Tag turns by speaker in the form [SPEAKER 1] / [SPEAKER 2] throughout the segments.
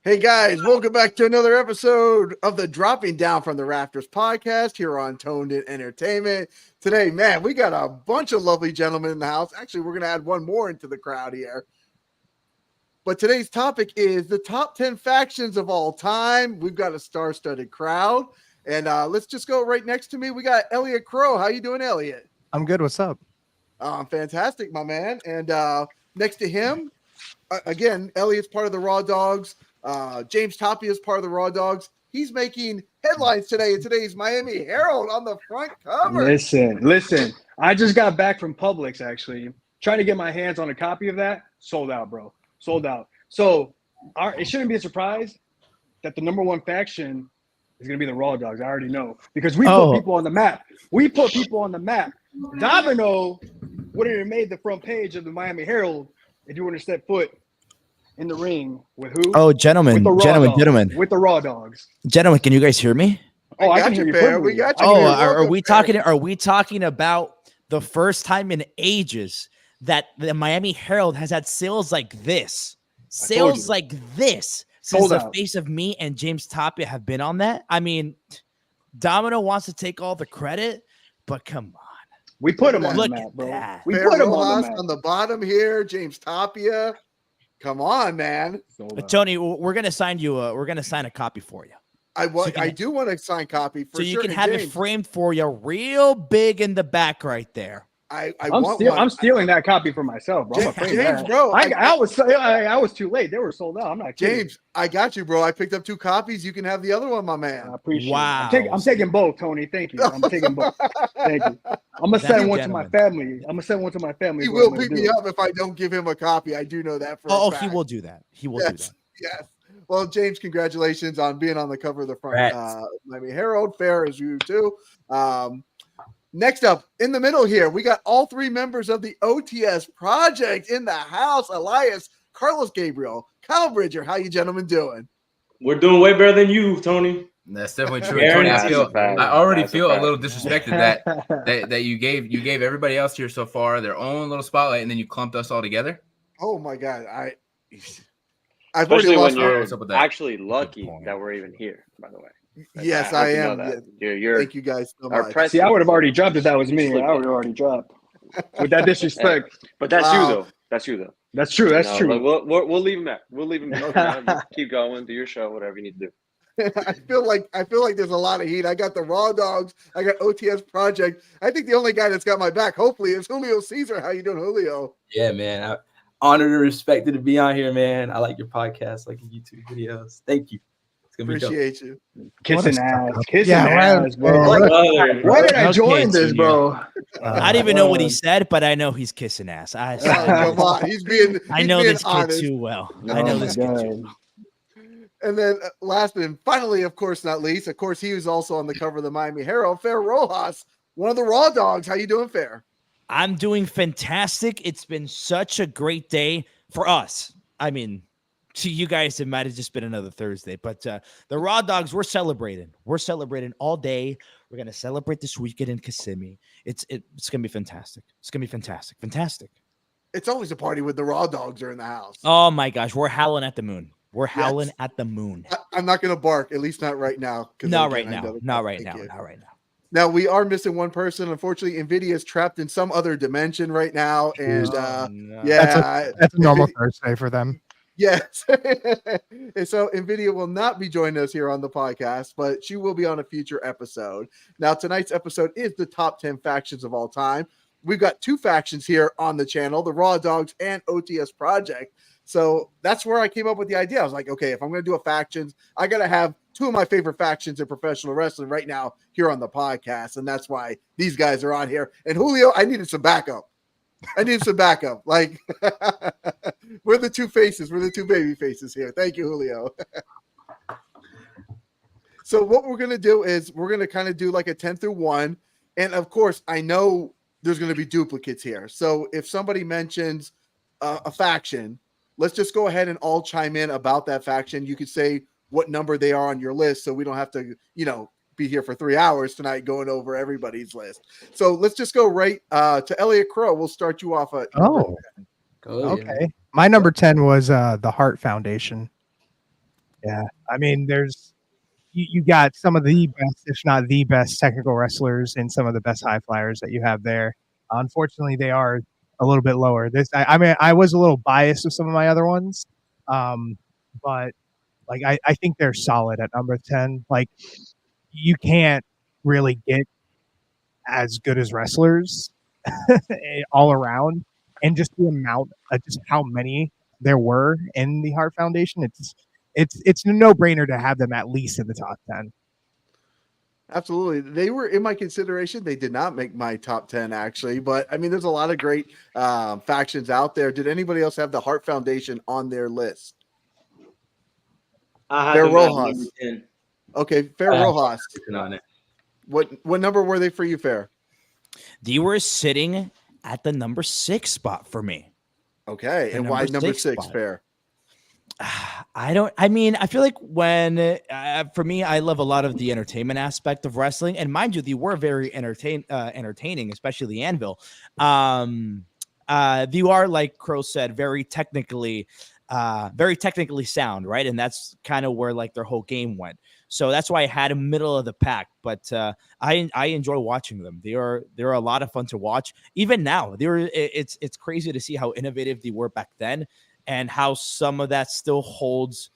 [SPEAKER 1] Hey guys, welcome back to another episode of the Dropping Down from the Rafters podcast here on Toned In Entertainment. Today, man, we got a bunch of lovely gentlemen in the house. Actually, we're going to add one more into the crowd here. But today's topic is the top 10 factions of all time. We've got a star-studded crowd. And let's just go right next to me. We got Elliot Qrow. How you doing, Elliot?
[SPEAKER 2] I'm good. What's up?
[SPEAKER 1] Fantastic, my man. And next to him, again, Elliot's part of the Raw Dogs. James Tapia is part of the Raw Dogs. He's making headlines today in today's Miami Herald on the front cover.
[SPEAKER 3] Listen. I just got back from Publix, actually. Trying to get my hands on a copy of that. Sold out, bro. Sold out. So it shouldn't be a surprise that the number one faction is going to be the Raw Dogs. I already know. Because we put people on the map. Domino wouldn't have made the front page of the Miami Herald if you wouldn't have stepped foot in the ring with who?
[SPEAKER 2] Oh, gentlemen.
[SPEAKER 3] With the Raw Dogs.
[SPEAKER 2] Gentlemen, can you guys hear me?
[SPEAKER 3] Oh, I can hear you.
[SPEAKER 1] We got you.
[SPEAKER 2] Are we talking about the first time in ages that the Miami Herald has had sales like this? Sales like this since the face of me and James Tapia have been on that. I mean, Domino wants to take all the credit, but come on.
[SPEAKER 3] We put him on the map, bro. We
[SPEAKER 1] Fer
[SPEAKER 3] put him
[SPEAKER 1] Rojas on the bottom here. James Tapia. Come on, man.
[SPEAKER 2] Tony, we're gonna sign a copy for you.
[SPEAKER 1] I do want a signed copy for
[SPEAKER 2] so you
[SPEAKER 1] sure.
[SPEAKER 2] can have it framed for you real big in the back right there.
[SPEAKER 3] I'm stealing that copy for myself, bro.
[SPEAKER 1] James, bro.
[SPEAKER 3] I was too late. They were sold out. I'm not kidding.
[SPEAKER 1] James, I got you, bro. I picked up 2 copies. You can have the other one, my man.
[SPEAKER 3] I appreciate
[SPEAKER 2] it.
[SPEAKER 3] I'm taking both, Tony. Thank you. I'm taking both. Thank you. I'm gonna send one to my family.
[SPEAKER 1] He will pick me up if I don't give him a copy. I do know that for a fact.
[SPEAKER 2] He will do that. He will do that.
[SPEAKER 1] Yes. Well, James, congratulations on being on the cover of the front Miami Herald. Fair as you too. Next up, in the middle here, we got all 3 members of the OTS Project in the house. Elias, Carlos Gabriel, Kyle Bridger. How you gentlemen doing?
[SPEAKER 4] We're doing way better than you, Tony.
[SPEAKER 5] That's definitely true. Tony, I already feel a little disrespected that you gave everybody else here so far their own little spotlight, and then you clumped us all together.
[SPEAKER 1] Oh my God,
[SPEAKER 4] especially when you're actually lucky that we're even here. By the way.
[SPEAKER 1] Yes, I am. Thank you guys so much.
[SPEAKER 3] See, I would have already dropped if that was me. I would have already dropped with that disrespect.
[SPEAKER 4] But that's you though. That's you though.
[SPEAKER 3] That's true. That's true.
[SPEAKER 4] We'll leave him at. We'll leave him. Keep going. Do your show. Whatever you need to do.
[SPEAKER 1] I feel like there's a lot of heat. I got the Raw Dogs. I got OTS Project. I think the only guy that's got my back, hopefully, is Julio Cesar. How you doing, Julio?
[SPEAKER 6] Yeah, man. I'm honored and respected to be on here, man. I like your podcast, like your YouTube videos. Thank you.
[SPEAKER 1] Appreciate you.
[SPEAKER 3] Kissing ass, bro. Why did I join this, bro?
[SPEAKER 2] I didn't even know what he said, but I know he's kissing ass.
[SPEAKER 1] Come on.
[SPEAKER 2] I know this kid too well. I know this kid too well.
[SPEAKER 1] And then last and finally, of course, not least, of course, he was also on the cover of the Miami Herald, Fer Rojas, one of the Raw Dogs. How you doing, Fer?
[SPEAKER 2] I'm doing fantastic. It's been such a great day for us. I mean, to you guys, it might have just been another Thursday, but the Raw Dogs, we're celebrating. We're celebrating all day. We're going to celebrate this weekend in Kissimmee. It's going to be fantastic. It's going to be fantastic. Fantastic.
[SPEAKER 1] It's always a party with the Raw Dogs are in the house.
[SPEAKER 2] Oh, my gosh. We're howling at the moon. We're howling at the moon.
[SPEAKER 1] I'm not going to bark, at least not right now.
[SPEAKER 2] Not right now. Not right now.
[SPEAKER 1] Now, we are missing one person. Unfortunately, NVIDIA is trapped in some other dimension right now. And
[SPEAKER 7] that's a normal Thursday for them.
[SPEAKER 1] Yes. And so NVIDIA will not be joining us here on the podcast, but she will be on a future episode. Now, tonight's episode is the top 10 factions of all time. We've got 2 factions here on the channel, the Raw Dogs and OTS Project. So that's where I came up with the idea. I was like, okay, if I'm going to do a factions, I got to have 2 of my favorite factions in professional wrestling right now here on the podcast. And that's why these guys are on here. And Julio, I needed some backup. Like, we're the 2 faces. We're the 2 baby faces here. Thank you, Julio. So what we're going to do is we're going to kind of do like a 10 through 1. And of course, I know there's going to be duplicates here. So if somebody mentions a faction, let's just go ahead and all chime in about that faction. You could say what number they are on your list so we don't have to, be here for 3 hours tonight going over everybody's list. So let's just go right to Elliot Qrow. We'll start you off at
[SPEAKER 7] okay. My number 10 was the Hart Foundation. Yeah, I mean, you got some of the best, if not the best, technical wrestlers and some of the best high flyers that you have there. Unfortunately, they are a little bit lower. I mean, I was a little biased with some of my other ones, but like I think they're solid at number 10. Like you can't really get as good as wrestlers all around, and just the amount, just how many there were in the Hart Foundation, it's a no-brainer to have them at least in the top 10.
[SPEAKER 1] Absolutely. They were in my consideration. They did not make my top 10 actually, but I mean, there's a lot of great factions out there. Did anybody else have the Hart Foundation on their list?
[SPEAKER 8] I
[SPEAKER 1] Fer
[SPEAKER 8] have
[SPEAKER 1] Rojas. Okay, Fer Rojas. What number were they for you, Fer?
[SPEAKER 2] They were sitting at the number 6 spot for me.
[SPEAKER 1] Okay, and why number 6, Fer?
[SPEAKER 2] I mean, I feel like when, for me, I love a lot of the entertainment aspect of wrestling. And mind you, they were very entertaining, especially the Anvil. They are, like Qrow said, very technically sound, right? And that's kind of where like their whole game went. So that's why I had a middle of the pack. But I enjoy watching them. They're a lot of fun to watch. Even now, it's crazy to see how innovative they were back then, and how some of that still holds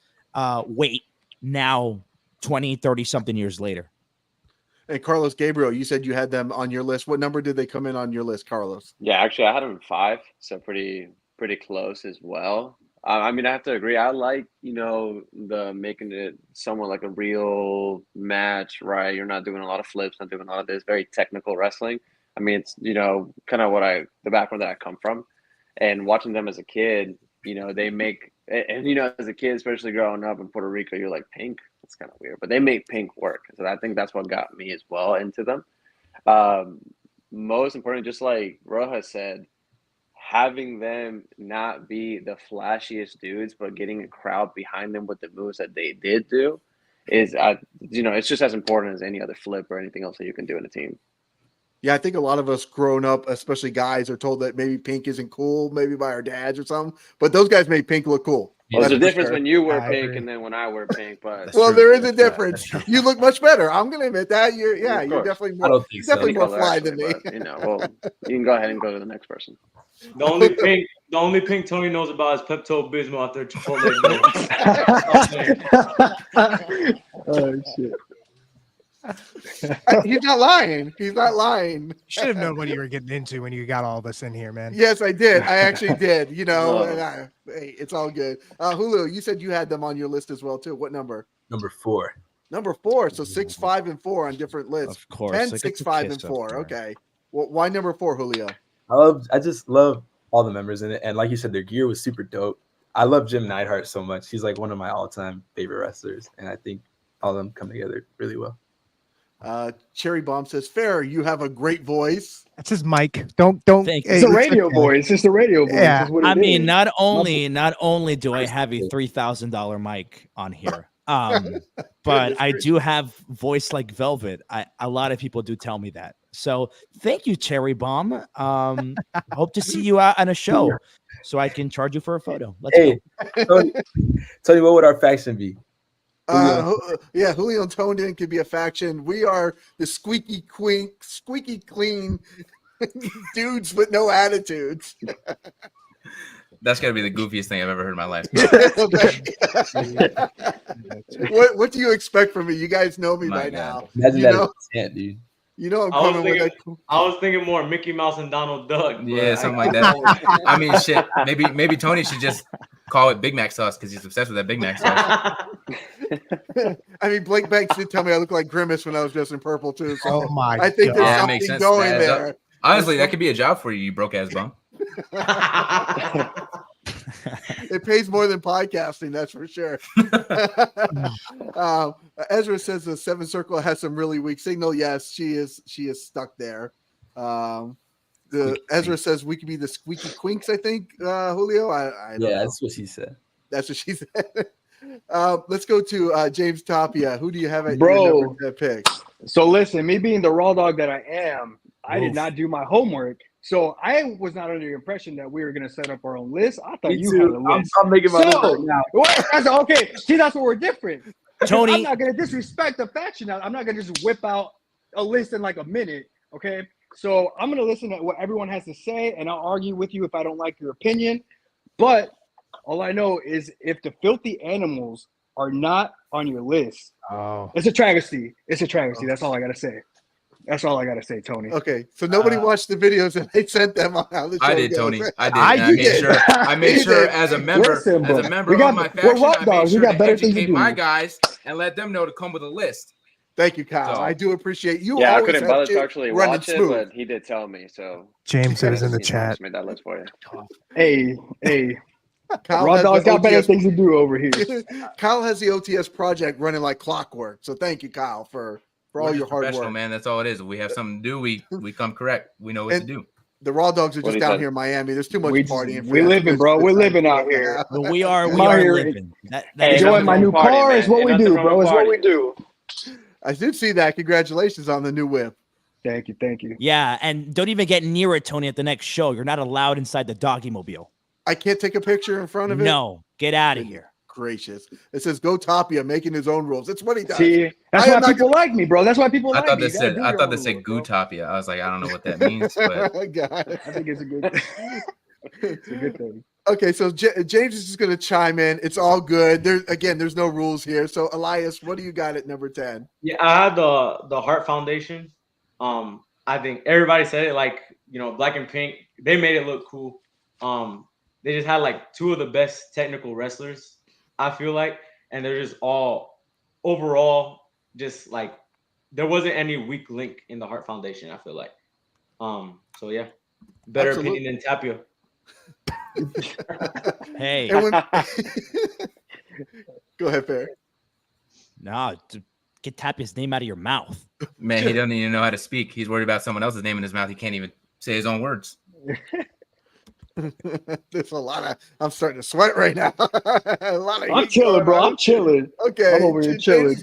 [SPEAKER 2] weight now, 20, 30 something years later.
[SPEAKER 1] And Carlos, Gabriel, you said you had them on your list. What number did they come in on your list, Carlos?
[SPEAKER 4] Yeah, actually, I had them 5, so pretty close as well. I mean, I have to agree. I like, the making it somewhat like a real match, right? You're not doing a lot of flips, not doing a lot of this very technical wrestling. I mean, it's, kind of the background that I come from, and watching them as a kid, they make, and as a kid, especially growing up in Puerto Rico, you're like, Pink, that's kind of weird, but they make Pink work. So I think that's what got me as well into them. Most important, just like Rojas said, having them not be the flashiest dudes, but getting a crowd behind them with the moves that they did do is, it's just as important as any other flip or anything else that you can do in a team.
[SPEAKER 1] Yeah, I think a lot of us grown up, especially guys, are told that maybe Pink isn't cool, maybe by our dads or something. But those guys made Pink look cool.
[SPEAKER 4] Well, there's a difference when you wear Pink and then when I wear Pink. But
[SPEAKER 1] there is a difference. You look much better. I'm going to admit that. You're definitely more fly than me.
[SPEAKER 4] But, you can go ahead and go to the next person.
[SPEAKER 8] The only Pink Tony knows about is Pepto Bismol out there. Chipotle.
[SPEAKER 3] Oh shit.
[SPEAKER 1] He's not lying. You
[SPEAKER 7] should have known what you were getting into when you got all this in here, man.
[SPEAKER 1] Yes, I did. I actually did. Hey, it's all good. Julio, you said you had them on your list as well too. What number?
[SPEAKER 6] Number 4.
[SPEAKER 1] Number 4. So 6, 5, and 4 on different lists.
[SPEAKER 2] Of course.
[SPEAKER 1] 10, 6, 5, and 4. Okay. Well, why number 4, Julio?
[SPEAKER 6] I just love all the members in it, and like you said, their gear was super dope. I love Jim Neidhart so much. He's like one of my all-time favorite wrestlers, and I think all of them come together really well.
[SPEAKER 1] Cherry Bomb says, Fer, you have a great voice.
[SPEAKER 7] That's his mic. Don't.
[SPEAKER 3] It's a radio voice. It's a radio voice.
[SPEAKER 7] Yeah.
[SPEAKER 2] I mean, not only do I have a $3,000 mic on here, but I do have voice like velvet. A lot of people do tell me that. So thank you, Cherry Bomb. Hope to see you out on a show so I can charge you for a photo. Let's go.
[SPEAKER 6] Tony, what would our faction be?
[SPEAKER 1] Julio and Tonden could be a faction. We are the squeaky clean dudes with no attitudes.
[SPEAKER 5] That's gotta be the goofiest thing I've ever heard in my life.
[SPEAKER 1] What do you expect from me? You guys know me by now.
[SPEAKER 6] Imagine that dude.
[SPEAKER 1] I'm coming with
[SPEAKER 8] I was thinking more Mickey Mouse and Donald Duck.
[SPEAKER 5] Yeah, something like that. I mean, shit. Maybe Tony should just call it Big Mac sauce because he's obsessed with that Big Mac sauce.
[SPEAKER 1] I mean, Blake Banks did tell me I look like Grimace when I was dressed in purple too. So I
[SPEAKER 7] God.
[SPEAKER 1] think there's something going there.
[SPEAKER 5] Honestly, that could be a job for you, you broke ass bum.
[SPEAKER 1] It pays more than podcasting, that's for sure. Ezra says the 7 Circle has some really weak signal. Yes, she is stuck there. Ezra says we could be the squeaky quinks, I think, Julio. I don't know.
[SPEAKER 6] That's what she said.
[SPEAKER 1] That's what she said. Let's go to James Tapia. Who do you have at
[SPEAKER 3] Bro,
[SPEAKER 1] your number to pick?
[SPEAKER 3] So listen, me being the raw dog that I am, I did not do my homework So I was not under the impression that we were going to set up our own list. I thought
[SPEAKER 6] Me
[SPEAKER 3] you
[SPEAKER 6] too.
[SPEAKER 3] had a list.
[SPEAKER 6] I'm thinking about it right now.
[SPEAKER 3] That's okay. See, that's where we're different. Because
[SPEAKER 2] Tony-
[SPEAKER 3] I'm not going to disrespect the faction. I'm not going to just whip out a list in like a minute. Okay. So I'm going to listen to what everyone has to say, and I'll argue with you if I don't like your opinion. But all I know is if the filthy animals are not on your list, it's a travesty. It's a travesty. That's all I got to say. That's all I got to say, Tony.
[SPEAKER 1] Okay, so nobody watched the videos and they sent them on how the show
[SPEAKER 5] I did,
[SPEAKER 1] goes.
[SPEAKER 5] Tony. I did. I made sure as a member of my faction, I made sure to educate my guys and let them know to come with a list.
[SPEAKER 1] Thank you, Kyle. I do appreciate you.
[SPEAKER 4] Yeah, I
[SPEAKER 1] always
[SPEAKER 4] couldn't
[SPEAKER 1] have
[SPEAKER 4] bother
[SPEAKER 1] Jim
[SPEAKER 4] to actually
[SPEAKER 1] running
[SPEAKER 4] watch it,
[SPEAKER 1] smooth.
[SPEAKER 4] but he did tell me. So
[SPEAKER 7] James is in the
[SPEAKER 4] just
[SPEAKER 7] chat.
[SPEAKER 4] made that list for you.
[SPEAKER 3] Hey,
[SPEAKER 1] Kyle
[SPEAKER 3] Raw
[SPEAKER 1] has
[SPEAKER 3] Dog's
[SPEAKER 1] the
[SPEAKER 3] got better
[SPEAKER 1] OTS
[SPEAKER 3] things to do over here.
[SPEAKER 1] Kyle has the OTS project running like clockwork. So thank you, Kyle, for all your hard work.
[SPEAKER 5] Man, that's all it is. If we have something to do, we come correct. We know what to do.
[SPEAKER 1] The Raw Dogs are just down here in Miami. There's too much partying.
[SPEAKER 3] We living, bro. We're living out here.
[SPEAKER 2] We are living.
[SPEAKER 3] Enjoying my new car is what we do, bro. It's what we do.
[SPEAKER 1] I did see that. Congratulations on the new whip.
[SPEAKER 3] Thank you.
[SPEAKER 2] Yeah, and don't even get near it, Tony, at the next show. You're not allowed inside the doggy mobile.
[SPEAKER 1] I can't take a picture in front of it?
[SPEAKER 2] No, get out of here.
[SPEAKER 1] Gracious. It says go Tapia, making his own rules. That's what he does.
[SPEAKER 3] See, that's why people like me, bro. That's why people like me.
[SPEAKER 5] I thought they said Gutapia. I was like, I don't know what that means, but
[SPEAKER 3] I think it's a good thing. It's a good thing.
[SPEAKER 1] Okay, so James is just going to chime in. It's all good. There's no rules here. So, Elias, what do you got at number 10?
[SPEAKER 8] Yeah, I had the Hart Foundation. I think everybody said it, like, black and pink. They made it look cool. They just had like two of the best technical wrestlers, I feel like, and they're just all overall just like there wasn't any weak link in the Hart Foundation, I feel like. So yeah, better opinion than Tapia.
[SPEAKER 2] Hey,
[SPEAKER 1] go ahead, Fer.
[SPEAKER 2] No, get Tapia's name out of your mouth.
[SPEAKER 5] Man, he doesn't even know how to speak. He's worried about someone else's name in his mouth. He can't even say his own words.
[SPEAKER 1] There's a lot of. I'm starting to sweat right now.
[SPEAKER 3] I'm chilling, bro. I'm chilling.
[SPEAKER 1] Okay,
[SPEAKER 3] I'm over here chilling.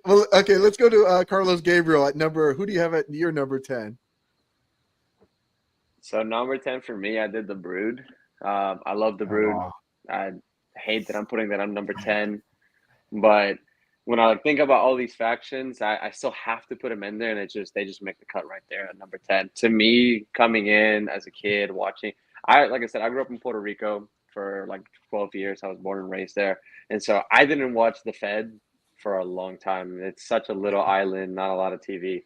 [SPEAKER 1] Well, okay, let's go to Carlos Gabriel at number. Who do you have at your number 10?
[SPEAKER 4] So number 10 for me, I did the Brood. I love the Brood. I hate that I'm putting that on number 10, but when I think about all these factions, I still have to put them in there, and they just make the cut right there at number 10. To me, coming in as a kid, watching, like I said, I grew up in Puerto Rico for like 12 years. I was born and raised there, and so I didn't watch the Fed for a long time. It's such a little island, not a lot of TV.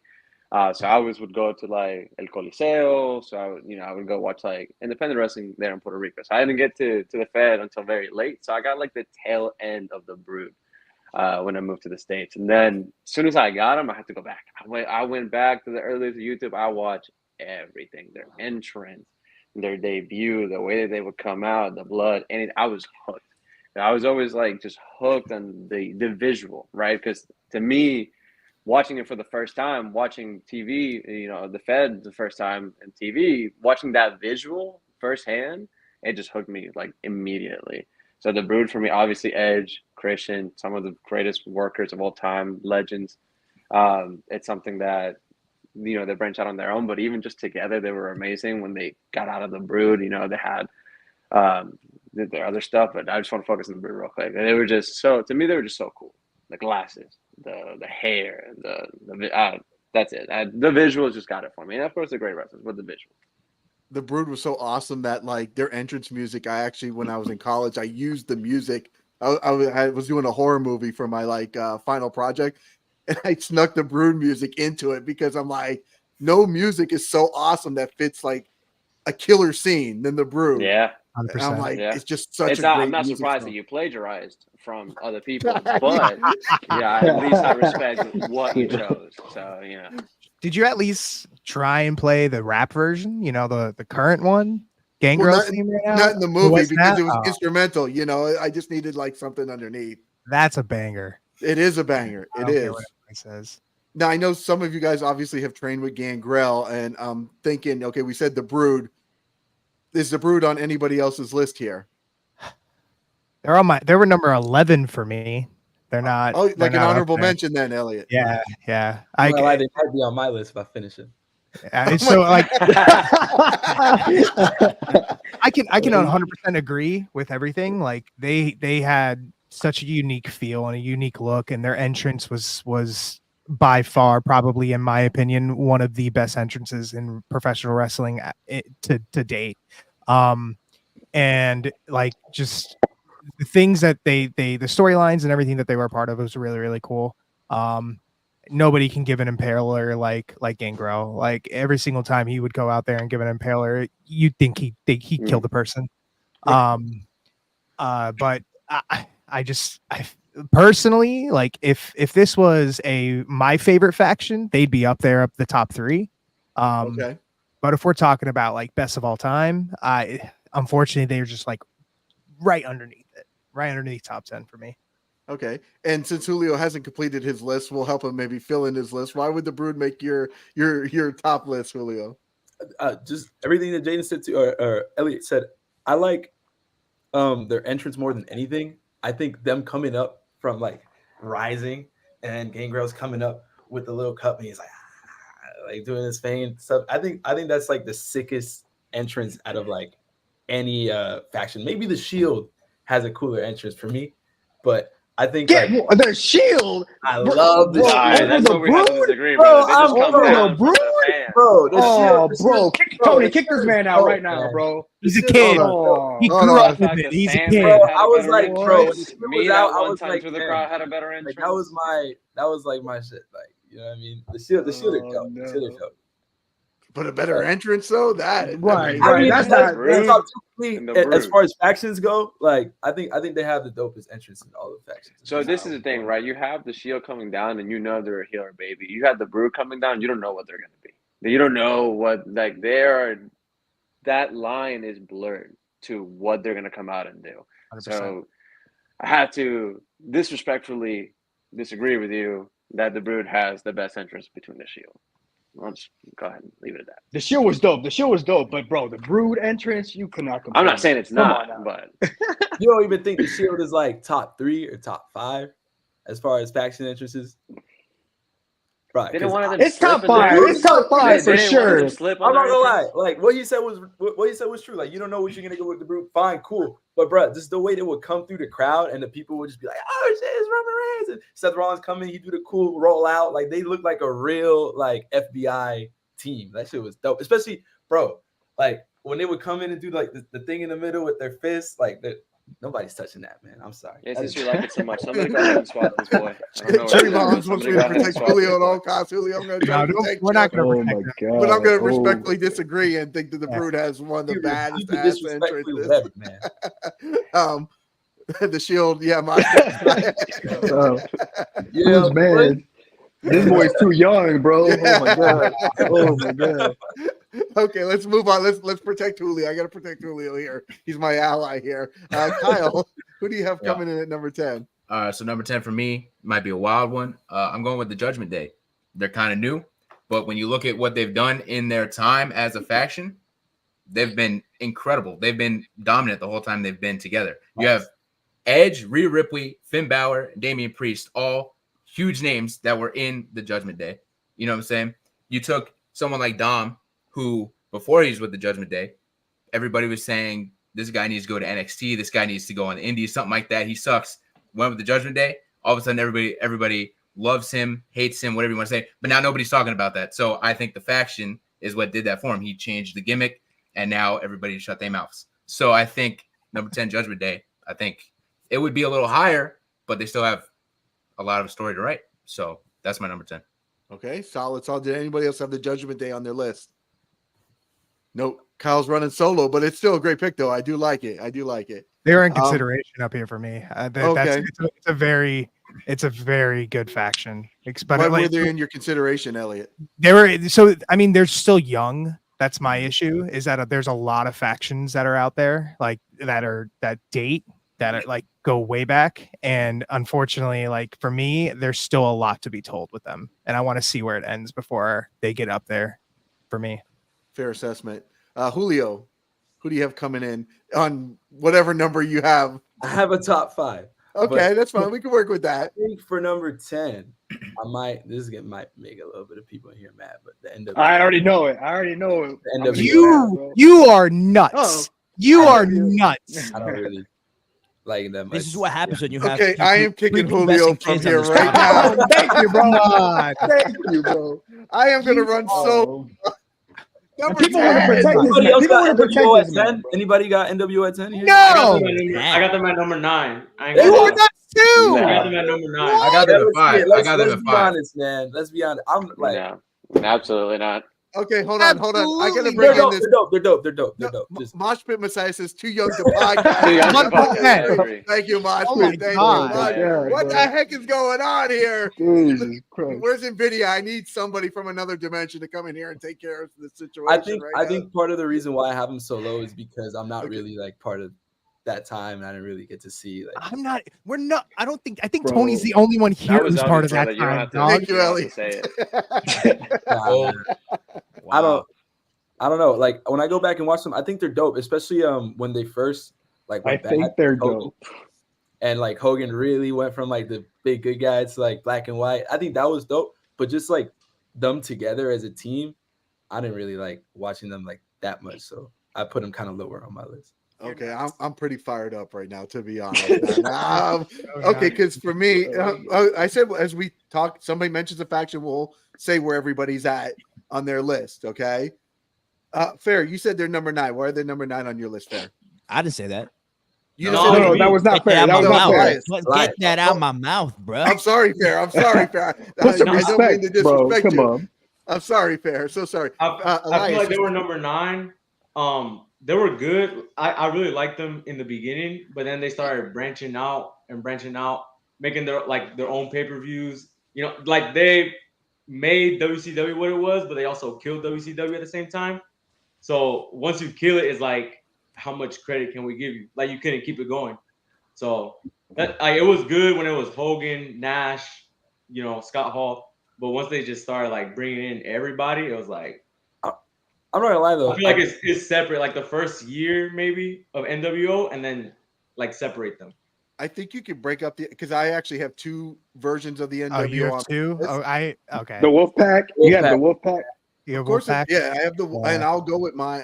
[SPEAKER 4] So I always would go to like El Coliseo. So I would go watch like independent wrestling there in Puerto Rico. So I didn't get to the Fed until very late. So I got like the tail end of the Brood. When I moved to the States. And then as soon as I got them, I had to go back. I went back to the early days of YouTube. I watched everything, their entrance, their debut, the way that they would come out, the blood, and I was hooked. And I was always like just hooked on the visual, right? Because to me, watching it for the first time, watching TV, the Fed the first time and TV, watching that visual firsthand, it just hooked me like immediately. So the Brood for me, obviously Edge, Christian, some of the greatest workers of all time, legends. It's something that, they branch out on their own, but even just together, they were amazing when they got out of the Brood. They had their other stuff, but I just want to focus on the Brood real quick. And they were just to me, they were just so cool. The glasses, the hair, that's it. The visuals just got it for me. And of course, the great wrestlers, but the visuals.
[SPEAKER 1] The Brood was so awesome that like their entrance music, I actually, when I was in college, I used the music. I was doing a horror movie for my final project, and I snuck the Brood music into it because I'm like, no music is so awesome that fits like a killer scene than the Brood.
[SPEAKER 4] Yeah.
[SPEAKER 7] 100%.
[SPEAKER 1] And I'm like, it's just such a great
[SPEAKER 4] I'm not surprised that you plagiarized from other people, but at least I respect what you chose. So,
[SPEAKER 7] Did you at least try and play the rap version? The current one? Gangrel's theme right now?
[SPEAKER 1] Not in the movie because it was
[SPEAKER 7] Oh.
[SPEAKER 1] instrumental. I just needed like something underneath.
[SPEAKER 7] That's a banger.
[SPEAKER 1] It is a banger. It is.
[SPEAKER 7] It says.
[SPEAKER 1] Now I know some of you guys obviously have trained with Gangrel, and I'm thinking, okay, we said the Brood. Is the Brood on anybody else's list here?
[SPEAKER 7] They're on they were number 11 for me. They're not.
[SPEAKER 1] Oh,
[SPEAKER 7] they're
[SPEAKER 1] like an
[SPEAKER 7] not
[SPEAKER 1] honorable
[SPEAKER 7] up there.
[SPEAKER 1] mention then, Elliot.
[SPEAKER 7] Yeah.
[SPEAKER 6] They might be on my list if I finish it.
[SPEAKER 7] So like, I can 100% agree with everything. Like they had such a unique feel and a unique look, and their entrance was by far, probably in my opinion, one of the best entrances in professional wrestling to date. And like just the things that the storylines and everything that they were a part of was really, really cool. Nobody can give an impaler like Gangrel. Like every single time he would go out there and give an impaler, you'd think he killed the person. But I personally, like, if this was my favorite faction, they'd be up there, up the top 3.
[SPEAKER 1] Okay.
[SPEAKER 7] But if we're talking about like best of all time, unfortunately they're just like right underneath top 10 for me.
[SPEAKER 1] Okay. And since Julio hasn't completed his list, we'll help him maybe fill in his list. Why would the Brood make your top list, Julio?
[SPEAKER 6] Just everything that Jaden said or Elliot said. I like their entrance more than anything. I think them coming up from like Rising and Gangrel's coming up with the little cup and he's like doing his feint stuff. I think that's like the sickest entrance out of like any faction. Maybe the Shield has a cooler entrance for me, but I think
[SPEAKER 3] the Shield.
[SPEAKER 6] I love the Shield.
[SPEAKER 4] That's where we have to disagree,
[SPEAKER 6] bro.
[SPEAKER 4] They just come down
[SPEAKER 3] Brood,
[SPEAKER 6] bro.
[SPEAKER 3] Bro, Tony, kick this man out right now, bro.
[SPEAKER 7] He's a kid. He grew up with it. He's a kid.
[SPEAKER 6] Bro, I was like, bro,
[SPEAKER 4] me that one time to the crowd had a better entrance.
[SPEAKER 6] Like, that was like my shit. Like, you know what I mean? The Shield are dope. The Shield are dope.
[SPEAKER 1] But a better entrance though, that
[SPEAKER 3] right.
[SPEAKER 6] I mean, that's not as far as factions go. Like, I think they have the dopest entrance in all the factions.
[SPEAKER 4] So this is the thing, right? You have the Shield coming down, and you know they're a healer, baby. You have the Brood coming down, you don't know what they're gonna be. You don't know what that line is blurred to what they're gonna come out and do. 100%. So I have to disrespectfully disagree with you that the Brood has the best entrance between the Shield. I'll just go ahead and leave it at that.
[SPEAKER 3] The Shield was dope. But bro, the Brood entrance, you could not compare.
[SPEAKER 4] I'm not saying it's not, but
[SPEAKER 6] you don't even think the Shield is like top 3 or top 5 as far as faction entrances. Right,
[SPEAKER 3] it's top 5. It's top 5 for sure.
[SPEAKER 6] I'm not gonna lie. Like what he said was true. Like you don't know what you're gonna go with the Brood. Fine, cool. But bro, just the way they would come through the crowd and the people would just be like, "Oh shit, it's Roman Reigns!" And Seth Rollins coming, he do the cool roll out. Like they look like a real like FBI team. That shit was dope. Especially, bro, like when they would come in and do like the thing in the middle with their fists, like nobody's touching that, man. I'm sorry.
[SPEAKER 4] Yeah, since you like it so much, somebody go ahead and swap this boy.
[SPEAKER 1] Jerry Bonds wants me to protect Julio at all costs. Julio, I'm going to try to protect
[SPEAKER 7] We're not going to protect him.
[SPEAKER 1] But I'm going to respectfully disagree and think that the Brood has one of the baddest ass entrances. The Shield, yeah,
[SPEAKER 3] yeah, man. This boy's too young, bro. Oh my god.
[SPEAKER 1] Okay, let's move on. Let's protect Julio. I got to protect Julio here. He's my ally here. Kyle, who do you have coming in at number 10?
[SPEAKER 5] So number 10 for me might be a wild one. I'm going with the Judgment Day. They're kind of new, but when you look at what they've done in their time as a faction, they've been incredible. They've been dominant the whole time they've been together. You have Edge, Rhea Ripley, Finn Balor, Damian Priest, all huge names that were in the Judgment Day. You know what I'm saying? You took someone like Dom, who before he was with the Judgment Day, everybody was saying this guy needs to go to NXT, this guy needs to go on the Indies, something like that. He sucks. Went with the Judgment Day. All of a sudden, everybody loves him, hates him, whatever you want to say. But now nobody's talking about that. So I think the faction is what did that for him. He changed the gimmick, and now everybody shut their mouths. So I think number 10, Judgment Day, I think it would be a little higher, but they still have a lot of a story to write. So that's my number 10.
[SPEAKER 1] Okay, solid. Did anybody else have the Judgment Day on their list? Nope. Kyle's running solo, but it's still a great pick, though. I do like it.
[SPEAKER 7] They're in consideration up here for me.
[SPEAKER 1] Okay.
[SPEAKER 7] It's a very good faction.
[SPEAKER 1] But why were they in your consideration, Elliot?
[SPEAKER 7] They're still young. That's my issue. Is that there's a lot of factions that are out there, like that go way back, and unfortunately, like for me, there's still a lot to be told with them, and I want to see where it ends before they get up there. For me,
[SPEAKER 1] fair assessment. Julio, who do you have coming in on whatever number you have?
[SPEAKER 6] I have a top 5.
[SPEAKER 1] Okay, that's fine. We can work with that.
[SPEAKER 6] I think for number 10, might make a little bit of people in here mad, but the NWA.
[SPEAKER 3] I already know it.
[SPEAKER 6] The
[SPEAKER 3] I'm gonna
[SPEAKER 6] NWA.
[SPEAKER 3] go bro.
[SPEAKER 7] You are nuts.
[SPEAKER 1] Oh,
[SPEAKER 7] You
[SPEAKER 3] I
[SPEAKER 7] are
[SPEAKER 3] love you.
[SPEAKER 7] nuts.
[SPEAKER 6] I don't really like them.
[SPEAKER 2] This is what happens when you have.
[SPEAKER 1] Okay, I am kicking
[SPEAKER 2] three
[SPEAKER 1] Julio
[SPEAKER 2] pubescent
[SPEAKER 1] from
[SPEAKER 2] kids on
[SPEAKER 1] here
[SPEAKER 2] this
[SPEAKER 1] right
[SPEAKER 2] podcast.
[SPEAKER 1] now.
[SPEAKER 3] Thank you, bro.
[SPEAKER 7] Come on.
[SPEAKER 3] Thank you, bro.
[SPEAKER 1] I am going to run so. Number
[SPEAKER 3] People
[SPEAKER 1] 10.
[SPEAKER 3] want to protect this
[SPEAKER 6] Anybody
[SPEAKER 3] man.
[SPEAKER 6] else
[SPEAKER 3] People
[SPEAKER 6] got
[SPEAKER 3] want to protect
[SPEAKER 6] NWO at
[SPEAKER 3] this man.
[SPEAKER 6] 10? Anybody got NWO at 10 here?
[SPEAKER 7] No.
[SPEAKER 8] I got them at number 9. I ain't
[SPEAKER 7] You
[SPEAKER 8] gonna
[SPEAKER 7] were
[SPEAKER 8] lie.
[SPEAKER 7] nuts too.
[SPEAKER 8] I
[SPEAKER 4] No.
[SPEAKER 8] got them at number 9.
[SPEAKER 5] I got them at 5. I
[SPEAKER 6] Let's
[SPEAKER 5] got them at
[SPEAKER 6] be
[SPEAKER 5] 5.
[SPEAKER 6] honest, man. Let's be honest. I'm like,
[SPEAKER 4] No, absolutely not.
[SPEAKER 1] Okay, hold on. I got to
[SPEAKER 7] Absolutely.
[SPEAKER 1] bring
[SPEAKER 6] they're
[SPEAKER 1] in
[SPEAKER 6] dope.
[SPEAKER 1] this.
[SPEAKER 6] They're dope. They're dope. Just
[SPEAKER 1] Mosh Pit Messiah says too young to podcast.
[SPEAKER 4] Too young to
[SPEAKER 7] 100%.
[SPEAKER 4] podcast, I agree.
[SPEAKER 1] Thank you, Mosh
[SPEAKER 7] Oh
[SPEAKER 1] Pit.
[SPEAKER 7] my
[SPEAKER 1] Thank
[SPEAKER 7] God.
[SPEAKER 1] you. Mosh.
[SPEAKER 3] Yeah,
[SPEAKER 1] What
[SPEAKER 3] bro.
[SPEAKER 1] the heck is going on here?
[SPEAKER 3] Jesus Christ.
[SPEAKER 1] Where's Nvidia? I need somebody from another dimension to come in here and take care of the situation.
[SPEAKER 6] I think part of the reason why I have them so low is because I'm not really like part of that time, and I didn't really get to see. Like,
[SPEAKER 7] I'm not. We're not. I don't think. I think
[SPEAKER 3] Bro,
[SPEAKER 7] Tony's the only one here
[SPEAKER 4] That was
[SPEAKER 7] who's part of
[SPEAKER 4] obvious,
[SPEAKER 7] that
[SPEAKER 4] brother. You don't
[SPEAKER 7] time.
[SPEAKER 4] have to-
[SPEAKER 7] Dog.
[SPEAKER 1] Thank you,
[SPEAKER 4] don't have
[SPEAKER 1] Ellie.
[SPEAKER 4] to say it.
[SPEAKER 6] nah,
[SPEAKER 5] Oh,
[SPEAKER 6] man.
[SPEAKER 5] wow.
[SPEAKER 6] I don't know. Like when I go back and watch them, I think they're dope, especially when they first like
[SPEAKER 3] I
[SPEAKER 6] went
[SPEAKER 3] think
[SPEAKER 6] back
[SPEAKER 3] they're
[SPEAKER 6] to Hogan.
[SPEAKER 3] dope.
[SPEAKER 6] And like Hogan really went from like the big good guy to like black and white. I think that was dope. But just like them together as a team, I didn't really like watching them like that much. So I put them kind of lower on my list.
[SPEAKER 1] Okay, I'm pretty fired up right now, to be honest. Okay, because for me, I said as we talk, somebody mentions a faction, we'll say where everybody's at on their list. Okay, Fer, you said they're number 9. Why are they number 9 on your list, Fer?
[SPEAKER 2] I didn't say that.
[SPEAKER 1] You
[SPEAKER 8] No,
[SPEAKER 1] just said
[SPEAKER 3] No, that was not
[SPEAKER 2] Get
[SPEAKER 3] fair.
[SPEAKER 2] that
[SPEAKER 3] That
[SPEAKER 2] out
[SPEAKER 3] was
[SPEAKER 2] my
[SPEAKER 3] not
[SPEAKER 2] mouth.
[SPEAKER 3] fair.
[SPEAKER 2] Let's
[SPEAKER 6] Liar.
[SPEAKER 2] get that out my mouth, bro.
[SPEAKER 1] I'm sorry, Fer. I
[SPEAKER 3] Put some
[SPEAKER 1] don't mean
[SPEAKER 3] respect,
[SPEAKER 1] to
[SPEAKER 3] bro.
[SPEAKER 1] disrespect
[SPEAKER 3] Come
[SPEAKER 1] you.
[SPEAKER 3] on.
[SPEAKER 1] I'm sorry, Fer. So sorry.
[SPEAKER 8] I
[SPEAKER 1] Elias,
[SPEAKER 8] feel like they were number 9. They were good. I really liked them in the beginning, but then they started branching out, making their own pay-per-views. You know, like they made WCW what it was, but they also killed WCW at the same time. So once you kill it, it's like, how much credit can we give you? Like you couldn't keep it going. So it was good when it was Hogan, Nash, Scott Hall. But once they just started like bringing in everybody, it was like,
[SPEAKER 6] I'm not gonna lie though.
[SPEAKER 8] I feel like it's separate, like the first year maybe of NWO, and then like separate them.
[SPEAKER 1] I think you could break up because I actually have 2 versions of the NWO.
[SPEAKER 7] Oh, you have
[SPEAKER 1] on
[SPEAKER 7] 2.
[SPEAKER 1] this.
[SPEAKER 7] Oh, okay.
[SPEAKER 3] The Wolfpack. You have the Wolfpack.
[SPEAKER 7] You have
[SPEAKER 1] Of course,
[SPEAKER 7] Wolfpack?
[SPEAKER 1] yeah, I have the,
[SPEAKER 7] Yeah.
[SPEAKER 1] and I'll go with my.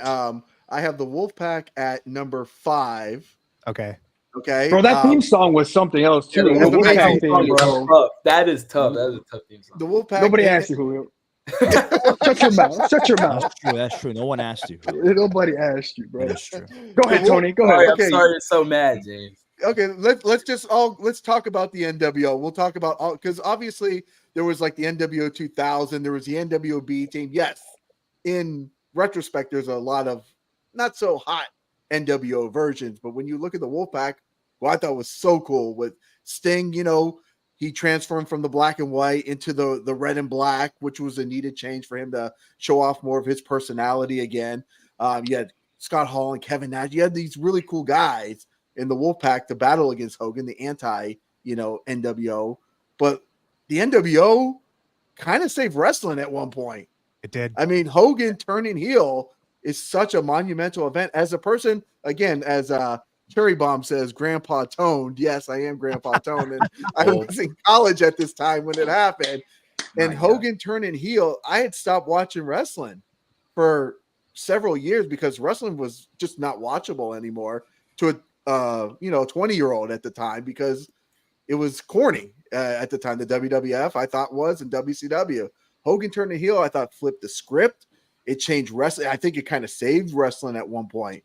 [SPEAKER 1] I have the Wolfpack at number 5.
[SPEAKER 7] Okay.
[SPEAKER 1] Okay,
[SPEAKER 3] Bro, that theme song was something else too.
[SPEAKER 6] Yeah,
[SPEAKER 1] the
[SPEAKER 3] The
[SPEAKER 1] Wolfpack
[SPEAKER 3] Wolfpack
[SPEAKER 1] theme
[SPEAKER 3] theme, bro.
[SPEAKER 6] Tough. That is tough. That is a tough theme song.
[SPEAKER 1] the Wolfpack.
[SPEAKER 3] Nobody
[SPEAKER 1] and-
[SPEAKER 3] asked you, Julio. Shut your mouth. Shut your mouth.
[SPEAKER 2] That's true. No one asked you.
[SPEAKER 3] Nobody asked you, bro.
[SPEAKER 2] That's true.
[SPEAKER 3] Go ahead, Tony. Go
[SPEAKER 6] Sorry,
[SPEAKER 3] ahead.
[SPEAKER 1] Okay.
[SPEAKER 6] I'm sorry you're so mad, James.
[SPEAKER 1] Okay, let's talk about the NWO. We'll talk about all because obviously there was like the NWO 2000, there was the NWOB team. Yes, in retrospect, there's a lot of not so hot NWO versions, but when you look at the Wolfpack, who I thought was so cool with Sting, he transformed from the black and white into the red and black, which was a needed change for him to show off more of his personality again. You had Scott Hall and Kevin Nash. You had these really cool guys in the Wolfpack to battle against Hogan, the anti-NWO. But the NWO kind of saved wrestling at one point.
[SPEAKER 7] It did.
[SPEAKER 1] I mean, Hogan turning heel is such a monumental event. As a person, again, as Cherry Bomb says, Grandpa Toned. Yes, I am Grandpa Toned. And I was in college at this time when it happened. And Hogan turning heel, I had stopped watching wrestling for several years because wrestling was just not watchable anymore to a 20-year-old at the time because it was corny at the time. The WWF, I thought, was, and WCW. Hogan turning heel, I thought, flipped the script. It changed wrestling. I think it kind of saved wrestling at one point.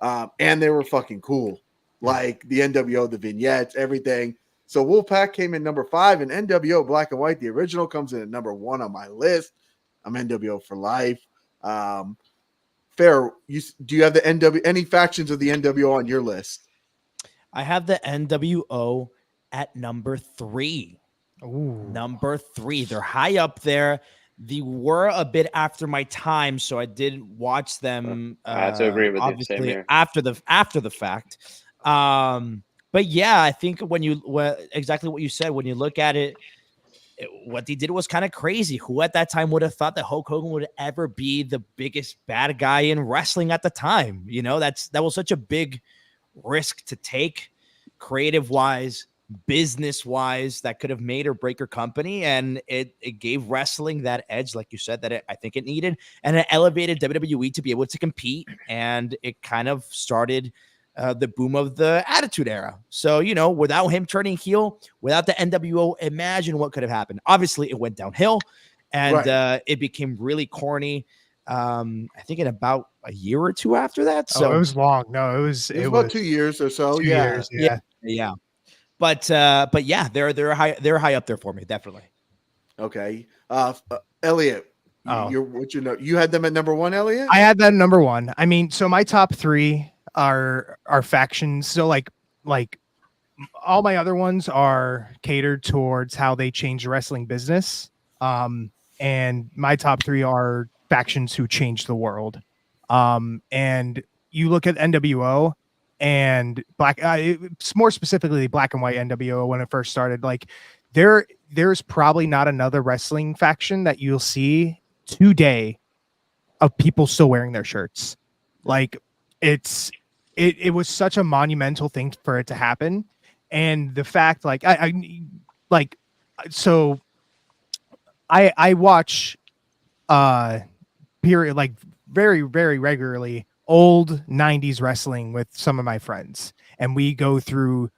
[SPEAKER 1] And they were fucking cool. Like the NWO, the vignettes, everything. So Wolfpack came in number 5, and NWO Black and White, the original, comes in at number 1 on my list. I'm NWO for life. Fer, do you have any factions of the NWO on your list?
[SPEAKER 2] I have the NWO at number 3.
[SPEAKER 7] Ooh.
[SPEAKER 2] Number 3. They're high up there. They were a bit after my time, so I did watch them.
[SPEAKER 4] I have to agree with you. Same
[SPEAKER 2] Obviously,
[SPEAKER 4] here.
[SPEAKER 2] after the fact. But yeah, I think exactly what you said, when you look at it, what they did was kind of crazy. Who at that time would have thought that Hulk Hogan would ever be the biggest bad guy in wrestling at the time? That was such a big risk to take, creative wise, business wise that could have made or break her company, and it gave wrestling that edge, like you said, that I think it needed, and it elevated WWE to be able to compete, and it kind of started the boom of the Attitude Era. So, you know, without him turning heel, without the NWO, imagine what could have happened. Obviously, it went downhill, and it became really corny. I think in about a year or two after that. So
[SPEAKER 7] it was long. No, it was
[SPEAKER 1] about 2 years or so.
[SPEAKER 7] 2 years.
[SPEAKER 2] Yeah. But yeah, they're high up there for me, definitely.
[SPEAKER 1] Okay. Elliot, what you know? You had them at number 1, Elliot?
[SPEAKER 7] I had that number 1. I mean, so my top 3 are factions. So like all my other ones are catered towards how they change the wrestling business. And my top 3 are factions who changed the world. And you look at NWO and more specifically Black and White NWO when it first started, like there's probably not another wrestling faction that you'll see today of people still wearing their shirts. Like it was such a monumental thing for it to happen. And the fact, like, I watch period, like very, very regularly, old 90s wrestling with some of my friends. And we go through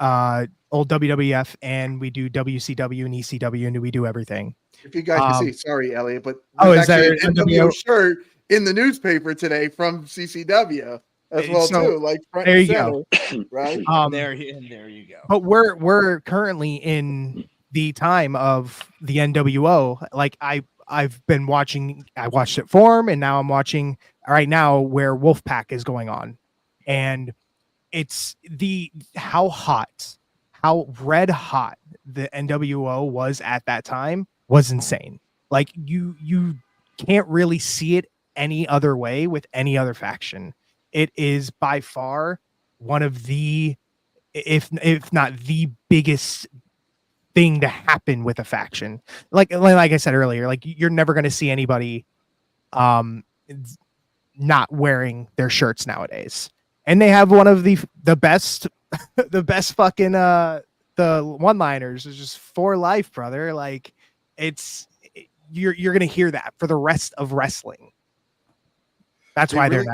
[SPEAKER 7] old WWF and we do WCW and ECW and we do everything.
[SPEAKER 1] If you guys can see, sorry, Elliot, but
[SPEAKER 7] is there
[SPEAKER 1] an NWO shirt in the newspaper today from CCW as well too, like front
[SPEAKER 7] there
[SPEAKER 1] and
[SPEAKER 7] you
[SPEAKER 1] center,
[SPEAKER 7] go.
[SPEAKER 1] right?
[SPEAKER 2] There you go.
[SPEAKER 7] But we're currently in the time of the NWO. Like I've been watching, I watched it form, and now I'm watching right now where Wolfpack is going on, and it's how red hot the NWO was at that time was insane. Like you can't really see it any other way with any other faction. It is by far one of the, if not the biggest thing to happen with a faction. Like I said earlier, like you're never going to see anybody not wearing their shirts nowadays. And they have one of the best the best fucking the one-liners is just for life, brother. Like you're going to hear that for the rest of wrestling. That's why they're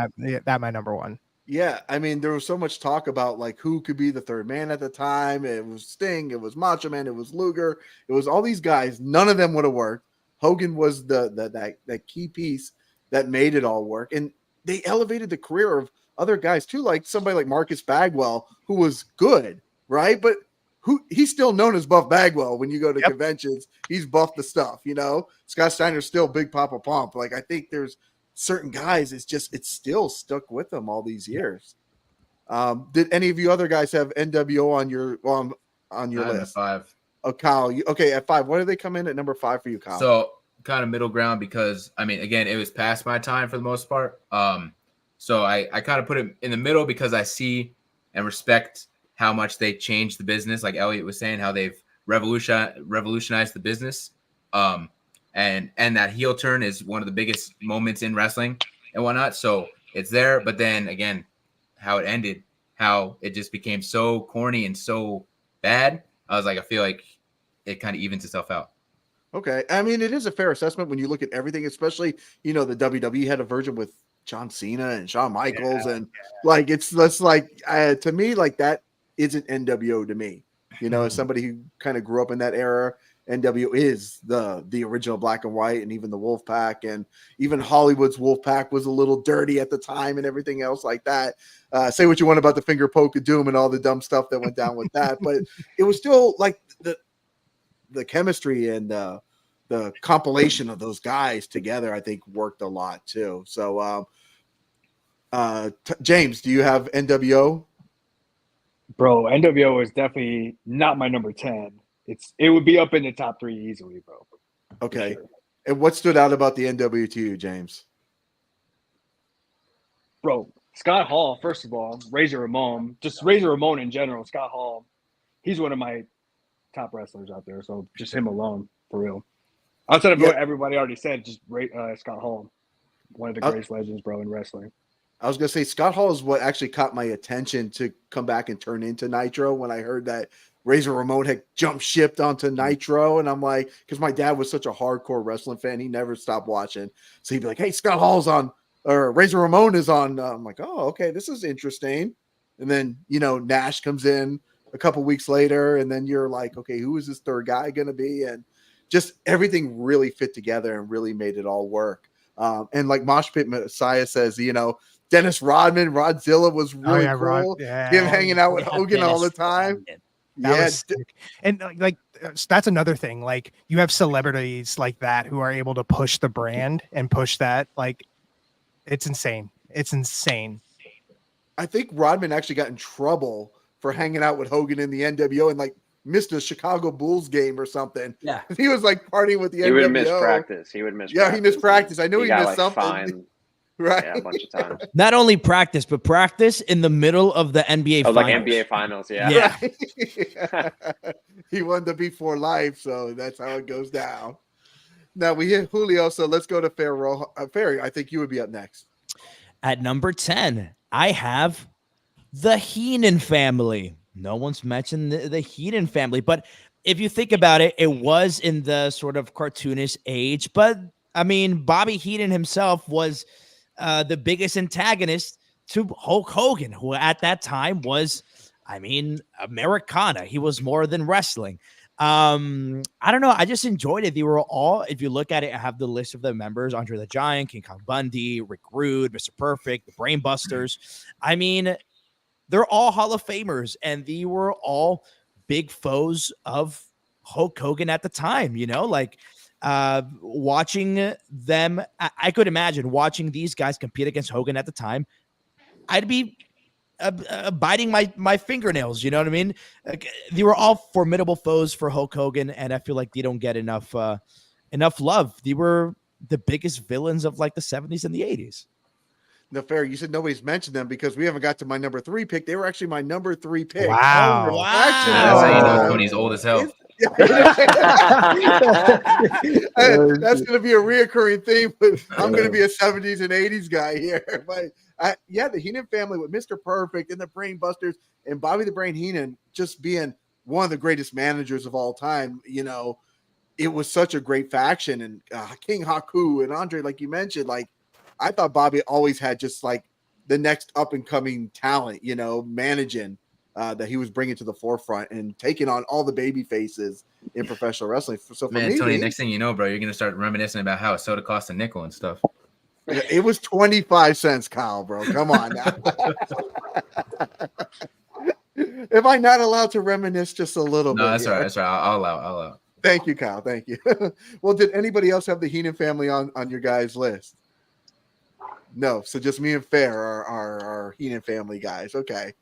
[SPEAKER 7] that my number 1.
[SPEAKER 1] Yeah, I mean, there was so much talk about like who could be the third man at the time. It was Sting, it was Macho Man, it was Luger, it was all these guys. None of them would have worked. Hogan was that key piece that made it all work, and they elevated the career of other guys too, like somebody like Marcus Bagwell, who was good, right? But he's still known as Buff Bagwell when you go to conventions. He's buffed the stuff, you know. Scott Steiner's still Big Papa Pump. Like I think there's certain guys, it's still stuck with them all these years. Did any of you other guys have NWO on your list?
[SPEAKER 5] 5.
[SPEAKER 1] Oh, Kyle, okay, at 5. What do they come in at number 5 for you, Kyle?
[SPEAKER 5] So kind of middle ground because I mean, again, it was past my time for the most part. So I kind of put it in the middle because I see and respect how much they changed the business. Like Elliot was saying, how they've revolutionized the business. And that heel turn is one of the biggest moments in wrestling and whatnot. So it's there, but then again, how it ended, how it just became so corny and so bad. I was like, I feel like it kind of evens itself out.
[SPEAKER 1] Okay. I mean, it is a fair assessment when you look at everything, especially, you know, the WWE had a version with John Cena and Shawn Michaels. Like, it's like, to me, like that isn't NWO to me, you know, as somebody who kind of grew up in that era. NWO is the original Black and White, and even the Wolfpack, and even Hollywood's Wolfpack was a little dirty at the time and everything else like that. Say what you want about the finger poke of doom and all the dumb stuff that went down with that, but it was still like the chemistry and the compilation of those guys together, I think worked a lot too. So, James, do you have NWO?
[SPEAKER 3] Bro, NWO is definitely not my number 10. It would be up in the top 3 easily, bro.
[SPEAKER 1] Okay.
[SPEAKER 3] Sure.
[SPEAKER 1] And what stood out about the NWO to you, James?
[SPEAKER 3] Bro, Scott Hall, first of all, Razor Ramon, just Razor Ramon in general, Scott Hall, he's one of my top wrestlers out there. So just him alone, for real. Outside of what everybody already said, just Scott Hall, one of the greatest legends, bro, in wrestling.
[SPEAKER 1] I was gonna say Scott Hall is what actually caught my attention to come back and turn into Nitro when I heard that Razor Ramon had jumped shipped onto Nitro, and I'm like, because my dad was such a hardcore wrestling fan, he never stopped watching. So he'd be like, "Hey, Scott Hall's on, or Razor Ramon is on." I'm like, "Oh, okay, this is interesting." And then Nash comes in a couple weeks later, and then you're like, "Okay, who is this third guy gonna be?" And just everything really fit together and really made it all work. And like Mosh Pit Messiah says, Dennis Rodman, Rodzilla was really cool. Him hanging out with Hogan all the time.
[SPEAKER 7] That was sick. And that's another thing. Like, you have celebrities like that who are able to push the brand and push that. Like, it's insane. It's insane.
[SPEAKER 1] I think Rodman actually got in trouble for hanging out with Hogan in the NWO and missed a Chicago Bulls game or something.
[SPEAKER 6] Yeah,
[SPEAKER 1] he was partying with the NWO.
[SPEAKER 4] He would miss practice.
[SPEAKER 1] Yeah, he missed practice. I knew he missed something.
[SPEAKER 4] Fined,
[SPEAKER 1] right,
[SPEAKER 4] yeah, a bunch of times.
[SPEAKER 2] Not only practice, but practice in the middle of the NBA finals.
[SPEAKER 4] Like NBA finals, yeah.
[SPEAKER 1] Yeah. He wanted to be for life, so that's how it goes down. Now we hit Julio, so let's go to Fer Rojas. Fer, I think you would be up next.
[SPEAKER 2] At number 10, I have the Heenan family. No one's mentioned the Heenan family, but if you think about it, it was in the sort of cartoonish age. But I mean, Bobby Heenan himself was the biggest antagonist to Hulk Hogan, who at that time was, Americana. He was more than wrestling. I don't know. I just enjoyed it. They were all, if you look at it, I have the list of the members: Andre the Giant, King Kong Bundy, Rick Rude, Mr. Perfect, the Brainbusters. They're all Hall of Famers, and they were all big foes of Hulk Hogan at the time. Watching them, I could imagine watching these guys compete against Hogan at the time. I'd be biting my fingernails. You know what I mean? They were all formidable foes for Hulk Hogan, and I feel like they don't get enough love. They were the biggest villains of the 70s and the 80s.
[SPEAKER 1] No, Fer, you said nobody's mentioned them because we haven't got to my number 3 pick. They were actually my number 3 pick.
[SPEAKER 7] Wow.
[SPEAKER 1] Wow.
[SPEAKER 5] That's how you know Tony's old as hell.
[SPEAKER 1] That's going to be a reoccurring theme. But I'm going to be a 70s and 80s guy here. But the Heenan family with Mr. Perfect and the Brainbusters and Bobby the Brain Heenan just being one of the greatest managers of all time. It was such a great faction. And King Haku and Andre, like you mentioned, I thought Bobby always had just the next up and coming talent, managing that he was bringing to the forefront and taking on all the baby faces in professional wrestling. So for me,
[SPEAKER 5] Tony, next thing you know, bro, you're going to start reminiscing about how soda cost a nickel and stuff.
[SPEAKER 1] It was 25 cents, Kyle, bro. Come on now. Am I not allowed to reminisce just a little bit?
[SPEAKER 5] No, that's right. That's right. I'll allow.
[SPEAKER 1] Thank you, Kyle. Thank you. Well, did anybody else have the Heenan family on your guys' list? No, so just me and Fer are our Heenan family guys. Okay.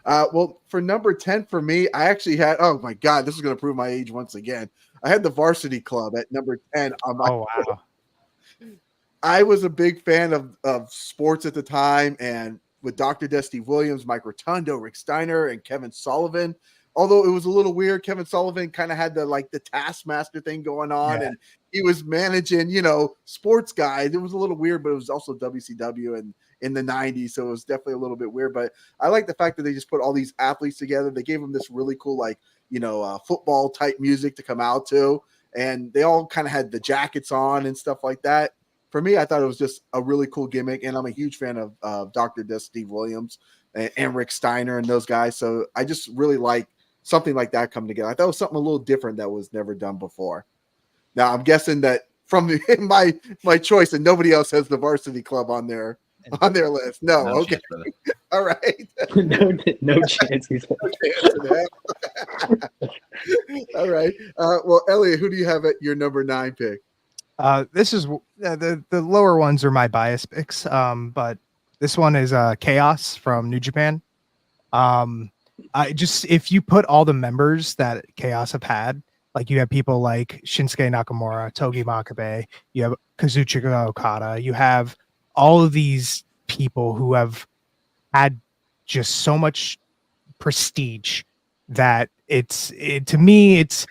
[SPEAKER 1] Well, for number 10 for me, I actually had, oh my God, this is going to prove my age once again. I had the Varsity Club at number 10 on my
[SPEAKER 7] wow.
[SPEAKER 1] I was a big fan of sports at the time, and with Dr. Dusty Williams, Mike Rotundo, Rick Steiner, and Kevin Sullivan. Although it was a little weird, Kevin Sullivan kind of had the Taskmaster thing going on, and he was managing, sports guys. It was a little weird, but it was also WCW and in the 90s, so it was definitely a little bit weird. But I like the fact that they just put all these athletes together. They gave them this really cool, football type music to come out to, and they all kind of had the jackets on and stuff like that. For me, I thought it was just a really cool gimmick, and I'm a huge fan of Dr. Dusty Williams and Rick Steiner and those guys. So I just really like something like that come together. I thought it was something a little different that was never done before. Now I'm guessing that from my choice, and nobody else has the Varsity Club on their list. No okay,
[SPEAKER 5] chance,
[SPEAKER 1] all right.
[SPEAKER 3] no chance.
[SPEAKER 1] All right. Well, Elliot, who do you have at your number 9 pick?
[SPEAKER 7] This is the lower ones are my bias picks. But this one is Chaos from New Japan. If you put all the members that Chaos have had, you have people like Shinsuke Nakamura, Togi Makabe, you have Kazuchika Okada, you have all of these people who have had just so much prestige that to me, it's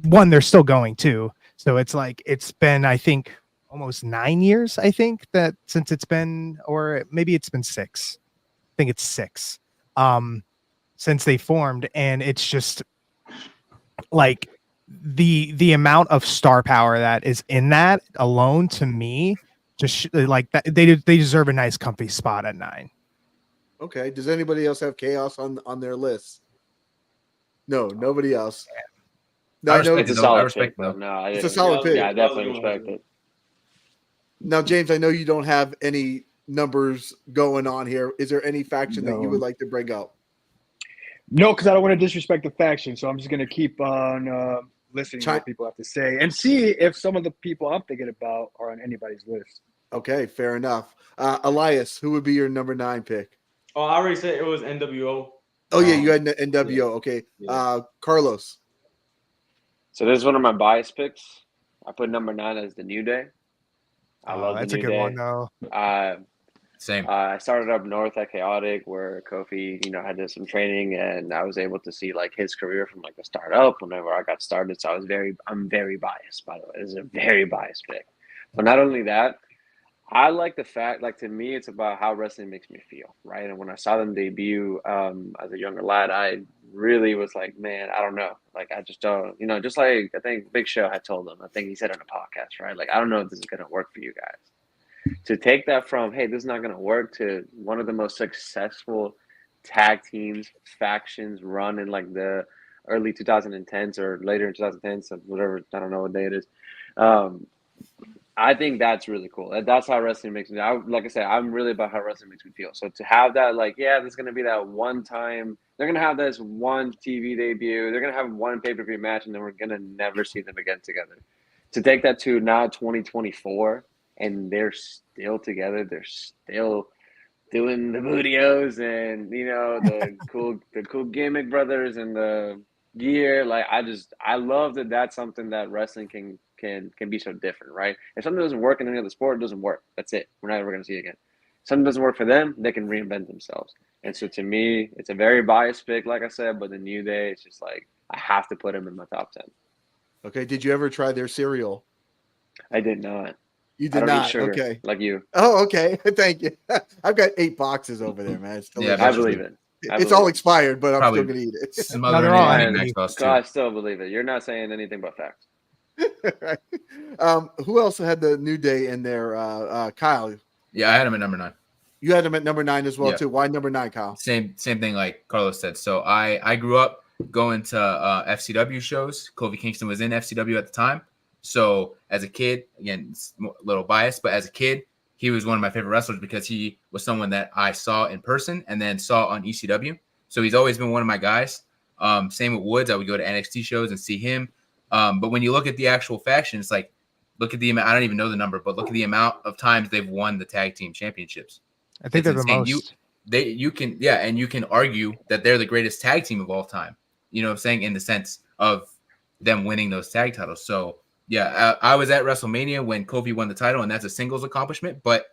[SPEAKER 7] one, they're still going to. So it's been, I think, almost 9 years, I think, that since it's been, or maybe it's been 6. I think it's 6 since they formed, and it's just like the amount of star power that is in that alone, to me, just like that, they deserve a nice comfy spot at 9.
[SPEAKER 1] Okay. Does anybody else have Chaos on their list? No, nobody else. No,
[SPEAKER 5] I
[SPEAKER 1] I know
[SPEAKER 5] respect
[SPEAKER 4] It's
[SPEAKER 5] it
[SPEAKER 4] a
[SPEAKER 5] though. I
[SPEAKER 4] solid
[SPEAKER 5] respect
[SPEAKER 4] pick,
[SPEAKER 5] it though.
[SPEAKER 4] but no, I
[SPEAKER 1] it's a
[SPEAKER 4] didn't.
[SPEAKER 1] solid pick.
[SPEAKER 4] Yeah, I definitely respect it.
[SPEAKER 1] Now, James, I know you don't have any numbers going on here. Is there any faction that you would like to bring up?
[SPEAKER 3] No, because I don't want to disrespect the faction, so I'm just going to keep on listening to what people have to say and see if some of the people I'm thinking about are on anybody's list.
[SPEAKER 1] Okay, fair enough. Elias, who would be your number 9 pick?
[SPEAKER 8] Oh, I already said it was NWO.
[SPEAKER 1] Oh, yeah, you had NWO. Okay.
[SPEAKER 8] Yeah.
[SPEAKER 1] Carlos.
[SPEAKER 4] So this is one of my bias picks. I put number 9 as the New Day. I love
[SPEAKER 7] That's
[SPEAKER 4] the
[SPEAKER 7] a
[SPEAKER 4] New
[SPEAKER 7] good
[SPEAKER 4] Day.
[SPEAKER 7] one, though.
[SPEAKER 5] Same.
[SPEAKER 4] I started up north at Chaotic, where Kofi, had some training, and I was able to see like his career from like the start up whenever I got started. So I'm very biased, by the way. This is a very biased pick. But not only that, I like the fact, like, to me, it's about how wrestling makes me feel, right? And when I saw them debut as a younger lad, I really was like, man, I don't know. Like, I just don't, just like I think Big Show had told them, I think he said on a podcast, right? Like, I don't know if this is going to work for you guys. To take that from, hey, this is not going to work, to one of the most successful tag teams, factions run in like the early 2010s or later in 2010s, so whatever, I don't know what day it is. I think that's really cool. That's how wrestling makes me. Like I said, I'm really about how wrestling makes me feel. So to have that, like, yeah, there's going to be that one time. They're going to have this one TV debut. They're going to have one pay-per-view match, and then we're going to never see them again together. To take that to now 2024, and they're still together. They're still doing the videos and, the cool gimmick brothers and the gear. Like, I love that that's something that wrestling can be so different, right? If something doesn't work in any other sport, it doesn't work. That's it. We're never going to see it again. If something doesn't work for them, they can reinvent themselves. And so to me, it's a very biased pick, like I said, but the New Day, it's just like, I have to put them in my top 10.
[SPEAKER 1] Okay. Did you ever try their cereal?
[SPEAKER 4] I did not.
[SPEAKER 1] You
[SPEAKER 4] I
[SPEAKER 1] did
[SPEAKER 4] don't
[SPEAKER 1] not.
[SPEAKER 4] eat sugar
[SPEAKER 1] Okay.
[SPEAKER 4] like you.
[SPEAKER 1] Oh, okay. Thank you. I've got 8 boxes over there, man. It's
[SPEAKER 5] Yeah,
[SPEAKER 1] delicious.
[SPEAKER 4] I believe it.
[SPEAKER 1] It's all expired, but I'm
[SPEAKER 5] Probably
[SPEAKER 1] still gonna eat it.
[SPEAKER 5] Smothering
[SPEAKER 7] they're all
[SPEAKER 5] it in
[SPEAKER 7] empty.
[SPEAKER 5] next sauce
[SPEAKER 4] I
[SPEAKER 5] too.
[SPEAKER 4] still believe it. You're not saying anything but facts.
[SPEAKER 1] Who else had the New Day in there? Kyle.
[SPEAKER 5] Yeah, I had him at number 9.
[SPEAKER 1] You had him at number 9 as well,
[SPEAKER 5] Yeah.
[SPEAKER 1] too. Why number 9, Kyle?
[SPEAKER 5] Same thing like Carlos said. So I grew up going to FCW shows. Kofi Kingston was in FCW at the time. So as a kid, again, it's a little biased, but as a kid, he was one of my favorite wrestlers because he was someone that I saw in person and then saw on ECW. So he's always been one of my guys. Same with Woods. I would go to NXT shows and see him. But when you look at the actual faction, it's like, look at the amount. I don't even know the number, but look at the amount of times they've won the tag team championships.
[SPEAKER 7] I think
[SPEAKER 5] It's
[SPEAKER 7] they're the
[SPEAKER 5] insane.
[SPEAKER 7] most.
[SPEAKER 5] And you can argue that they're the greatest tag team of all time. You know what I'm saying? In the sense of them winning those tag titles. So yeah, I was at WrestleMania when Kofi won the title, and that's a singles accomplishment. But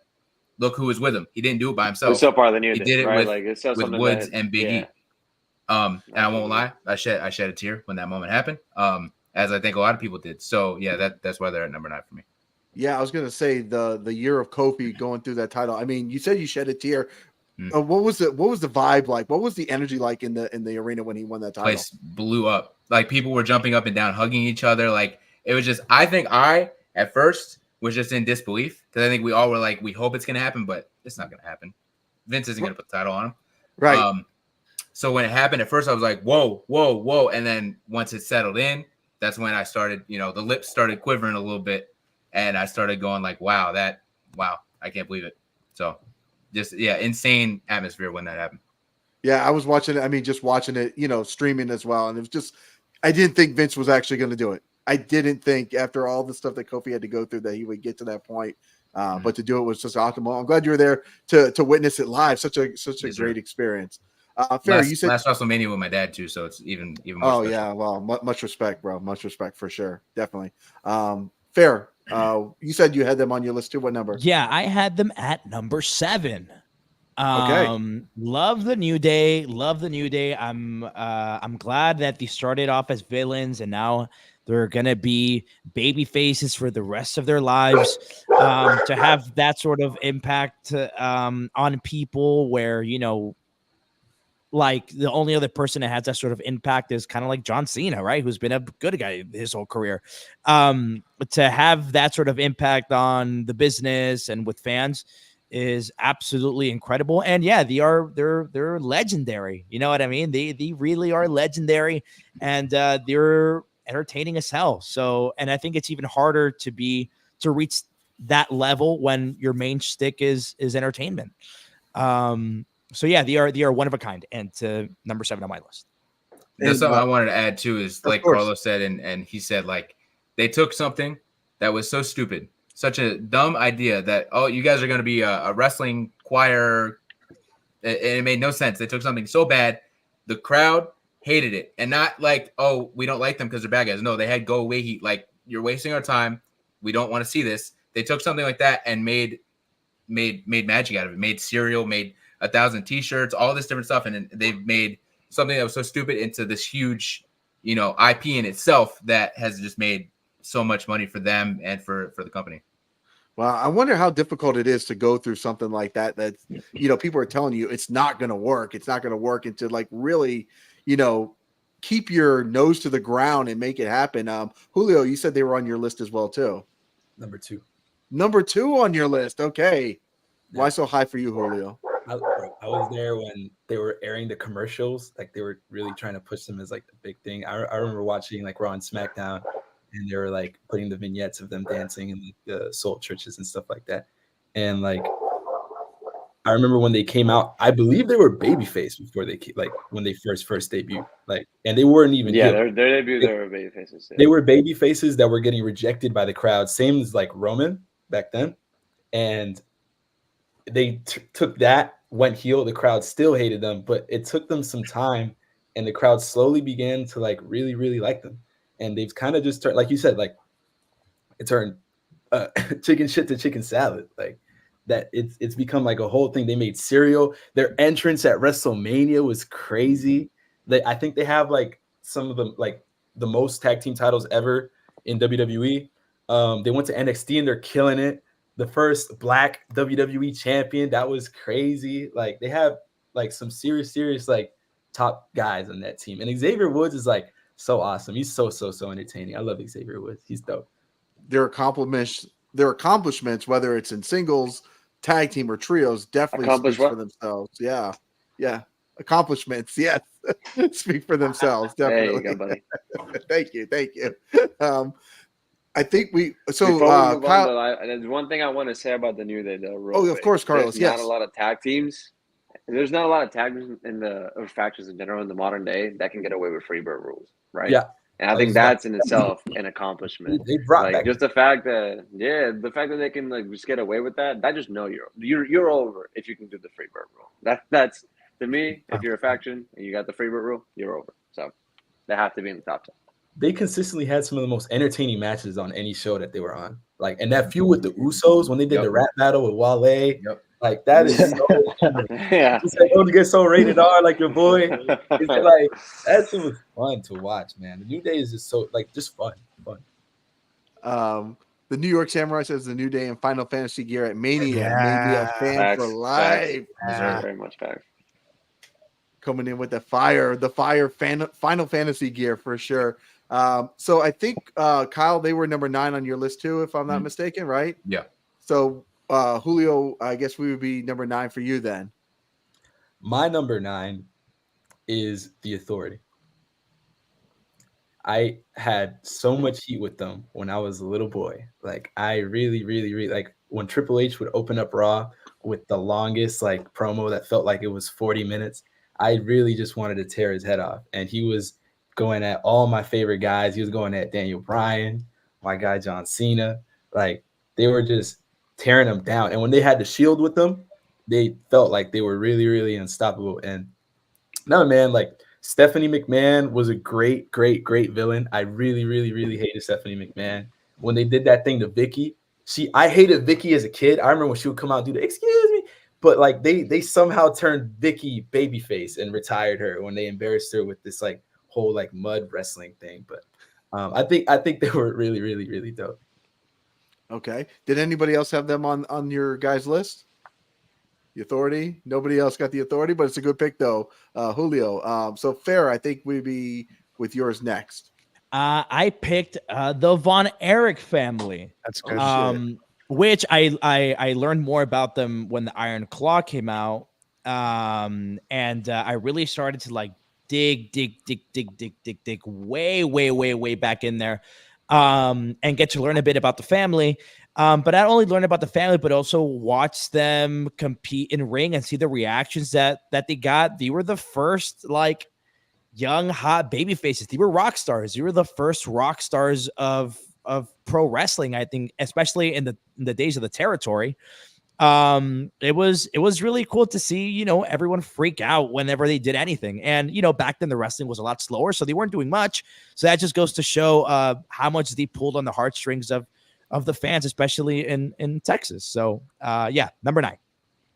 [SPEAKER 5] look who was with him. He didn't do it by himself.
[SPEAKER 4] It's still part of the New
[SPEAKER 5] He
[SPEAKER 4] Day,
[SPEAKER 5] did it
[SPEAKER 4] right?
[SPEAKER 5] with,
[SPEAKER 4] Like, it's still
[SPEAKER 5] with
[SPEAKER 4] something
[SPEAKER 5] Woods
[SPEAKER 4] that,
[SPEAKER 5] and Big E. And I won't lie, I shed a tear when that moment happened. As I think a lot of people did. So yeah, that's why they're at number 9 for me.
[SPEAKER 1] Yeah, I was gonna say the year of Kofi going through that title. I mean, you said you shed a tear. What was the vibe like? What was the energy like in the arena when he won that title?
[SPEAKER 5] Place blew up. Like, people were jumping up and down, hugging each other. Like, it was just, I think I at first was just in disbelief because I think we all were like, we hope it's gonna happen, but it's not gonna happen. Vince isn't gonna put the title on him.
[SPEAKER 1] Right.
[SPEAKER 5] So when it happened, at first I was like, whoa, whoa, whoa. And then once it settled in, that's when I started, the lips started quivering a little bit. And I started going like, wow, I can't believe it. So just, yeah, insane atmosphere when that happened.
[SPEAKER 1] Yeah, I was watching it. I mean, just watching it, streaming as well. And it was just, I didn't think Vince was actually going to do it. I didn't think after all the stuff that Kofi had to go through that he would get to that point. But to do it was just optimal. I'm glad you were there to witness it live. Such a great experience. Fer, you said
[SPEAKER 5] last WrestleMania with my dad too, so it's even more.
[SPEAKER 1] Oh
[SPEAKER 5] special.
[SPEAKER 1] yeah, well, much respect, bro. Much respect for sure, definitely. Fer, you said you had them on your list too. What number?
[SPEAKER 2] Yeah, I had them at number 7.
[SPEAKER 1] Okay.
[SPEAKER 2] Love the New Day. I'm glad that they started off as villains and now They're going to be baby faces for the rest of their lives. To have that sort of impact on people where, you know, like the only other person that has that sort of impact is kind of like John Cena, right? Who's been a good guy his whole career. To have that sort of impact on the business and with fans is absolutely incredible. And yeah, they're legendary. You know what I mean? They really are legendary, and they're entertaining as hell. So, and I think it's even harder to reach that level when your main shtick is entertainment. So yeah, they are one of a kind, and to number 7 on my list.
[SPEAKER 5] That's something I wanted to add too, is like Carlos said, and he said, like, they took something that was so stupid, such a dumb idea that, oh, you guys are going to be a wrestling choir. And it made no sense. They took something so bad. The crowd hated it. And not like, oh, we don't like them because they're bad guys. No, they had go away heat. Like, you're wasting our time. We don't want to see this. They took something like that and made magic out of it. Made cereal, made 1,000 t-shirts, all this different stuff. And they've made something that was so stupid into this huge, you know, IP in itself that has just made so much money for them and for the company.
[SPEAKER 1] Well, I wonder how difficult it is to go through something like that. That's, you know, people are telling you it's not going to work. It's not going to work, and to like really, you know, keep your nose to the ground and make it happen. Julio, you said they were on your list as well too.
[SPEAKER 6] Number 2
[SPEAKER 1] on your list. Okay. Why so high for you, Julio?
[SPEAKER 6] I was there when they were airing the commercials. Like, they were really trying to push them as like the big thing. I remember watching like Raw and SmackDown, and they were like putting the vignettes of them dancing in the soul churches and stuff like that. And like, I remember when they came out, I believe they were babyface before they like when they first debuted. Like, and they weren't even
[SPEAKER 4] their debut. They were baby faces. Yeah.
[SPEAKER 6] They were baby faces that were getting rejected by the crowd, same as like Roman back then. And they took that, went heel. The crowd still hated them, but it took them some time, and the crowd slowly began to like really, really like them. And they've kind of just turned, like you said, like it turned chicken shit to chicken salad. Like that, it's become like a whole thing. They made cereal. Their entrance at WrestleMania was crazy. I think they have like some of them, like the most tag team titles ever in WWE. They went to NXT and they're killing it. The first Black WWE champion, that was crazy. Like, they have like some serious like top guys on that team. And Xavier Woods is like so awesome. He's so entertaining. I love Xavier Woods. He's dope.
[SPEAKER 1] Their accomplishments, whether it's in singles, tag team, or trios, definitely speaks for themselves. Yeah. Accomplishments, yes, speak for themselves. Definitely.
[SPEAKER 4] There you go, buddy.
[SPEAKER 1] Thank you. I think
[SPEAKER 4] Kyle,
[SPEAKER 1] Kyle,
[SPEAKER 4] there's one thing I want to say about the New Day, though.
[SPEAKER 1] Of course, Carlos.
[SPEAKER 4] There's not a lot of tag teams. There's not a lot of tag teams in the factions in general in the modern day that can get away with Freebird rules, right?
[SPEAKER 6] Yeah.
[SPEAKER 4] And I think that's in itself an accornment.
[SPEAKER 6] They brought
[SPEAKER 4] like
[SPEAKER 6] back
[SPEAKER 4] just the fact that they can like just get away with that. That just know you're over if you can do the Freebird rule. That's to me. If you're a faction and you got the Freebird rule, you're over. So they have to be in the top 10.
[SPEAKER 6] They consistently had some of the most entertaining matches on any show that they were on. Like, and that feud with the Usos when they did the rap battle with Wale, like that is so
[SPEAKER 4] yeah.
[SPEAKER 6] It's like, don't get so rated R like your boy. It's like that shit was fun to watch, man. The New Day is just so like just fun.
[SPEAKER 1] The New York Samurai says the New Day in Final Fantasy gear at Mania. Maybe a fan for life.
[SPEAKER 4] Very much facts.
[SPEAKER 1] Coming in with the fire Final Fantasy gear for sure. So I think Kyle, they were number 9 on your list too, if I'm not mistaken, right?
[SPEAKER 5] Yeah.
[SPEAKER 1] So Julio, I guess we would be number 9 for you then.
[SPEAKER 6] My number 9 is The Authority. I had so much heat with them when I was a little boy. Like, I really like when Triple H would open up Raw with the longest like promo that felt like it was 40 minutes. I really just wanted to tear his head off. And he was going at all my favorite guys. He was going at Daniel Bryan, my guy John Cena. Like, they were just tearing them down. And when they had the Shield with them, they felt like they were really unstoppable. And no, man, like Stephanie McMahon was a great villain. I really hated Stephanie McMahon. When they did that thing to Vicky, I hated Vicky as a kid. I remember when she would come out and do the excuse me, but like they somehow turned Vicky babyface and retired her when they embarrassed her with this like whole like mud wrestling thing. But I think they were really, really, really dope.
[SPEAKER 1] Okay. Did anybody else have them on your guys' list? The Authority? Nobody else got the Authority, but it's a good pick though. Julio. So Fer, I think we'd be with yours next.
[SPEAKER 2] I picked the Von Erich family.
[SPEAKER 7] That's good.
[SPEAKER 2] Which I learned more about them when the Iron Claw came out. And I really started to like dig way back in there. And get to learn a bit about the family. But not only learn about the family, but also watch them compete in ring and see the reactions that they got. They were the first like young hot baby faces. They were rock stars. They were the first rock stars of pro wrestling, I think, especially in the days of the territory. It was really cool to see, you know, everyone freak out whenever they did anything. And, you know, back then the wrestling was a lot slower, so they weren't doing much. So that just goes to show how much they pulled on the heartstrings of the fans, especially in Texas. So yeah, number 9.
[SPEAKER 1] I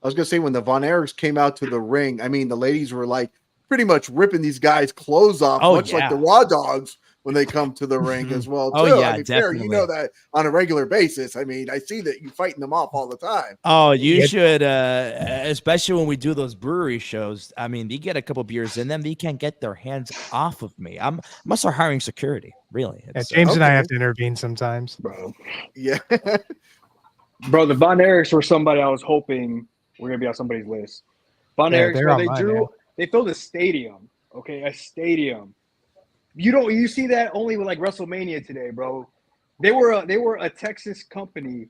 [SPEAKER 1] was gonna say when the Von Erichs came out to the ring, I mean the ladies were like pretty much ripping these guys' clothes off, much like the Raw Dogs when they come to the ring as well. Too.
[SPEAKER 2] Oh yeah,
[SPEAKER 1] I mean,
[SPEAKER 2] definitely.
[SPEAKER 1] Fer, you know that on a regular basis. I mean, I see that you fighting them off all the time.
[SPEAKER 2] Oh, you should, especially when we do those brewery shows. I mean, they get a couple beers in them, they can't get their hands off of me. I must start hiring security. Really,
[SPEAKER 7] James and I have to intervene sometimes,
[SPEAKER 3] bro.
[SPEAKER 1] Yeah,
[SPEAKER 3] bro. The Von Erichs were somebody I was hoping were gonna be on somebody's list. Von Erichs, bro, they filled a stadium. Okay, a stadium. You see that only with like WrestleMania today, bro. They were a Texas company,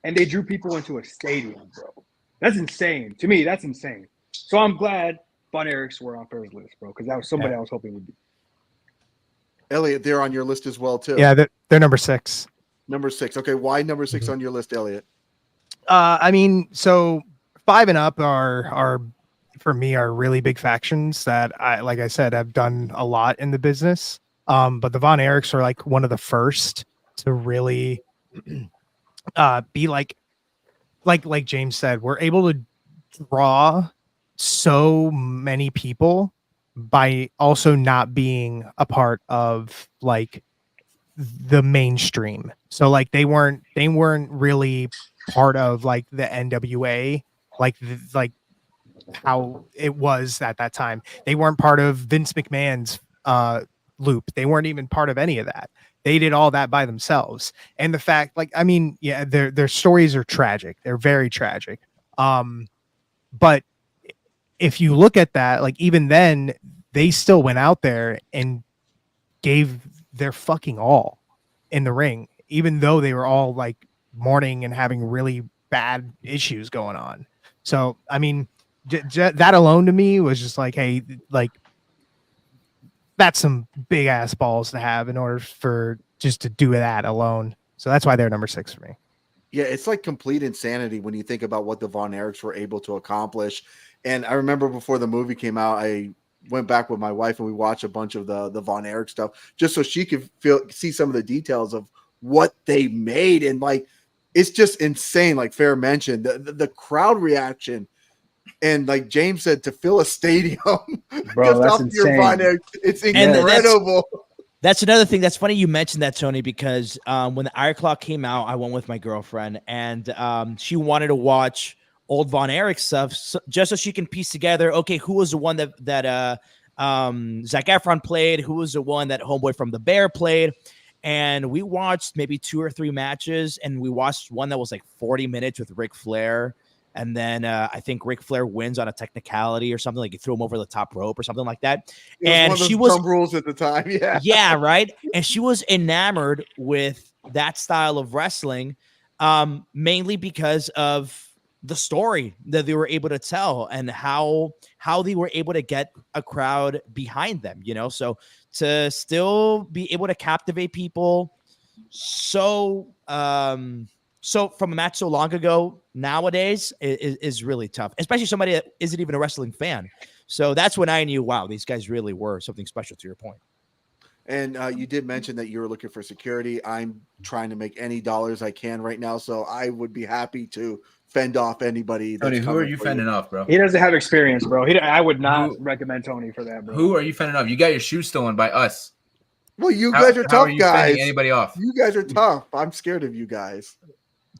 [SPEAKER 3] and they drew people into a stadium, bro. That's insane to me. That's insane. So I'm glad Von Erichs were on Fer's list, bro, because that was somebody I was hoping would be.
[SPEAKER 1] Elliot, they're on your list as well too.
[SPEAKER 7] Yeah, they're number 6.
[SPEAKER 1] Number 6. Okay, why number 6 on your list, Elliot?
[SPEAKER 7] I mean, so 5 and up are for me are really big factions that like I said, have done a lot in the business. But the Von Erichs are like one of the first to really be like James said, we're able to draw so many people by also not being a part of like the mainstream. So like they weren't really part of like the NWA, like how it was at that time. They weren't part of Vince McMahon's loop. They weren't even part of any of that. They did all that by themselves. And the fact, like, I mean, yeah, their stories are tragic. They're very tragic. But if you look at that, like even then, they still went out there and gave their fucking all in the ring, even though they were all like mourning and having really bad issues going on. So, I mean, that alone to me was just like, hey, like that's some big ass balls to have in order for just to do that alone. So that's why they're number 6 for me.
[SPEAKER 1] Yeah, it's like complete insanity when you think about what the Von Erichs were able to accomplish. And I remember before the movie came out, I went back with my wife and we watched a bunch of the Von Erich stuff just so she could see some of the details of what they made. And like, it's just insane. Like Fer mentioned, the crowd reaction. And like James said, to fill a stadium,
[SPEAKER 3] bro, that's insane.
[SPEAKER 1] It's incredible.
[SPEAKER 2] That's another thing. That's funny you mentioned that, Tony, because when the Iron Claw came out, I went with my girlfriend, and she wanted to watch old Von Erich stuff just so she can piece together, okay, who was the one that Zac Efron played, who was the one that Homeboy from The Bear played. And we watched maybe 2 or 3 matches, and we watched one that was like 40 minutes with Ric Flair. And then I think Ric Flair wins on a technicality or something, like you threw him over the top rope or something like that. And she was
[SPEAKER 1] dumb rules at the time. Yeah.
[SPEAKER 2] Yeah. Right. And she was enamored with that style of wrestling, mainly because of the story that they were able to tell and how they were able to get a crowd behind them, you know, so to still be able to captivate people. So from a match so long ago nowadays is really tough, especially somebody that isn't even a wrestling fan. So that's when I knew, wow, these guys really were something special, to your point.
[SPEAKER 1] And you did mention that you were looking for security. I'm trying to make any dollars I can right now, so I would be happy to fend off anybody.
[SPEAKER 5] Tony, who are you fending off, bro?
[SPEAKER 3] He doesn't have experience, bro. I would not recommend Tony for that, bro.
[SPEAKER 5] Who are you fending off? You got your shoes stolen by us.
[SPEAKER 1] Well, you guys are
[SPEAKER 5] How are
[SPEAKER 1] tough
[SPEAKER 5] you
[SPEAKER 1] guys.
[SPEAKER 5] fending anybody off?
[SPEAKER 1] You guys are tough. I'm scared of you guys.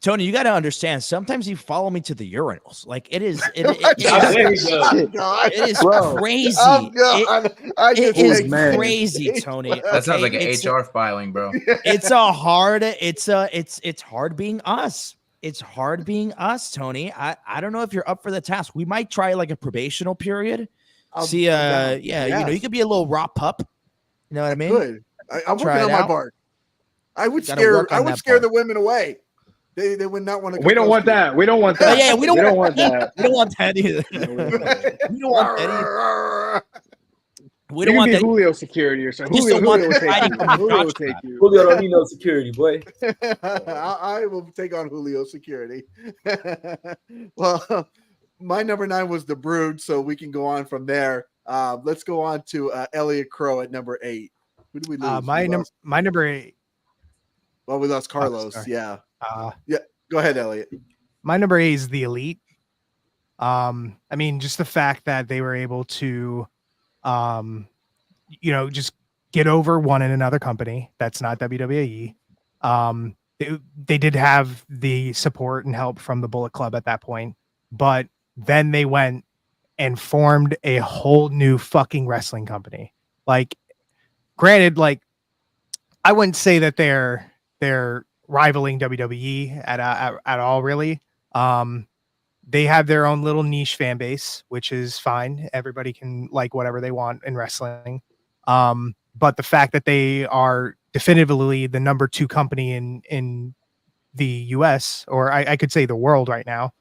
[SPEAKER 2] Tony, you got to understand. Sometimes you follow me to the urinals. Like it is crazy. It is crazy, Tony.
[SPEAKER 5] That sounds like an
[SPEAKER 2] It's
[SPEAKER 5] HR filing, bro.
[SPEAKER 2] it's hard being us. It's hard being us, Tony. I don't know if you're up for the task. We might try like a probational period. See, you could be a little raw pup. You know what I mean?
[SPEAKER 1] Good. I'm working on my part. I would scare the women away. They would not want to.
[SPEAKER 3] We don't want that. We don't want that.
[SPEAKER 2] Yeah, we don't want
[SPEAKER 3] that.
[SPEAKER 2] We don't want that either. We don't want that either. We don't want that.
[SPEAKER 3] Julio security or something.
[SPEAKER 2] Julio
[SPEAKER 3] will take you.
[SPEAKER 6] Julio don't need no security, boy.
[SPEAKER 1] I will take on Julio security. Well, my number 9 was the Brood, so we can go on from there. Let's go on to Elliot Qrow at number 8. Who do we lose?
[SPEAKER 7] My number 8.
[SPEAKER 1] Well, we lost Carlos. Yeah. Go ahead, Elliot.
[SPEAKER 7] My number 8 is the Elite. I mean, just the fact that they were able to, just get over one in another company that's not WWE. They did have the support and help from the Bullet Club at that point, but then they went and formed a whole new fucking wrestling company. Like, granted, like I wouldn't say that they're rivaling WWE at all, really. They have their own little niche fan base, which is fine. Everybody can like whatever they want in wrestling. But the fact that they are definitively the number 2 company in the US, or I could say the world right now,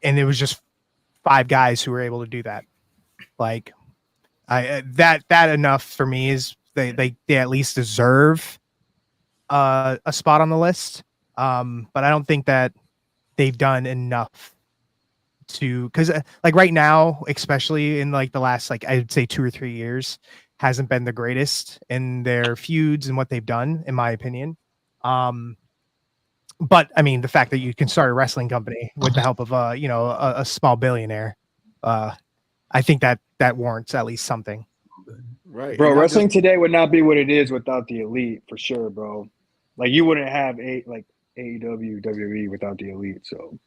[SPEAKER 7] and it was just 5 guys who were able to do that. Like, that enough for me is they at least deserve a spot on the list. But I don't think that they've done enough because like right now, especially in like the last, like I'd say 2 or 3 years, hasn't been the greatest in their feuds and what they've done, in my opinion. But I mean, the fact that you can start a wrestling company with the help of a small billionaire, I think that warrants at least something.
[SPEAKER 1] Right,
[SPEAKER 3] bro. Wrestling today would not be what it is without the Elite, for sure, bro. Like you wouldn't have AEW, WWE without the Elite. So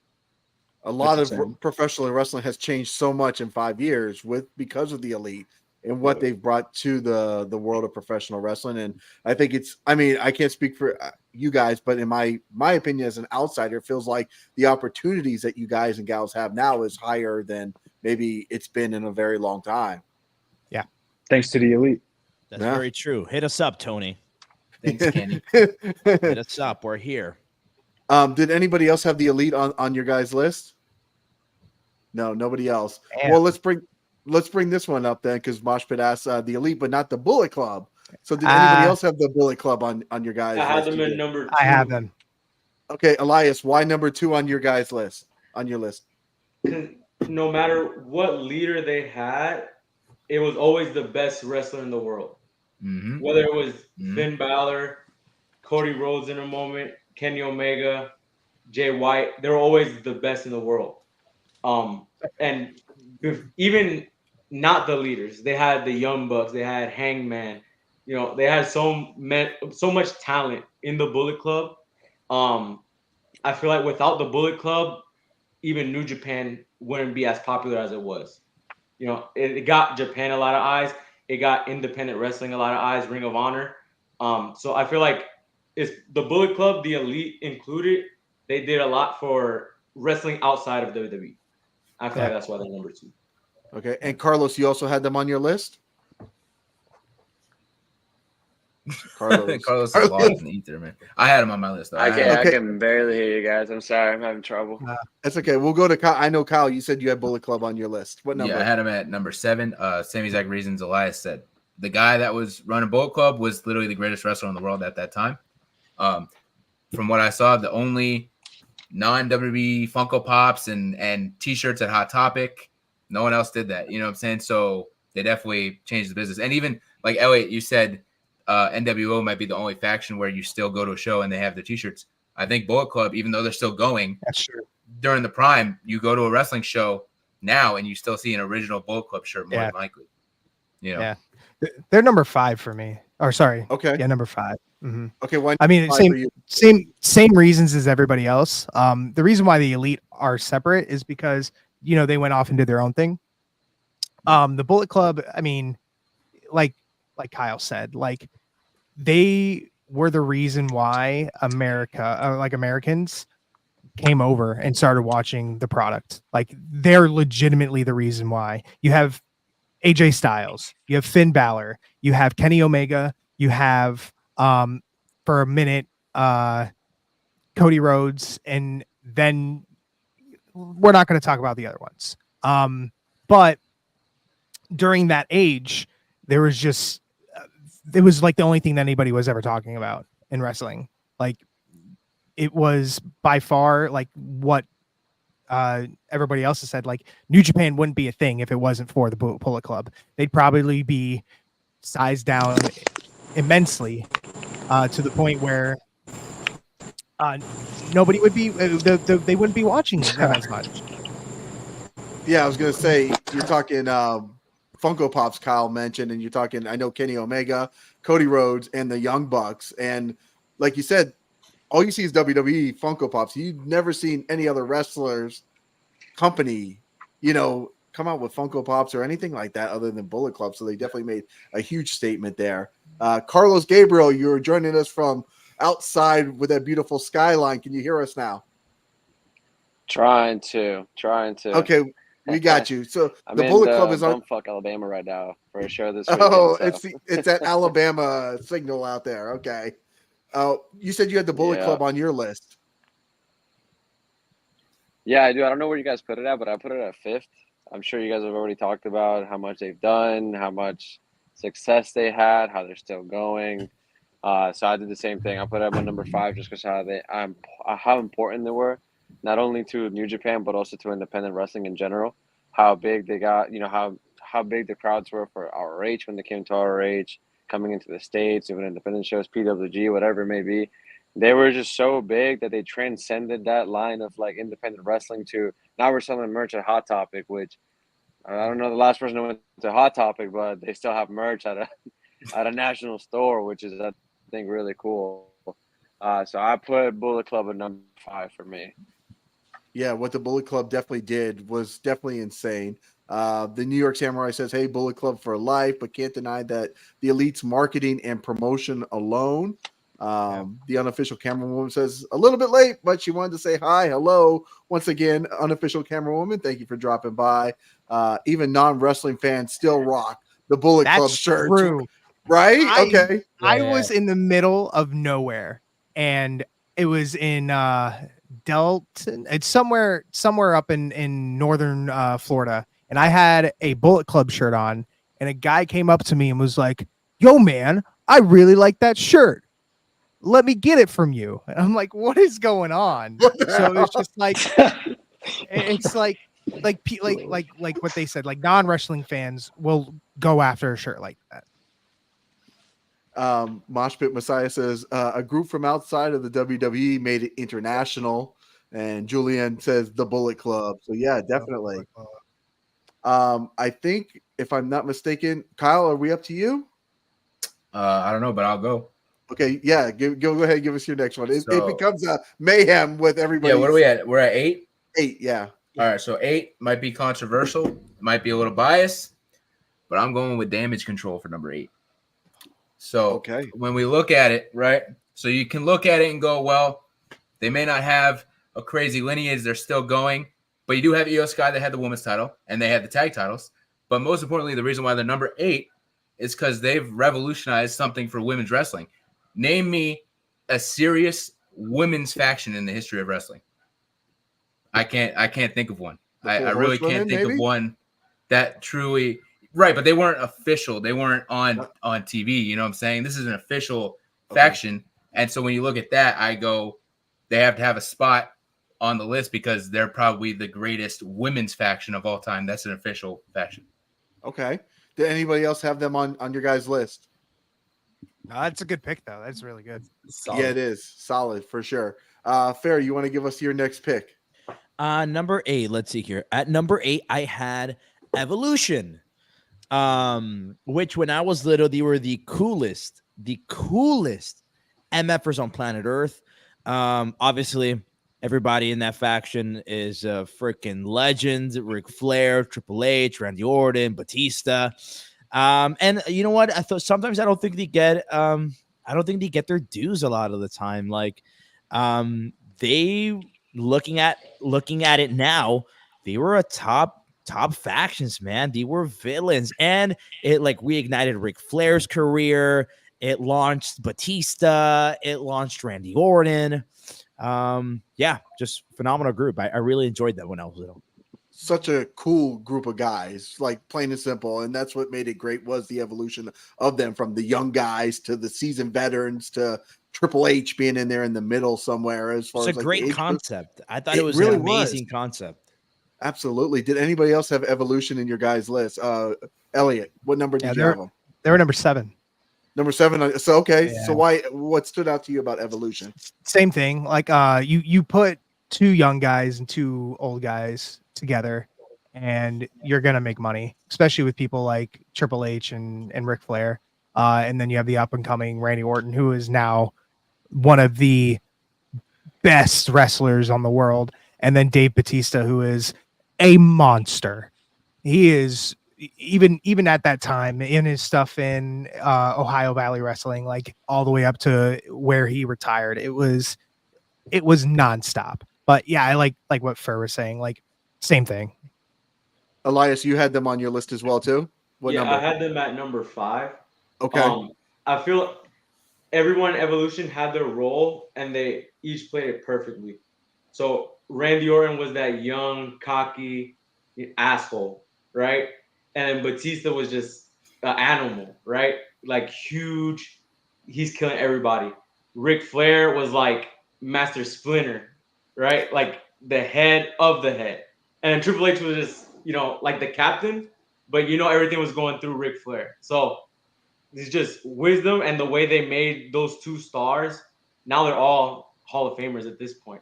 [SPEAKER 1] a lot of professional wrestling has changed so much in 5 years because of the Elite and what they've brought to the world of professional wrestling. And I think I can't speak for you guys, but in my opinion, as an outsider, it feels like the opportunities that you guys and gals have now is higher than maybe it's been in a very long time.
[SPEAKER 7] Yeah.
[SPEAKER 3] Thanks to the Elite.
[SPEAKER 2] That's very true. Hit us up, Tony.
[SPEAKER 5] Thanks, Kenny.
[SPEAKER 2] Hit us up. We're here.
[SPEAKER 1] Did anybody else have the Elite on your guys' list? No, nobody else.
[SPEAKER 7] Damn.
[SPEAKER 1] Well, let's bring this one up then, because Mosh Pit asked the Elite, but not the Bullet Club. So did anybody else have the Bullet Club on your guys' list?
[SPEAKER 8] I had them in number 2.
[SPEAKER 7] I have them.
[SPEAKER 1] Okay, Elias, why number 2 on your guys' list? On your list?
[SPEAKER 8] No matter what leader they had, it was always the best wrestler in the world.
[SPEAKER 5] Mm-hmm.
[SPEAKER 8] Whether it was Finn Balor, Cody Rhodes in a moment, Kenny Omega, Jay White, they were always the best in the world. And even not the leaders, they had the Young Bucks, they had Hangman, they had so much talent in the Bullet Club. I feel like without the Bullet Club, even New Japan wouldn't be as popular as it was. It got Japan a lot of eyes. It got independent wrestling a lot of eyes, Ring of Honor. So I feel like it's the Bullet Club, the Elite included, they did a lot for wrestling outside of WWE. I feel like that's why they're number 2.
[SPEAKER 1] Okay, and Carlos, you also had them on your list?
[SPEAKER 5] Carlos is lost in the ether, man. I had him on my list.
[SPEAKER 4] I can barely hear you guys. I'm sorry. I'm having trouble.
[SPEAKER 1] That's okay. We'll go to Kyle. I know, Kyle, you said you had Bullet Club on your list. What number?
[SPEAKER 5] Yeah, I had him at number 7. Same exact reasons Elias said. The guy that was running Bullet Club was literally the greatest wrestler in the world at that time. From what I saw, the only non-WWE Funko Pops and T-shirts at Hot Topic, no one else did that. You know what I'm saying? So they definitely changed the business. And even like Elliot, you said NWO might be the only faction where you still go to a show and they have the T-shirts. I think Bullet Club, even though they're still going,
[SPEAKER 7] that's true.
[SPEAKER 5] During the prime, you go to a wrestling show now and you still see an original Bullet Club shirt more than likely.
[SPEAKER 7] Yeah. They're number 5 for me. Or sorry.
[SPEAKER 1] Okay.
[SPEAKER 7] Yeah, number 5. Mm-hmm.
[SPEAKER 1] Okay. Why
[SPEAKER 7] I mean,
[SPEAKER 1] five for you?
[SPEAKER 7] same reasons as everybody else. The reason why the Elite are separate is because they went off and did their own thing. The Bullet Club, I mean, like Kyle said, like they were the reason why Americans came over and started watching the product. Like they're legitimately the reason why. You have AJ Styles, you have Finn Balor, you have Kenny Omega, you have for a minute Cody Rhodes, and then we're not going to talk about the other ones. But during that age, there was just it was like the only thing that anybody was ever talking about in wrestling. Like it was by far like what everybody else has said. Like New Japan wouldn't be a thing if it wasn't for the Bullet Club. They'd probably be sized down immensely to the point where nobody would be they wouldn't be watching them as much.
[SPEAKER 1] Yeah, I was gonna say you're talking Funko Pops. Kyle mentioned, and you're talking. I know Kenny Omega, Cody Rhodes, and the Young Bucks, and like you said, all you see is WWE Funko Pops. You've never seen any other wrestlers company, come out with Funko Pops or anything like that other than Bullet Club. So they definitely made a huge statement there. Carlos Gabriel, you're joining us from outside with that beautiful skyline. Can you hear us now?
[SPEAKER 4] Trying to.
[SPEAKER 1] Okay, we got you. So
[SPEAKER 4] I'm
[SPEAKER 1] the
[SPEAKER 4] in
[SPEAKER 1] Bullet Club is on.
[SPEAKER 4] Bumfuck, Alabama right now for sure. This
[SPEAKER 1] Oh,
[SPEAKER 4] weekend, so.
[SPEAKER 1] it's that Alabama signal out there. Okay. You said you had the Bullet Club on your list.
[SPEAKER 4] Yeah, I do. I don't know where you guys put it at, but I put it at 5th. I'm sure you guys have already talked about how much they've done, how much success they had, how they're still going. So I did the same thing. I put them on number 5 just because how important they were, not only to New Japan but also to independent wrestling in general. How big they got, how big the crowds were for ROH when they came to ROH, coming into the States, doing independent shows, PWG, whatever it may be. They were just so big that they transcended that line of like independent wrestling to now we're selling merch at Hot Topic, which I don't know the last person who went to Hot Topic, but they still have merch at a national store, which is I think really cool. So I put Bullet Club at number 5 for me.
[SPEAKER 1] Yeah, what the Bullet Club definitely did was definitely insane. The New York Samurai says, "Hey, Bullet Club for life," but can't deny that the Elite's marketing and promotion alone. The unofficial camera woman says a little bit late, but she wanted to say hi, hello once again. Unofficial camera woman, thank you for dropping by. Even non-wrestling fans still rock the Bullet Club shirt.
[SPEAKER 7] True.
[SPEAKER 1] Right? Okay.
[SPEAKER 7] I was in the middle of nowhere, and it was in Delton. It's somewhere up in northern Florida, and I had a Bullet Club shirt on, and a guy came up to me and was like, "Yo, man, I really like that shirt. Let me get it from you." And I'm like, "What is going on?" So it's just like, it's like what they said. Like non-wrestling fans will go after a shirt like that.
[SPEAKER 1] Mosh Pit Messiah says a group from outside of the WWE made it international, and Julian says the Bullet Club. So yeah, definitely. I think if I'm not mistaken, Kyle, are we up to you?
[SPEAKER 5] I don't know, but I'll go.
[SPEAKER 1] Okay, yeah, go ahead and give us your next one. It becomes a mayhem with everybody.
[SPEAKER 5] Yeah, what are we at? We're at 8?
[SPEAKER 1] 8, yeah.
[SPEAKER 5] All right, so 8 might be controversial. It might be a little biased, but I'm going with Damage Control for number 8. So when we look at it, right, so you can look at it and go, well, they may not have a crazy lineage. They're still going. But you do have Io Sky that had the women's title, and they had the tag titles. But most importantly, the reason why they're number 8 is because they've revolutionized something for women's wrestling. Name me a serious women's faction in the history of wrestling. I can't think of one. I really can't think of one that truly right, but they weren't official. They weren't on TV. You know what I'm saying? This is an official faction. And so when you look at that, I go, they have to have a spot on the list because they're probably the greatest women's faction of all time. That's an official faction.
[SPEAKER 1] Okay. Did anybody else have them on your guys' list?
[SPEAKER 7] No, that's a good pick, though. That's really good.
[SPEAKER 1] Solid. Yeah, it is. Solid for sure. Fer, you want to give us your next pick?
[SPEAKER 2] Number 8. Let's see here. At number 8, I had Evolution. which when I was little, they were the coolest MFers on planet Earth. Obviously, everybody in that faction is freaking legends: Ric Flair, Triple H, Randy Orton, Batista. And you know what? I thought sometimes I don't think they get their dues a lot of the time. Like, they looking at it now, they were a top factions, man. They were villains, and it like reignited Ric Flair's career. It launched Batista. It launched Randy Orton. Yeah, just phenomenal group. I really enjoyed that when I was little.
[SPEAKER 1] Such a cool group of guys, like plain and simple. And that's what made it great, was the evolution of them, from the young guys to the seasoned veterans to Triple H being in there in the middle somewhere. As far
[SPEAKER 2] It's
[SPEAKER 1] as
[SPEAKER 2] a
[SPEAKER 1] like
[SPEAKER 2] great
[SPEAKER 1] the age
[SPEAKER 2] concept. I thought
[SPEAKER 1] It
[SPEAKER 2] it was
[SPEAKER 1] really
[SPEAKER 2] an amazing concept.
[SPEAKER 1] Absolutely. Did anybody else have evolution in your guys' list? Elliot, what number did you have them?
[SPEAKER 7] They were number 7.
[SPEAKER 1] Number 7. So okay.
[SPEAKER 7] Yeah.
[SPEAKER 1] So what stood out to you about evolution?
[SPEAKER 7] Same thing. Like you put 2 young guys and 2 old guys together, and you're gonna make money, especially with people like Triple H and Ric Flair. And then you have the up and coming Randy Orton, who is now one of the best wrestlers on the world, and then Dave Batista, who is a monster. He is, even at that time, in his stuff in Ohio Valley Wrestling, like all the way up to where he retired, it was nonstop. But yeah, I like what Fer was saying, like same thing.
[SPEAKER 1] Elias, you had them on your list as well too? What number?
[SPEAKER 8] I had them at number 5.
[SPEAKER 1] Okay.
[SPEAKER 8] I feel everyone in Evolution had their role and they each played it perfectly. So Randy Orton was that young, cocky asshole, right? And Batista was just an animal, right? Like huge. He's killing everybody. Ric Flair was like Master Splinter, right? Like the head of the head. And Triple H was just, like the captain, but everything was going through Ric Flair. So it's just wisdom, and the way they made those 2 stars. Now they're all Hall of Famers at this point,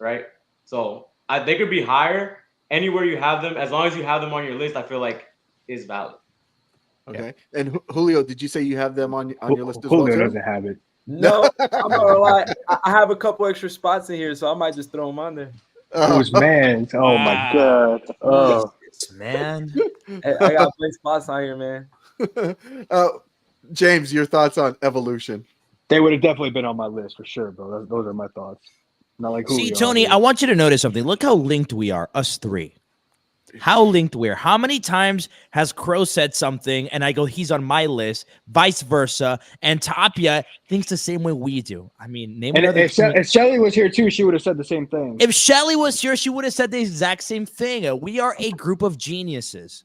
[SPEAKER 8] right? So they could be higher anywhere you have them. As long as you have them on your list, I feel like is valid.
[SPEAKER 1] Okay. Yeah. And Julio, did you say you have them on your list as well?
[SPEAKER 3] Julio doesn't have it.
[SPEAKER 6] No, I'm not gonna lie. I have a couple extra spots in here, so I might just throw them on there.
[SPEAKER 3] Who's man? Oh my god. Oh
[SPEAKER 2] man.
[SPEAKER 6] Hey, I got play spots on here, man.
[SPEAKER 1] James, your thoughts on evolution?
[SPEAKER 3] They would have definitely been on my list for sure, bro. Those are my thoughts. Not like Julio.
[SPEAKER 2] See, Tony, I want you to notice something. Look how linked we are, us 3. How linked we are. How many times has Qrow said something and I go, he's on my list, vice versa, and Tapia thinks the same way we do? I mean, name another.
[SPEAKER 3] If Shelly was here too, she would have said the same thing.
[SPEAKER 2] If Shelly was here, she would have said the exact same thing. We are a group of geniuses.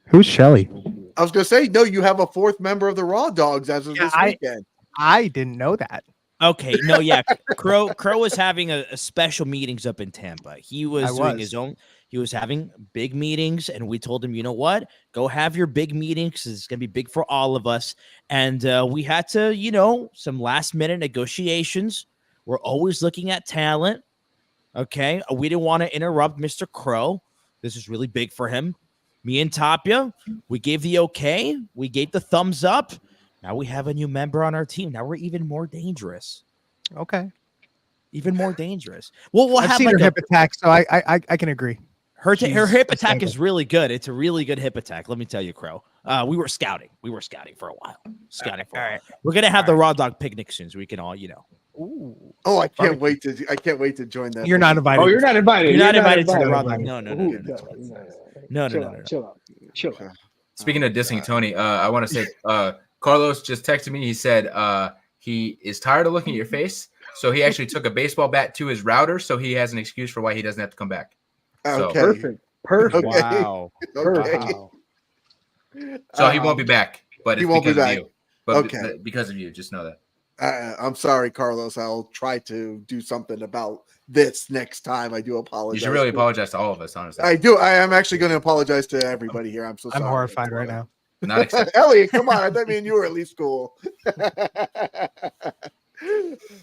[SPEAKER 7] Who's Shelly?
[SPEAKER 1] I was going to say, no, you have a 4th member of the Raw Dogs as of this weekend.
[SPEAKER 7] I didn't know that.
[SPEAKER 2] Okay, no, yeah. Qrow was having a special meetings up in Tampa. He was doing his own. He was having big meetings, and we told him, you know what? Go have your big meetings. It's going to be big for all of us. And we had to, some last-minute negotiations. We're always looking at talent. Okay? We didn't want to interrupt Mr. Qrow. This is really big for him. Me and Tapia, we gave the okay. We gave the thumbs up. Now we have a new member on our team. Now we're even more dangerous.
[SPEAKER 7] Okay.
[SPEAKER 2] Even more dangerous. Well, we'll
[SPEAKER 7] I've
[SPEAKER 2] have
[SPEAKER 7] seen
[SPEAKER 2] like
[SPEAKER 7] her hip attack, so I can agree.
[SPEAKER 2] Her hip attack is really good. It's a really good hip attack. Let me tell you, Qrow. We were scouting. We were scouting for a while. We're gonna have the Raw Dog picnic soon, so we can all,
[SPEAKER 7] Ooh.
[SPEAKER 1] Oh, I can't wait to join that.
[SPEAKER 7] You're not invited.
[SPEAKER 3] Oh, you're not invited.
[SPEAKER 2] You're not invited to the Raw Dog. No.
[SPEAKER 3] Chill out.
[SPEAKER 5] Speaking of dissing Tony, I want to say Carlos just texted me. He said he is tired of looking at your face, so he actually took a baseball bat to his router, so he has an excuse for why he doesn't have to come back.
[SPEAKER 1] Okay.
[SPEAKER 3] Perfect.
[SPEAKER 1] Okay.
[SPEAKER 2] Wow.
[SPEAKER 1] Okay.
[SPEAKER 2] Wow.
[SPEAKER 5] So he won't be back, but it's because of you. But
[SPEAKER 1] Okay.
[SPEAKER 5] Because of you, just know that.
[SPEAKER 1] I'm sorry, Carlos. I'll try to do something about this next time. I do apologize.
[SPEAKER 5] You should really apologize to all of us, honestly.
[SPEAKER 1] I do. I am actually going to apologize to everybody here. I'm so sorry.
[SPEAKER 7] I'm horrified right now.
[SPEAKER 5] Not acceptable.
[SPEAKER 1] Elliot, come on. I thought me and you were at least cool.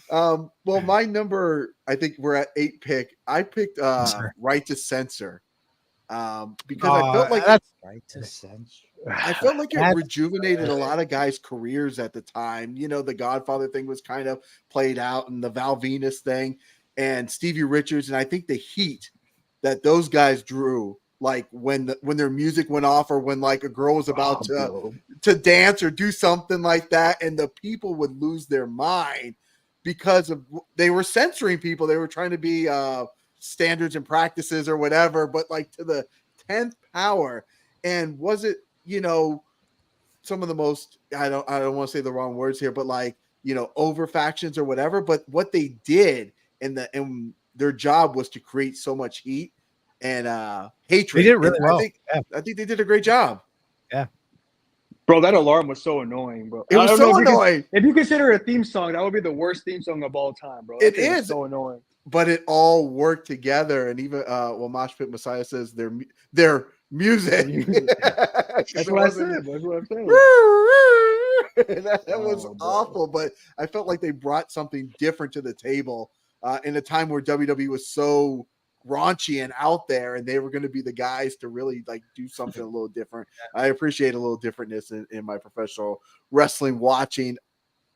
[SPEAKER 1] Well, my number, I think we're at 8 pick. I picked Right to Censor. Because I felt like
[SPEAKER 7] that's
[SPEAKER 2] Right to Censor.
[SPEAKER 1] I felt like it rejuvenated a lot of guys' careers at the time. You know, the Godfather thing was kind of played out, and the Val Venus thing, and Stevie Richards, and I think the heat that those guys drew, like when their music went off, or when like a girl was about to dance or do something like that, and the people would lose their mind because of they were censoring people. They were trying to be standards and practices or whatever, but like to the 10th power. And was it, you know, some of the most, I don't want to say the wrong words here, but like, you know, over factions or whatever, but what they did and their job was to create so much heat and hatred.
[SPEAKER 7] They did really well.
[SPEAKER 1] I think they did a great job.
[SPEAKER 7] Yeah.
[SPEAKER 3] Bro, that alarm was so annoying, bro.
[SPEAKER 1] It was so annoying.
[SPEAKER 3] If you consider it a theme song, that would be the worst theme song of all time, bro.
[SPEAKER 1] It is
[SPEAKER 3] so annoying.
[SPEAKER 1] But it all worked together. And even Mosh Pit Messiah says their music.
[SPEAKER 3] That's what I said. That's what I'm saying.
[SPEAKER 1] that was awful, but I felt like they brought something different to the table in a time where WWE was so raunchy and out there, and they were going to be the guys to really like do something a little different. I appreciate a little differentness in my professional wrestling watching.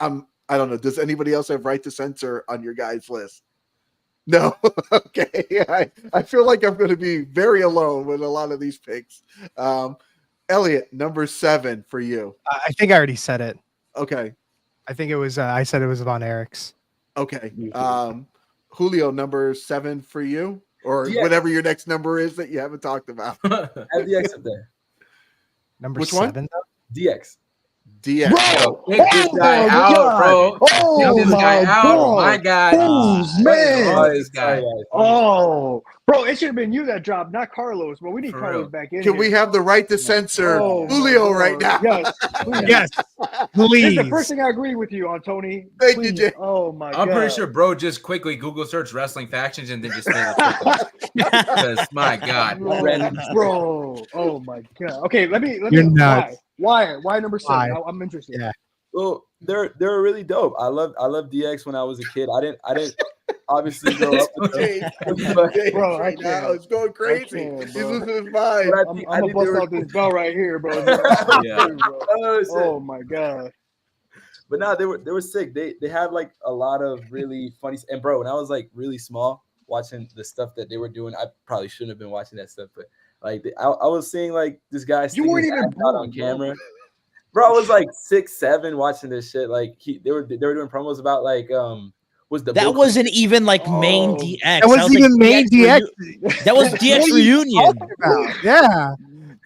[SPEAKER 1] I don't know. Does anybody else have right to censor on your guys' list? No. Okay. I feel like I'm going to be very alone with a lot of these picks. Elliot, number 7 for you.
[SPEAKER 7] I think I already said it.
[SPEAKER 1] Okay.
[SPEAKER 7] I think it was. I said it was Von Erichs.
[SPEAKER 1] Okay. Julio, number 7 for you, or
[SPEAKER 6] DX.
[SPEAKER 1] whatever your next number is that you haven't talked about.
[SPEAKER 6] Add DX up there.
[SPEAKER 7] Number
[SPEAKER 1] Which
[SPEAKER 7] 7.
[SPEAKER 6] DX.
[SPEAKER 1] DX.
[SPEAKER 5] Bro, pick this guy out, bro. Pick this guy out. My God.
[SPEAKER 3] Man.
[SPEAKER 6] Oh,
[SPEAKER 3] Bro, it should have been you that dropped, not Carlos. Bro, we need
[SPEAKER 5] For
[SPEAKER 3] Carlos
[SPEAKER 5] real.
[SPEAKER 3] back in.
[SPEAKER 1] Can we have the right to censor Julio right now?
[SPEAKER 3] Yes. Please.
[SPEAKER 7] Yes,
[SPEAKER 3] That's
[SPEAKER 7] please.
[SPEAKER 3] the first thing I agree with you on, Tony.
[SPEAKER 1] Thank you,
[SPEAKER 3] Please.
[SPEAKER 1] Jay.
[SPEAKER 3] Oh my God.
[SPEAKER 5] I'm pretty sure bro just quickly Google search wrestling factions and then just say because my God.
[SPEAKER 3] Bro. Oh my God. Okay, let me
[SPEAKER 7] You're nuts.
[SPEAKER 3] Why number 7?
[SPEAKER 7] Why?
[SPEAKER 3] I'm interested.
[SPEAKER 7] Yeah.
[SPEAKER 6] Well, they're really dope. I love DX when I was a kid. I didn't obviously grow up with them. But
[SPEAKER 3] Bro, I
[SPEAKER 1] right now
[SPEAKER 3] can't.
[SPEAKER 1] it's going crazy.
[SPEAKER 3] can't,
[SPEAKER 1] He's
[SPEAKER 3] bro.
[SPEAKER 1] losing his mind.
[SPEAKER 6] but
[SPEAKER 3] I'm
[SPEAKER 6] I
[SPEAKER 3] gonna
[SPEAKER 6] think
[SPEAKER 3] bust
[SPEAKER 6] they were
[SPEAKER 3] out this bell right here, bro.
[SPEAKER 5] Yeah.
[SPEAKER 3] Oh my God.
[SPEAKER 6] But no, they were sick. They had like a lot of really funny. And bro, when I was like really small, watching the stuff that they were doing, I probably shouldn't have been watching that stuff. But like I was seeing like this guy
[SPEAKER 3] You weren't
[SPEAKER 6] sticking his
[SPEAKER 3] even
[SPEAKER 6] ass out on
[SPEAKER 3] born, bro.
[SPEAKER 6] camera. Bro, I was like 6, 7 watching this shit. Like they were doing promos about like was the
[SPEAKER 2] That
[SPEAKER 6] Bill
[SPEAKER 2] wasn't even like main
[SPEAKER 3] Oh.
[SPEAKER 2] DX.
[SPEAKER 7] That wasn't even main DX.
[SPEAKER 2] That was DX reunion.
[SPEAKER 7] Yeah,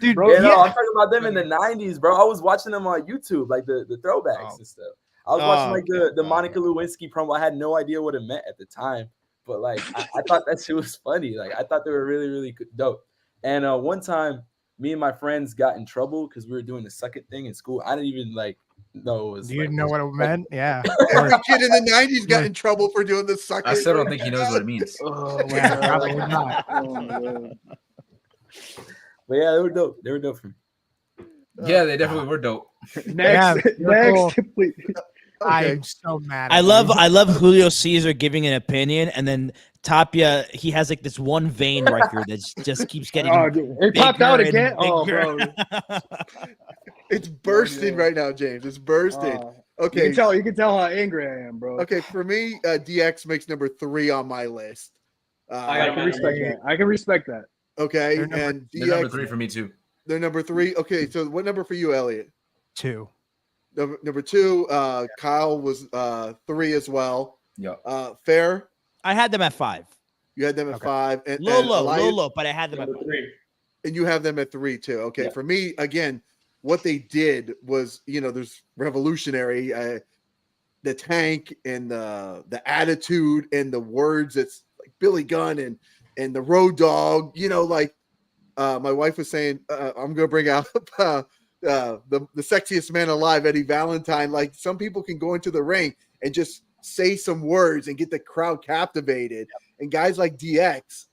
[SPEAKER 7] dude.
[SPEAKER 3] Bro,
[SPEAKER 6] Yeah, no,
[SPEAKER 7] yeah.
[SPEAKER 6] I'm talking about them in the 90s, bro. I was watching them on YouTube, like the throwbacks and stuff. I was watching like the Monica Lewinsky promo. I had no idea what it meant at the time, but like I thought that shit was funny. Like I thought they were really, really dope. And one time, me and my friends got in trouble because we were doing the suck it thing in school. I didn't even like know it was.
[SPEAKER 7] You
[SPEAKER 6] like,
[SPEAKER 7] didn't know what it meant? Yeah.
[SPEAKER 1] Every kid in the 90s got in trouble for doing the sucker.
[SPEAKER 5] I still don't think he knows what it means.
[SPEAKER 3] Oh my
[SPEAKER 7] Yeah,
[SPEAKER 3] God.
[SPEAKER 7] probably not.
[SPEAKER 3] Oh my God.
[SPEAKER 6] But yeah, they were dope. They were dope for me.
[SPEAKER 5] Yeah, they definitely were dope.
[SPEAKER 3] Next,
[SPEAKER 7] you're cool.
[SPEAKER 3] please.
[SPEAKER 1] Okay.
[SPEAKER 7] I'm so mad.
[SPEAKER 2] I
[SPEAKER 7] at
[SPEAKER 2] love Julio Cesar giving an opinion, and then Tapia, he has like this one vein right here that just keeps getting.
[SPEAKER 3] Oh, dude. It popped out
[SPEAKER 2] bigger and
[SPEAKER 3] again. Oh,
[SPEAKER 2] bigger.
[SPEAKER 3] bro.
[SPEAKER 1] It's bursting right now, James. It's bursting. Okay.
[SPEAKER 3] You can tell how angry I am, bro.
[SPEAKER 1] Okay, for me, DX makes number 3 on my list.
[SPEAKER 3] I can respect that. I can respect that.
[SPEAKER 1] Okay,
[SPEAKER 7] They're number-
[SPEAKER 1] and
[SPEAKER 5] They're
[SPEAKER 1] DX,
[SPEAKER 5] number 3 for me too.
[SPEAKER 1] they're number 3. Okay, so what number for you, Elliot?
[SPEAKER 7] 2.
[SPEAKER 1] Number 2, Kyle was 3 as well.
[SPEAKER 5] Yeah.
[SPEAKER 1] Fair,
[SPEAKER 2] I had them at 5.
[SPEAKER 1] you had them at
[SPEAKER 7] Okay.
[SPEAKER 1] 5. And,
[SPEAKER 2] Low,
[SPEAKER 1] and Elias-
[SPEAKER 2] low, but I had them at 5.
[SPEAKER 1] and you have them at 3 too. Okay,
[SPEAKER 6] Yeah.
[SPEAKER 1] for me, again, what they did was, there's revolutionary. The tank and the attitude and the words. It's like Billy Gunn and the Road Dog. My wife was saying, I'm gonna bring out the sexiest man alive, Eddie Valentine. Like, some people can go into the ring and just say some words and get the crowd captivated. And guys like DX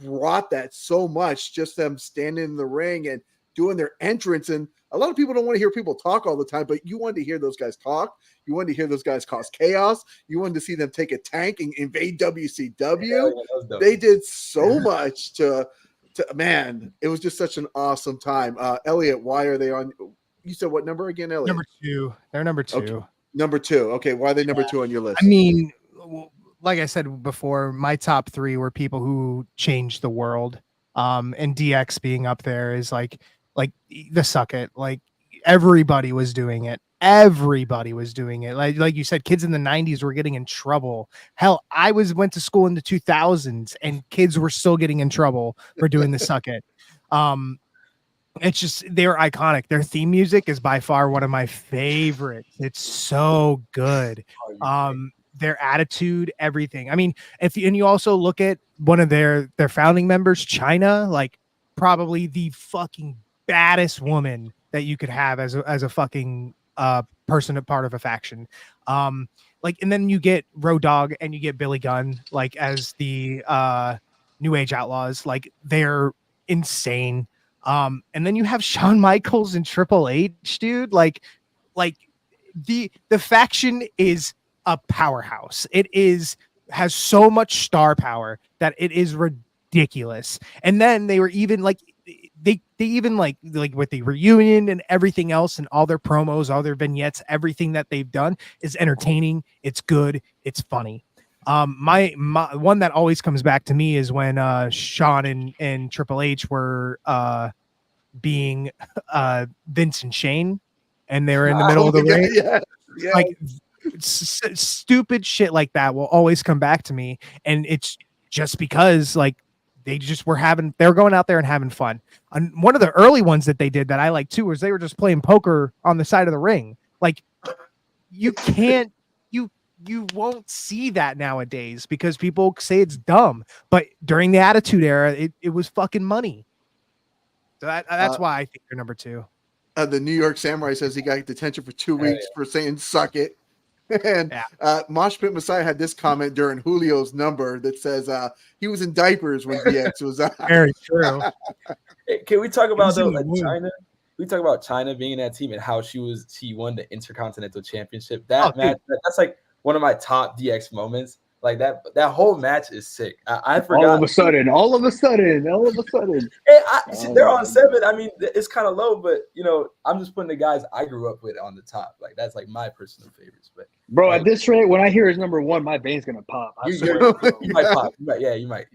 [SPEAKER 1] brought that so much, just them standing in the ring and doing their entrance. And a lot of people don't want to hear people talk all the time, but you wanted to hear those guys talk. You wanted to hear those guys cause chaos. You wanted to see them take a tank and invade WCW.
[SPEAKER 6] Yeah, that was dope.
[SPEAKER 1] They did so much to Man, it was just such an awesome time. Elliot, why are they on? You said what number again, Elliot?
[SPEAKER 7] Number 2. They're number 2.
[SPEAKER 1] Okay. Number 2. Okay, why are they number 2 on your list?
[SPEAKER 7] I mean, like I said before, my top 3 were people who changed the world. And DX being up there is like the suck it. Like everybody was doing it. Everybody was doing it. Like you said, kids in the 90s were getting in trouble. Hell, I went to school in the 2000s and kids were still getting in trouble for doing the suck it. It's just, they're iconic. Their theme music is by far one of my favorites. It's so good. Their attitude, everything. I mean, and you also look at one of their founding members, Chyna, like probably the fucking baddest woman that you could have as a fucking person, a part of a faction. Like, and then you get Road Dogg and you get Billy Gunn, like as the New Age Outlaws. Like, they're insane. And then you have Shawn Michaels and Triple H, dude. Like the faction is a powerhouse. It has so much star power that it is ridiculous. And then they were even like they even like with the reunion and everything else and all their promos, all their vignettes, everything that they've done is entertaining. It's good. It's funny. My one that always comes back to me is when Shawn and Triple H were being Vince and Shane, and they were in the middle of the ring.
[SPEAKER 1] Yeah.
[SPEAKER 7] Like stupid shit like that will always come back to me, and it's just because like they were going out there and having fun. And one of the early ones that they did that I like too was they were just playing poker on the side of the ring. Like you can't. You won't see that nowadays because people say it's dumb. But during the Attitude Era, it was fucking money. So that's why I think they're number 2.
[SPEAKER 1] The New York Samurai says he got detention for 2 weeks for saying "suck it." And Mosh Pit Messiah had this comment during Julio's number that says he was in diapers when DX was out.
[SPEAKER 7] Very true.
[SPEAKER 6] Hey, can we talk about though Chyna? We talk about Chyna being in that team and how she won the Intercontinental Championship. That match, that's like one of my top DX moments. Like that whole match is sick. I forgot.
[SPEAKER 3] All of a sudden.
[SPEAKER 6] Hey, they're on 7. I mean, it's kind of low, but I'm just putting the guys I grew up with on the top. Like that's like my personal favorites. But
[SPEAKER 3] bro, at this rate, when I hear his number 1, my veins gonna pop.
[SPEAKER 6] You might pop. You might.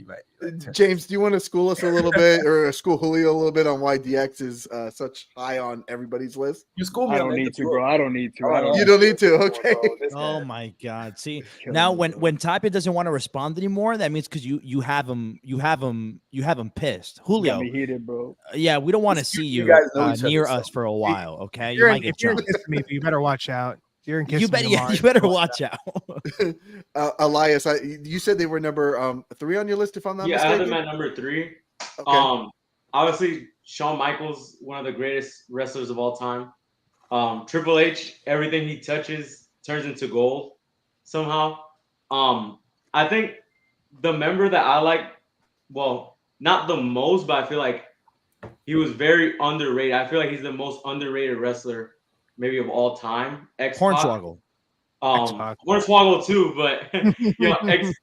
[SPEAKER 1] James, do you want to school us a little bit, or school Julio a little bit on why DX is such high on everybody's list?
[SPEAKER 6] You school me.
[SPEAKER 3] I don't need to, bro. I don't need to.
[SPEAKER 1] You don't need to. Okay.
[SPEAKER 2] Oh my God. See, now when Tapia doesn't want to respond anymore, that means because you have him pissed. Julio,
[SPEAKER 3] got me heated, bro.
[SPEAKER 2] Yeah, we don't want to see you near us for a while. Okay,
[SPEAKER 7] if you're in kiss me, you better watch out. You better watch out.
[SPEAKER 1] Elias, you said they were number 3 on your list, if I'm not mistaken.
[SPEAKER 8] Yeah, I had them at number 3.
[SPEAKER 1] Okay.
[SPEAKER 8] Obviously Shawn Michaels, one of the greatest wrestlers of all time. Triple H, everything he touches turns into gold somehow. I think the member that I like, well, not the most, but I feel like he was very underrated. I feel like he's the most underrated wrestler maybe of all time.
[SPEAKER 2] Hornswoggle.
[SPEAKER 8] Hornswoggle too, but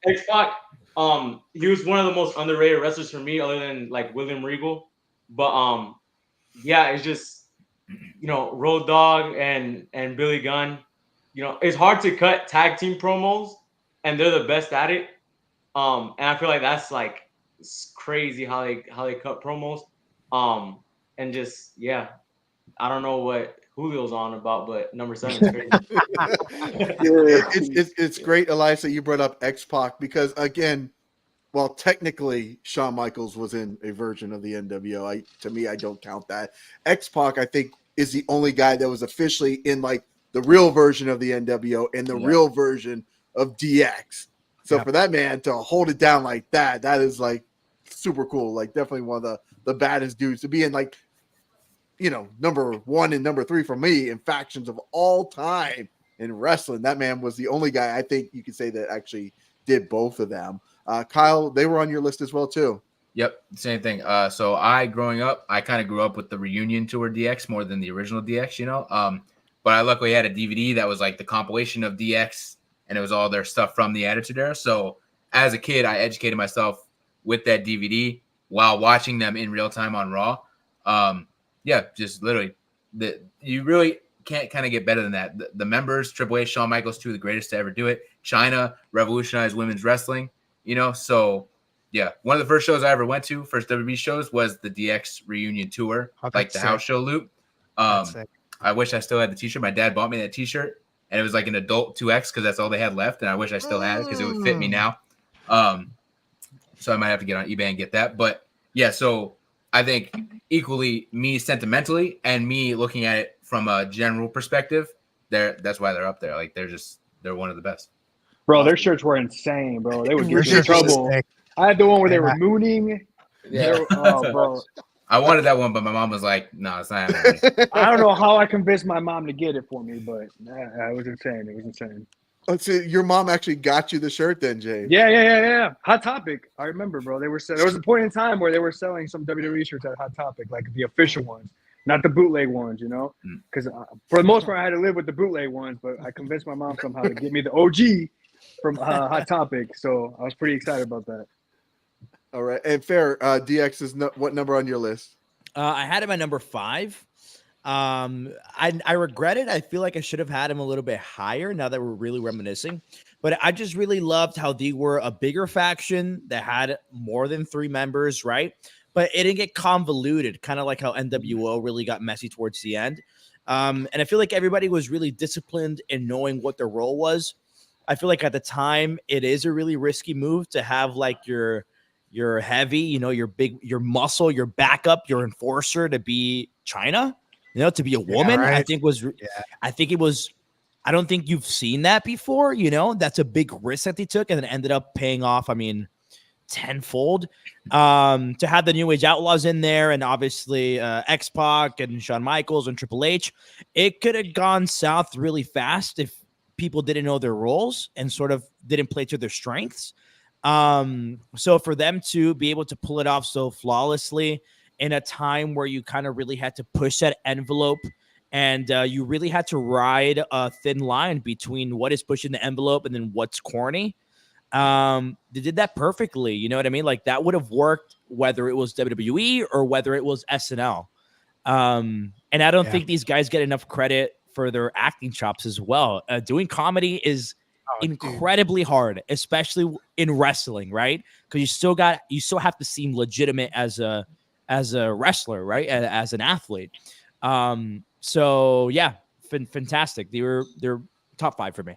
[SPEAKER 8] X-Pac, he was one of the most underrated wrestlers for me, other than like William Regal. But yeah, it's just Road Dogg and Billy Gunn. It's hard to cut tag team promos, and they're the best at it. And I feel like that's like it's crazy how they cut promos. And just I don't know what Julio's on about, but number 7 is crazy.
[SPEAKER 1] It's great, Elias, that you brought up X-Pac because again, while technically Shawn Michaels was in a version of the NWO, to me I don't count that. X-Pac I think is the only guy that was officially in like the real version of the NWO and the real version of DX. So for that man to hold it down like that is like super cool. Like definitely one of the baddest dudes to be in like, number 1 and number 3 for me in factions of all time in wrestling. That man was the only guy I think you could say that actually did both of them. Kyle, they were on your list as well too.
[SPEAKER 5] Yep, same thing. So growing up, I kind of grew up with the reunion tour DX more than the original DX, but I luckily had a DVD that was like the compilation of DX, and it was all their stuff from the Attitude Era. So as a kid, I educated myself with that DVD, while watching them in real time on Raw. Yeah, just literally, you really can't kind of get better than that. The members, Triple H, Shawn Michaels, two of the greatest to ever do it. China revolutionized women's wrestling, so yeah, one of the first shows I ever went to, first WWE shows, was the DX reunion tour, like the house show loop. I wish I still had the t-shirt. My dad bought me that t-shirt, and it was like an adult 2X because that's all they had left, and I wish I still had it because it would fit me now. So I might have to get on eBay and get that. But yeah, so I think equally me sentimentally and me looking at it from a general perspective, that's why they're up there. Like they're one of the best.
[SPEAKER 3] Bro, their shirts were insane, bro. They would get you in
[SPEAKER 7] shirts
[SPEAKER 3] trouble.
[SPEAKER 7] sick.
[SPEAKER 3] I had the one where they were mooning.
[SPEAKER 5] Yeah.
[SPEAKER 3] Oh, bro.
[SPEAKER 5] I wanted that one, but my mom was like, "No, it's not happening."
[SPEAKER 3] I don't know how I convinced my mom to get it for me, but it was insane. It was insane.
[SPEAKER 1] Let's see, your mom actually got you the shirt then, Jay.
[SPEAKER 3] Yeah. Hot Topic. I remember, bro. There was a point in time where they were selling some WWE shirts at Hot Topic, like the official ones, not the bootleg ones, Because for the most part, I had to live with the bootleg ones, but I convinced my mom somehow to get me the OG from Hot Topic, so I was pretty excited about that.
[SPEAKER 1] All right, and Fer, DX is what number on your list?
[SPEAKER 2] I had him at number 5. I regret it. I feel like I should have had him a little bit higher now that we're really reminiscing. But I just really loved how they were a bigger faction that had more than 3 members, right? But it didn't get convoluted, kind of like how NWO really got messy towards the end. And I feel like everybody was really disciplined in knowing what their role was. I feel like at the time it is a really risky move to have like your heavy, your big, your muscle, your backup, your enforcer to be China, to be a woman.
[SPEAKER 7] Right.
[SPEAKER 2] I don't think you've seen that before. That's a big risk that they took and then ended up paying off. I mean, tenfold. To have the New Age Outlaws in there and obviously X-Pac and Shawn Michaels and Triple H, it could have gone south really fast if people didn't know their roles and sort of didn't play to their strengths. So for them to be able to pull it off so flawlessly in a time where you kind of really had to push that envelope and you really had to ride a thin line between what is pushing the envelope and then what's corny. They did that perfectly. You know what I mean? Like that would have worked whether it was WWE or whether it was SNL. And I don't think these guys get enough credit for their acting chops as well. Doing comedy is incredibly hard, especially in wrestling, right? Because you still have to seem legitimate as a wrestler, right? As an athlete. So yeah, fantastic. They're top 5 for me.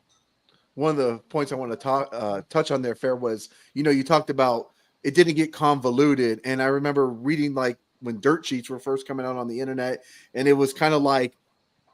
[SPEAKER 1] One of the points I want to touch on there, Fer, was you talked about it didn't get convoluted, and I remember reading like when dirt sheets were first coming out on the internet, and it was kind of like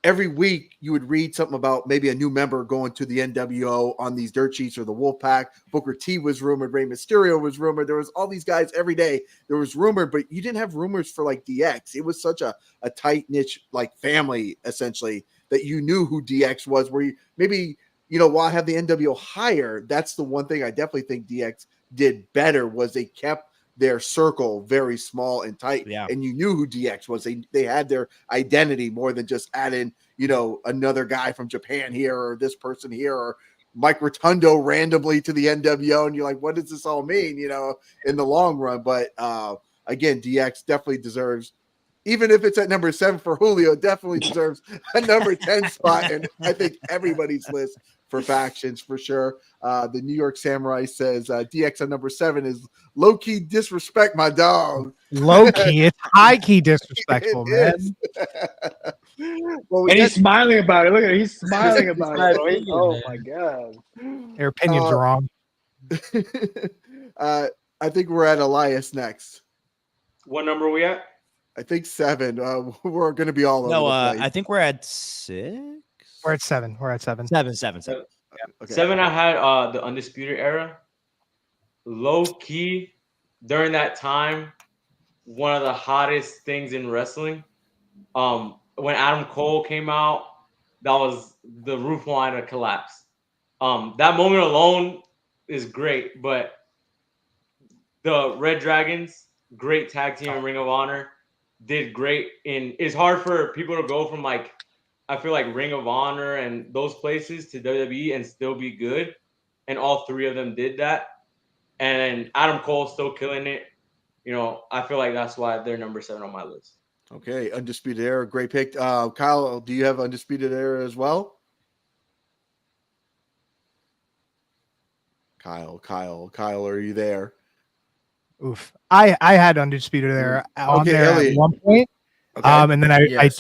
[SPEAKER 1] every week you would read something about maybe a new member going to the NWO on these dirt sheets or the Wolfpack. Booker T was rumored, Rey Mysterio was rumored. There was all these guys every day. There was rumored, but you didn't have rumors for like DX. It was such a tight niche like family essentially that you knew who DX was. Where you maybe while I have the NWO higher, that's the one thing I definitely think DX did better was they kept their circle very small and tight, and you knew who DX was. They had their identity more than just adding, another guy from Japan here or this person here or Mike Rotundo randomly to the NWO, and you're like, what does this all mean, in the long run? But again, DX definitely deserves, even if it's at number 7 for Julio, definitely deserves a number 10 spot, and I think everybody's list for factions for sure. The New York Samurai says DX on number 7 is low-key disrespect, my dog.
[SPEAKER 7] Low-key, it's high-key disrespectful, man.
[SPEAKER 3] Well, and he's smiling about it. Look at it. He's smiling about it. Oh, my God.
[SPEAKER 7] Their opinion's wrong.
[SPEAKER 1] I think we're at Elias next.
[SPEAKER 8] What number are we at?
[SPEAKER 1] I think 7. We're going to be all over the place.
[SPEAKER 2] I think we're at 6.
[SPEAKER 7] We're at 7. We're at 7.
[SPEAKER 2] 7.
[SPEAKER 1] Okay.
[SPEAKER 8] 7, I had the Undisputed Era. Low key, during that time, one of the hottest things in wrestling. When Adam Cole came out, that was the roof line to collapse. That moment alone is great, but the Red Dragons, great tag team in Ring of Honor, did great. It's hard for people to go from I feel like Ring of Honor and those places to WWE and still be good. And all 3 of them did that. And Adam Cole still killing it. I feel like that's why they're number 7 on my list.
[SPEAKER 1] Okay, Undisputed Era, great pick. Kyle, do you have Undisputed Era as well? Kyle, are you there?
[SPEAKER 7] Oof. I had Undisputed Era on
[SPEAKER 1] Okay,
[SPEAKER 7] there
[SPEAKER 1] Elliot.
[SPEAKER 7] at one point.
[SPEAKER 1] Okay.
[SPEAKER 7] And then
[SPEAKER 5] all right,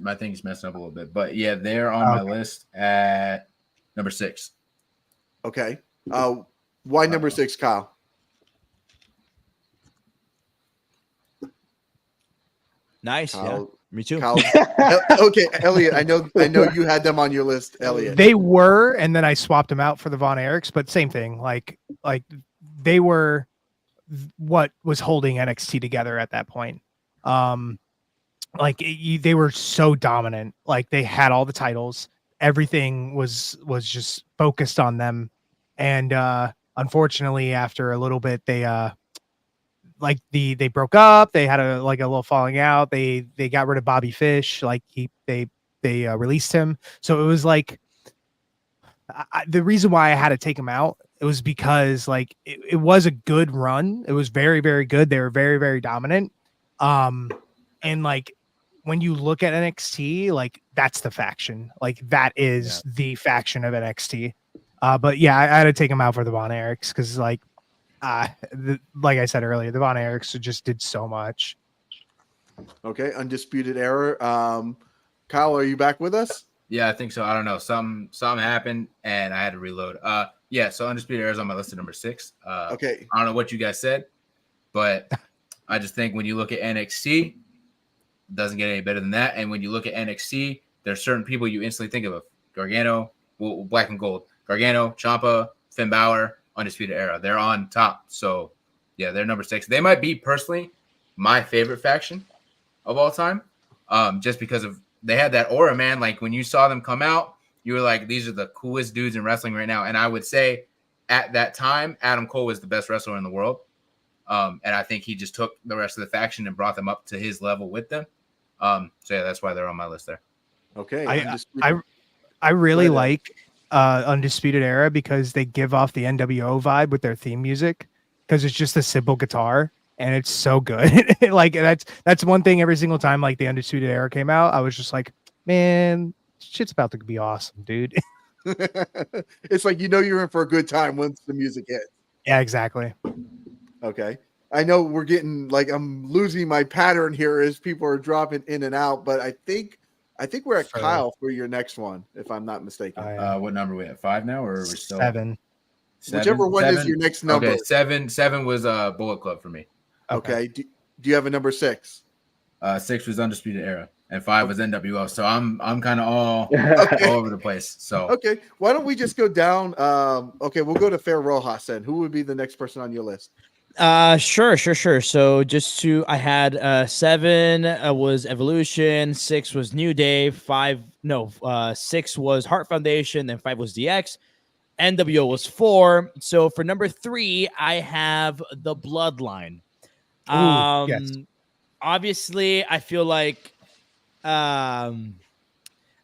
[SPEAKER 5] my thing's messing up a little bit, but yeah, they're on my list at number 6.
[SPEAKER 1] Okay. Why number 6, Kyle?
[SPEAKER 2] Nice.
[SPEAKER 1] Kyle,
[SPEAKER 2] Yeah. Me too.
[SPEAKER 1] Kyle, okay, Elliot. I know you had them on your list, Elliot.
[SPEAKER 7] They were, and then I swapped them out for the Von Erichs, but same thing. Like they were what was holding NXT together at that point. They were so dominant. Like they had all the titles. Everything was just focused on them. And unfortunately, after a little bit, they broke up. They had a little falling out. They got rid of Bobby Fish. Like they released him. So it was like the reason why I had to take him out. It was because like it was a good run. It was very, very good. They were very, very dominant. And like when you look at NXT, like that's the faction. Like that is the faction of NXT. But yeah, I had to take him out for the Von Erichs because like I said earlier, the Von Erichs just did so much.
[SPEAKER 1] Okay, Undisputed Era. Kyle, are you back with us?
[SPEAKER 5] Yeah, I think so. I don't know. Something happened and I had to reload. Yeah, so Undisputed Era is on my list at number 6.
[SPEAKER 1] Okay.
[SPEAKER 5] I don't know what you guys said, but I just think when you look at NXT, it doesn't get any better than that. And when you look at NXT, there's certain people you instantly think of. Gargano, Black and Gold. Gargano, Ciampa, Finn Balor, Undisputed Era. They're on top. So, yeah, they're number 6. They might be, personally, my favorite faction of all time, just because of they had that aura, man. Like, when you saw them come out, you were like, these are the coolest dudes in wrestling right now. And I would say at that time, Adam Cole was the best wrestler in the world. And I think he just took the rest of the faction and brought them up to his level with them. So, yeah, that's why they're on my list there.
[SPEAKER 1] Okay.
[SPEAKER 7] I really like Undisputed Era because they give off the NWO vibe with their theme music because it's just a simple guitar and it's so good. Like that's one thing every single time like the Undisputed Era came out, I was just like, man, shit's about to be awesome, dude.
[SPEAKER 1] It's like you're in for a good time once the music hits.
[SPEAKER 7] Yeah, exactly.
[SPEAKER 1] Okay. I know we're getting like I'm losing my pattern here as people are dropping in and out, but I think we're at Kyle for your next one, if I'm not mistaken.
[SPEAKER 5] What number are we at? 5 now, or are we still
[SPEAKER 7] 7?
[SPEAKER 1] Whichever one is your next number.
[SPEAKER 5] Okay, 7 was Bullet Club for me.
[SPEAKER 1] Okay. Do you have a number 6?
[SPEAKER 5] 6 was Undisputed Era, and 5 was NWO. So I'm kind of all over the place. So
[SPEAKER 1] okay, why don't we just go down? Okay, we'll go to Fer Rojas then. Who would be the next person on your list?
[SPEAKER 2] Sure. So I had 7 was Evolution, 6 was New Day, 6 was Hart Foundation, then 5 was DX, NWO was 4. So for number 3, I have the Bloodline.
[SPEAKER 7] Yes.
[SPEAKER 2] Obviously, I feel like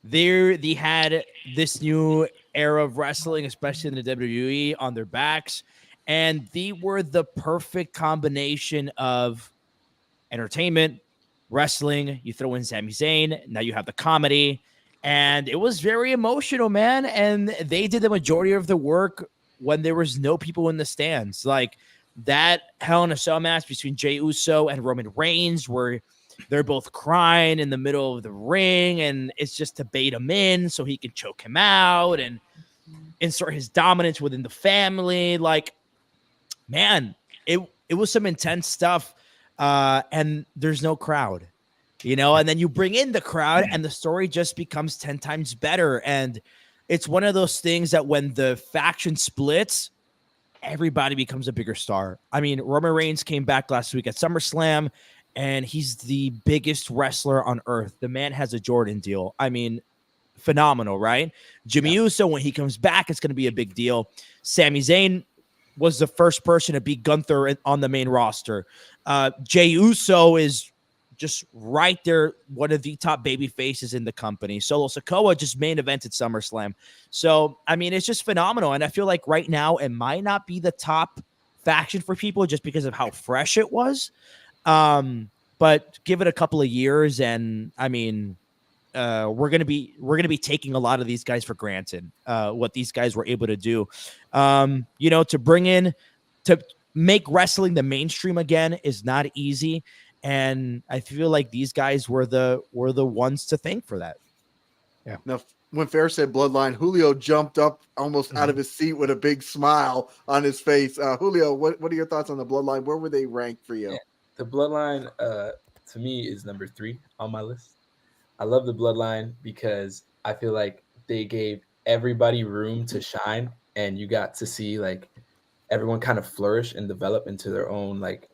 [SPEAKER 2] they had this new era of wrestling, especially in the WWE, on their backs. And they were the perfect combination of entertainment, wrestling. You throw in Sami Zayn. Now you have the comedy. And it was very emotional, man. And they did the majority of the work when there was no people in the stands. Like that Hell in a Cell match between Jey Uso and Roman Reigns, where they're both crying in the middle of the ring. And it's just to bait him in so he can choke him out and insert his dominance within the family. Like, man, it was some intense stuff, and there's no crowd, and then you bring in the crowd and the story just becomes 10 times better. And it's one of those things that when the faction splits, everybody becomes a bigger star. I mean, Roman Reigns came back last week at SummerSlam, and he's the biggest wrestler on earth. The man has a Jordan deal. I mean, phenomenal, right? Jimmy Uso, when he comes back, it's going to be a big deal. Sami Zayn was the first person to beat Gunther on the main roster. Jey Uso is just right there, one of the top baby faces in the company. Solo Sikoa just main evented SummerSlam. So, I mean, it's just phenomenal. And I feel like right now it might not be the top faction for people just because of how fresh it was. But give it a couple of years, and I mean, we're gonna be taking a lot of these guys for granted. What these guys were able to do, to make wrestling the mainstream again is not easy, and I feel like these guys were the ones to thank for that.
[SPEAKER 7] Yeah.
[SPEAKER 1] Now, when Fer said Bloodline, Julio jumped up almost out of his seat with a big smile on his face. Julio, what are your thoughts on the Bloodline? Where were they ranked for you?
[SPEAKER 6] Yeah. The Bloodline, to me, is number 3 on my list. I love the Bloodline because I feel like they gave everybody room to shine, and you got to see like everyone kind of flourish and develop into their own like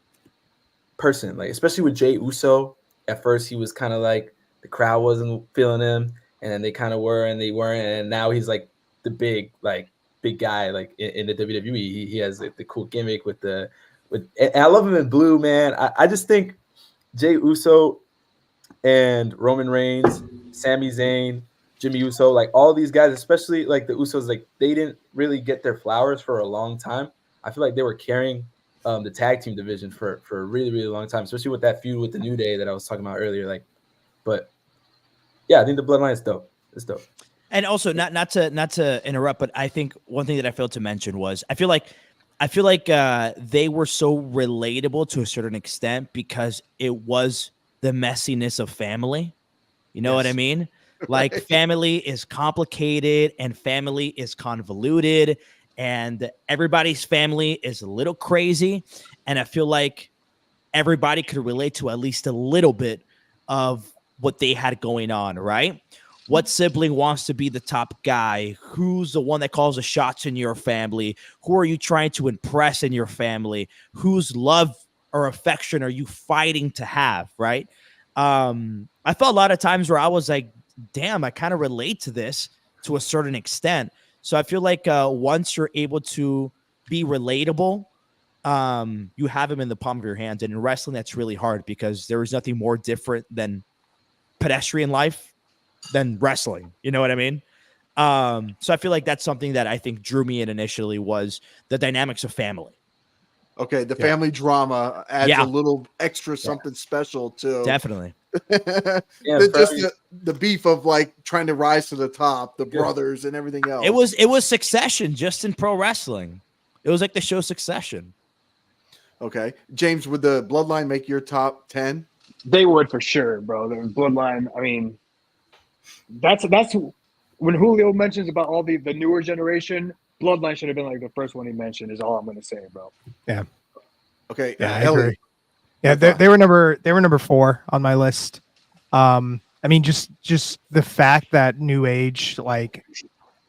[SPEAKER 6] person. Like especially with Jey Uso, at first he was kind of like the crowd wasn't feeling him, and then they kind of were and they weren't, and now he's like the big guy like in the WWE. He has like, the cool gimmick with and I love him in blue, man. I just think Jey Uso and Roman Reigns, Sami Zayn, Jimmy Uso, like all these guys, especially like the Usos, like they didn't really get their flowers for a long time. I feel like they were carrying the tag team division for a really, really long time, especially with that feud with the New Day that I was talking about earlier. Like, but yeah, I think the Bloodline is dope. It's dope.
[SPEAKER 2] And also, not to interrupt, but I think one thing that I failed to mention was I feel like they were so relatable to a certain extent because it was the messiness of family. You know what I mean? Like family is complicated and family is convoluted and everybody's family is a little crazy. And I feel like everybody could relate to at least a little bit of what they had going on, right? What sibling wants to be the top guy? Who's the one that calls the shots in your family? Who are you trying to impress in your family? Whose love or affection are you fighting to have, right? I felt a lot of times where I was like, damn, I kind of relate to this to a certain extent. So I feel like once you're able to be relatable, you have him in the palm of your hands. And in wrestling, that's really hard because there is nothing more different than pedestrian life than wrestling. You know what I mean? So I feel like that's something that I think drew me in initially was the dynamics of family.
[SPEAKER 1] Okay, the family drama adds a little extra something special to
[SPEAKER 2] definitely.
[SPEAKER 1] The beef of like trying to rise to the top, the brothers and everything else.
[SPEAKER 2] It was Succession just in pro wrestling. It was like the show Succession.
[SPEAKER 1] Okay, James, would the Bloodline make your top 10?
[SPEAKER 3] They would for sure, bro. The Bloodline. I mean, that's when Julio mentions about all the newer generation. Bloodline should have been like the first one he mentioned. Is all I'm going to say, bro.
[SPEAKER 7] Yeah.
[SPEAKER 1] Okay.
[SPEAKER 7] Yeah, I agree. Yeah, they were number 4 on my list. I mean, just the fact that New Age, like,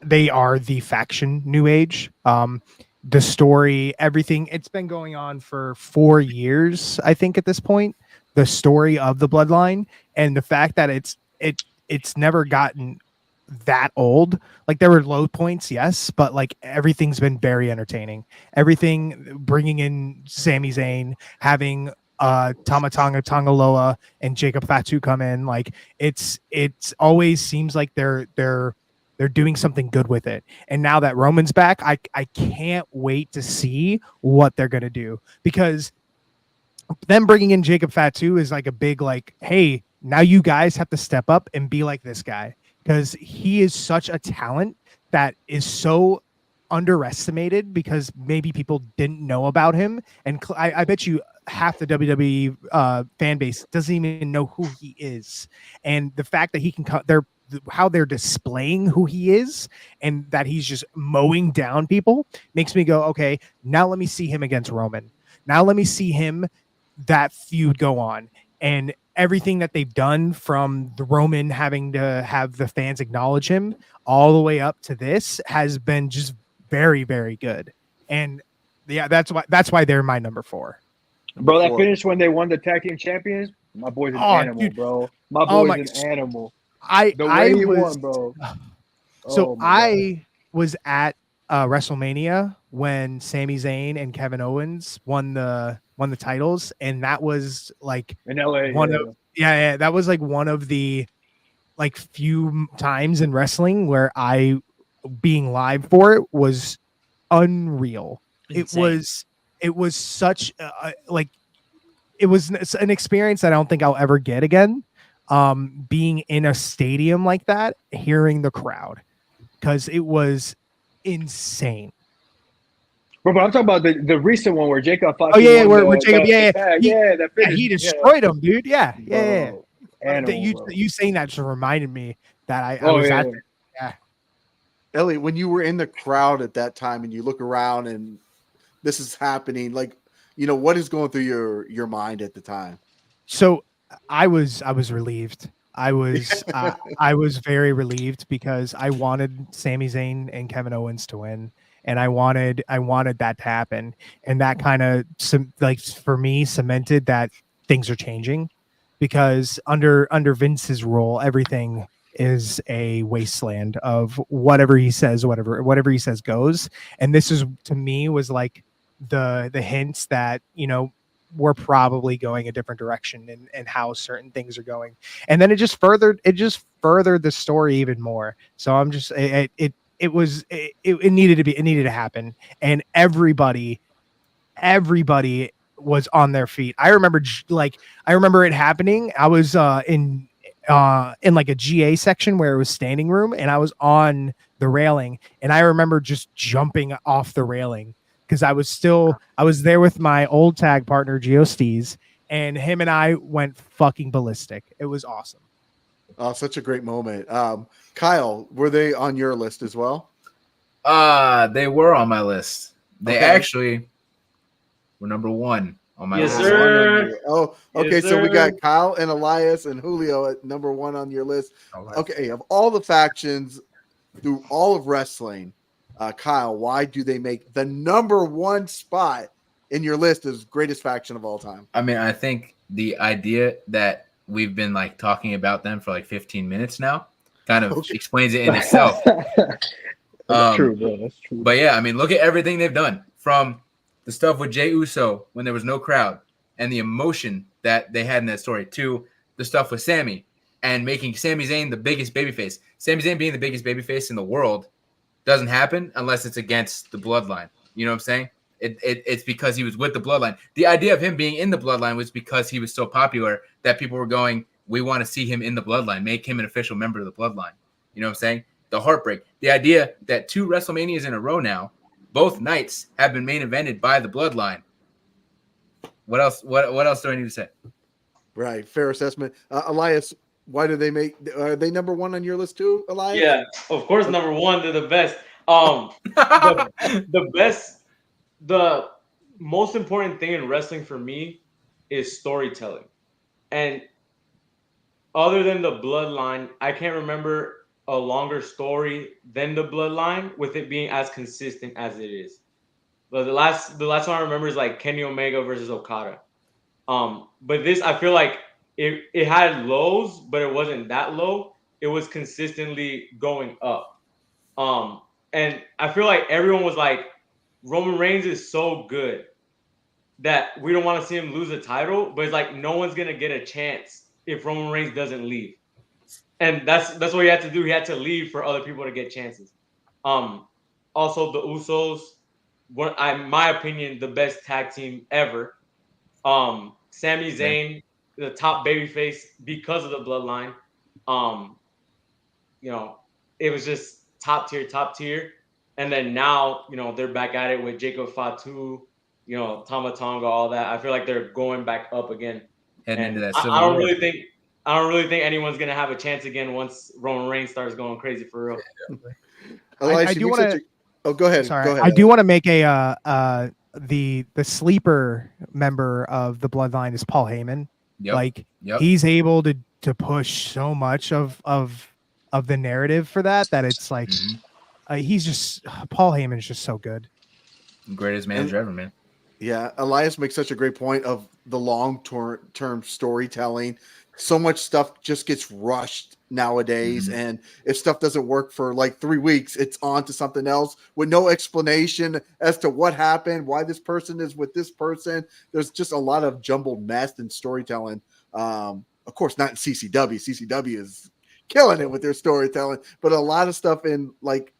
[SPEAKER 7] they are the faction New Age. The story, everything. It's been going on for 4 years, I think, at this point. The story of the Bloodline and the fact that it's never gotten that old. Like there were low points, yes, but like everything's been very entertaining. Everything, bringing in Sami Zayn, having Tama Tonga Loa and Jacob Fatu come in, like it's always seems like they're doing something good with it. And now that Roman's back, I can't wait to see what they're gonna do, because them bringing in Jacob Fatu is like a big like, hey, now you guys have to step up and be like this guy, because he is such a talent that is so underestimated because maybe people didn't know about him. And I bet you half the WWE fan base doesn't even know who he is. And the fact that he can how they're displaying who he is and that he's just mowing down people makes me go, okay, now let me see him against Roman. Now let me see him, that feud go on. And everything that they've done, from the Roman having to have the fans acknowledge him all the way up to this, has been just very, very good. And yeah, that's why they're my number 4.
[SPEAKER 3] Bro, that finish when they won the tag team champions, my boy's an animal, dude. Bro. My boy's an animal.
[SPEAKER 7] I
[SPEAKER 3] won, bro.
[SPEAKER 7] So I was at WrestleMania when Sami Zayn and Kevin Owens won the titles, and that was like
[SPEAKER 3] in LA.
[SPEAKER 7] That was like one of the like few times in wrestling where I being live for it was unreal.
[SPEAKER 2] Insane.
[SPEAKER 7] it was such like it was an experience that I don't think I'll ever get again. Being in a stadium like that, hearing the crowd, because it was insane.
[SPEAKER 3] But I'm talking about the recent one where Jacob fought.
[SPEAKER 7] Oh yeah, where Jacob, that
[SPEAKER 3] finish,
[SPEAKER 7] he destroyed him, dude. Yeah.
[SPEAKER 3] Animal,
[SPEAKER 7] you saying that just reminded me that I
[SPEAKER 3] Oh,
[SPEAKER 7] was
[SPEAKER 3] yeah,
[SPEAKER 7] at.
[SPEAKER 3] yeah.
[SPEAKER 7] Yeah.
[SPEAKER 1] Elliot, when you were in the crowd at that time and you look around and this is happening, like, you know, what is going through your mind at the time?
[SPEAKER 7] So I was relieved. I was very relieved because I wanted Sami Zayn and Kevin Owens to win, and I wanted that to happen, and that kind of like for me cemented that things are changing, because under Vince's rule, everything is a wasteland of whatever he says, whatever he says goes, and this is, to me, was like the hints that, you know, we're probably going a different direction and how certain things are going. And then it just furthered the story even more. So I'm just, it needed to happen. And everybody was on their feet. I remember it happening. I was in like a GA section where it was standing room, and I was on the railing, and I remember just jumping off the railing, because I was there with my old tag partner Geostes, and him and I went fucking ballistic. It was awesome.
[SPEAKER 1] Oh, such a great moment. Kyle, were they on your list as well?
[SPEAKER 5] They were on my list. They actually were number one on my list.
[SPEAKER 8] Sir.
[SPEAKER 1] Oh, okay.
[SPEAKER 8] Yes,
[SPEAKER 1] so we got
[SPEAKER 8] sir.
[SPEAKER 1] Kyle and Elias and Julio at number one on your list.
[SPEAKER 5] Right.
[SPEAKER 1] Okay, of all the factions through all of wrestling, Kyle, why do they make the number one spot in your list as greatest faction of all time?
[SPEAKER 5] I mean, I think the idea that we've been like talking about them for like 15 minutes now kind of explains it in itself.
[SPEAKER 3] That's true, bro. That's true.
[SPEAKER 5] But yeah, I mean, look at everything they've done, from the stuff with Jey Uso when there was no crowd and the emotion that they had in that story, to the stuff with Sami and making Sami Zayn the biggest babyface. Sami Zayn being the biggest babyface in the world doesn't happen unless it's against the Bloodline. You know what I'm saying? It's because he was with the Bloodline. The idea of him being in the Bloodline was because he was so popular that people were going, we want to see him in the Bloodline, make him an official member of the Bloodline. You know what I'm saying? The heartbreak. The idea that 2 WrestleManias in a row now, both nights, have been main evented by the Bloodline. What else? What else do I need to say?
[SPEAKER 1] Right. Fair assessment. Elias, why do they make, are they number one on your list too, Elias?
[SPEAKER 8] Yeah, of course, number one, they're the best. The most important thing in wrestling for me is storytelling. And other than the Bloodline, I can't remember a longer story than the Bloodline with it being as consistent as it is. But the last one I remember is like Kenny Omega versus Okada. But this, I feel like it had lows, but it wasn't that low. It was consistently going up. And I feel like everyone was like, Roman Reigns is so good that we don't want to see him lose a title, but it's like no one's gonna get a chance if Roman Reigns doesn't leave. And that's what he had to do. He had to leave for other people to get chances. Also the Usos, my opinion, the best tag team ever. Sami Zayn, the top babyface because of the Bloodline. You know, it was just top tier. And then now, you know, they're back at it with Jacob Fatu, you know, Tama Tonga, all that. I feel like they're going back up again.
[SPEAKER 5] Heading into that
[SPEAKER 8] I don't really think anyone's gonna have a chance again once Roman Reigns starts going crazy for real.
[SPEAKER 1] Elias,
[SPEAKER 7] I do want to.
[SPEAKER 1] Oh, go ahead.
[SPEAKER 7] Sorry,
[SPEAKER 1] Go ahead.
[SPEAKER 7] I do want to make the sleeper member of the Bloodline is Paul Heyman.
[SPEAKER 5] Yep.
[SPEAKER 7] He's able to push so much of the narrative for that it's like he's just Paul Heyman's just so good.
[SPEAKER 5] Greatest manager ever, man.
[SPEAKER 1] Yeah, Elias makes such a great point of the long-term storytelling. So much stuff just gets rushed nowadays, and if stuff doesn't work for like 3 weeks, it's on to something else with no explanation as to what happened, why this person is with this person. There's just a lot of jumbled mess in storytelling. Of course, not in CCW. CCW is killing it with their storytelling, but a lot of stuff in like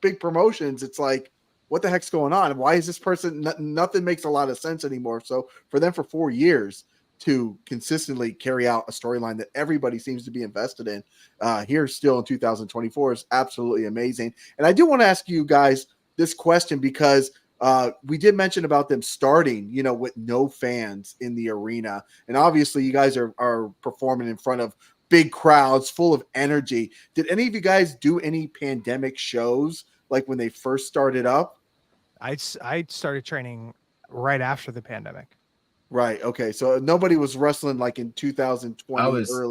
[SPEAKER 1] big promotions, it's like what the heck's going on? Why is this person? Nothing makes a lot of sense anymore. So for them for 4 years to consistently carry out a storyline that everybody seems to be invested in here still in 2024 is absolutely amazing. And I do want to ask you guys this question because we did mention about them starting, with no fans in the arena. And obviously you guys are performing in front of big crowds full of energy. Did any of you guys do any pandemic shows like when they first started up?
[SPEAKER 7] I started training right after the pandemic.
[SPEAKER 1] Right. Okay. So nobody was wrestling like in 2020.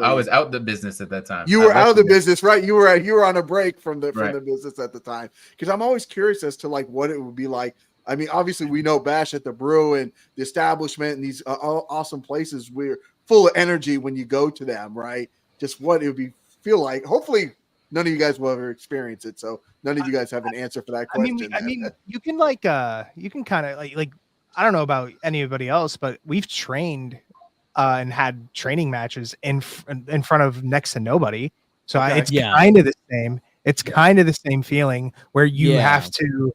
[SPEAKER 5] I was out the business at that time.
[SPEAKER 1] You were out of the business, right? You were on a break from the business at the time. Because I'm always curious as to like what it would be like. I mean, obviously we know Bash at the Brew and the establishment and these awesome places. We're full of energy when you go to them, right? Just what it would feel like. Hopefully none of you guys will ever experience it. So none of you guys have an answer for that question.
[SPEAKER 7] I mean, you can kind of like, I don't know about anybody else, but we've trained and had training matches in front of next to nobody. So it's kind of the same. It's kind of the same feeling where you have to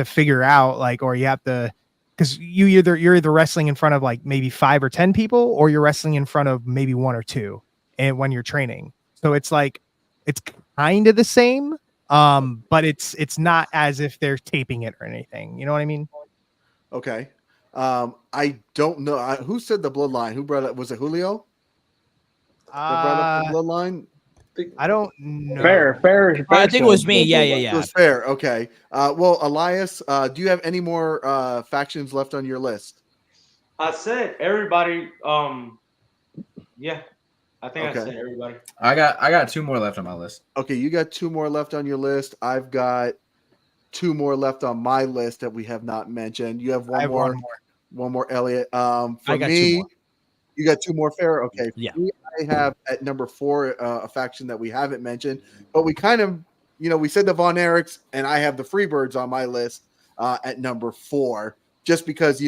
[SPEAKER 7] figure out or you have to, because you're either wrestling in front of like maybe 5 or 10 people, or you're wrestling in front of maybe 1 or 2, and when you're training. So it's like it's kind of the same, but it's not as if they're taping it or anything. You know what I mean?
[SPEAKER 1] Okay. I don't know. Who said the Bloodline? Who brought it? Was it Julio? That brought up the Bloodline?
[SPEAKER 7] I don't know.
[SPEAKER 3] Fair.
[SPEAKER 2] I think it was me. Yeah.
[SPEAKER 1] It was Fair. Okay. Well, Elias, do you have any more factions left on your list?
[SPEAKER 8] I said everybody. Yeah. I think I said everybody.
[SPEAKER 5] I got 2 more left on my list.
[SPEAKER 1] Okay, you got 2 more left on your list. I've got 2 more left on my list that we have not mentioned. You have one more, Elliot. For
[SPEAKER 2] I got
[SPEAKER 1] me,
[SPEAKER 2] 2 more.
[SPEAKER 1] You got 2 more, Fair. Okay.
[SPEAKER 2] Yeah.
[SPEAKER 1] Me, I have at number 4 a faction that we haven't mentioned, but we kind of, we said the Von Erichs, and I have the Freebirds on my list at number 4, just because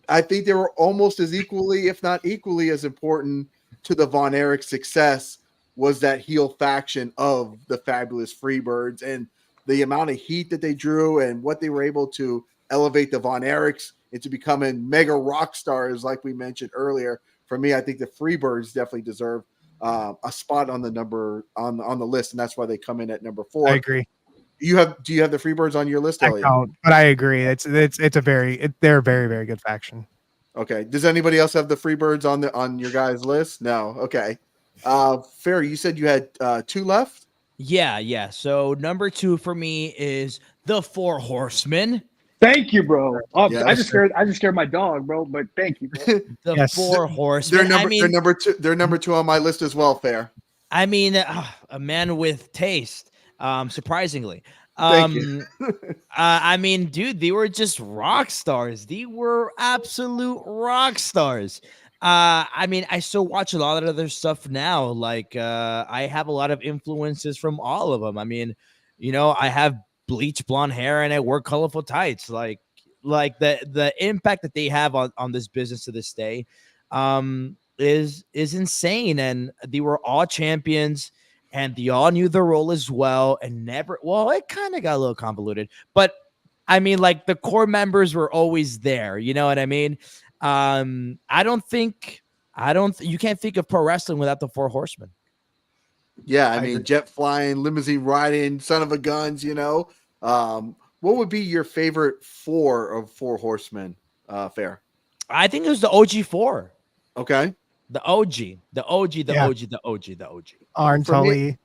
[SPEAKER 1] I think they were almost as equally, if not equally, as important to the Von Erich success was that heel faction of the Fabulous Freebirds, and the amount of heat that they drew and what they were able to elevate the Von Erichs into becoming mega rock stars, like we mentioned earlier. For me, I think the Freebirds definitely deserve a spot on the on the list, and that's why they come in at number 4.
[SPEAKER 7] I agree.
[SPEAKER 1] Do you have the Freebirds on your list, Elliot?
[SPEAKER 7] I don't, but I agree. They're a very, very good faction.
[SPEAKER 1] Okay. Does anybody else have the Freebirds on your guys' list? No. Okay. Fair, you said you had 2 left?
[SPEAKER 2] Yeah. So number 2 for me is the 4 Horsemen.
[SPEAKER 3] Thank you, bro.
[SPEAKER 1] Yes.
[SPEAKER 3] I just scared my dog, bro. But thank you, bro.
[SPEAKER 2] The 4 Horsemen.
[SPEAKER 1] They're number 2. They're number 2 on my list as well. Fair.
[SPEAKER 2] I mean, a man with taste. Surprisingly.
[SPEAKER 1] Thank you.
[SPEAKER 2] I mean, dude, they were just rock stars. They were absolute rock stars. I mean, I still watch a lot of their stuff now. Like, I have a lot of influences from all of them. I mean, I have bleach blonde hair and I wear colorful tights. Like the impact that they have on this business to this day, is insane. And they were all champions. And they all knew their role as well, and it kind of got a little convoluted, but I mean, like the core members were always there. You know what I mean? You can't think of pro wrestling without the 4 Horsemen.
[SPEAKER 1] Yeah. I mean, jet flying, limousine riding, son of a guns, what would be your favorite 4 of 4 Horsemen? Fair.
[SPEAKER 2] I think it was the OG 4.
[SPEAKER 1] Okay.
[SPEAKER 2] The OG.
[SPEAKER 7] Arn Tully.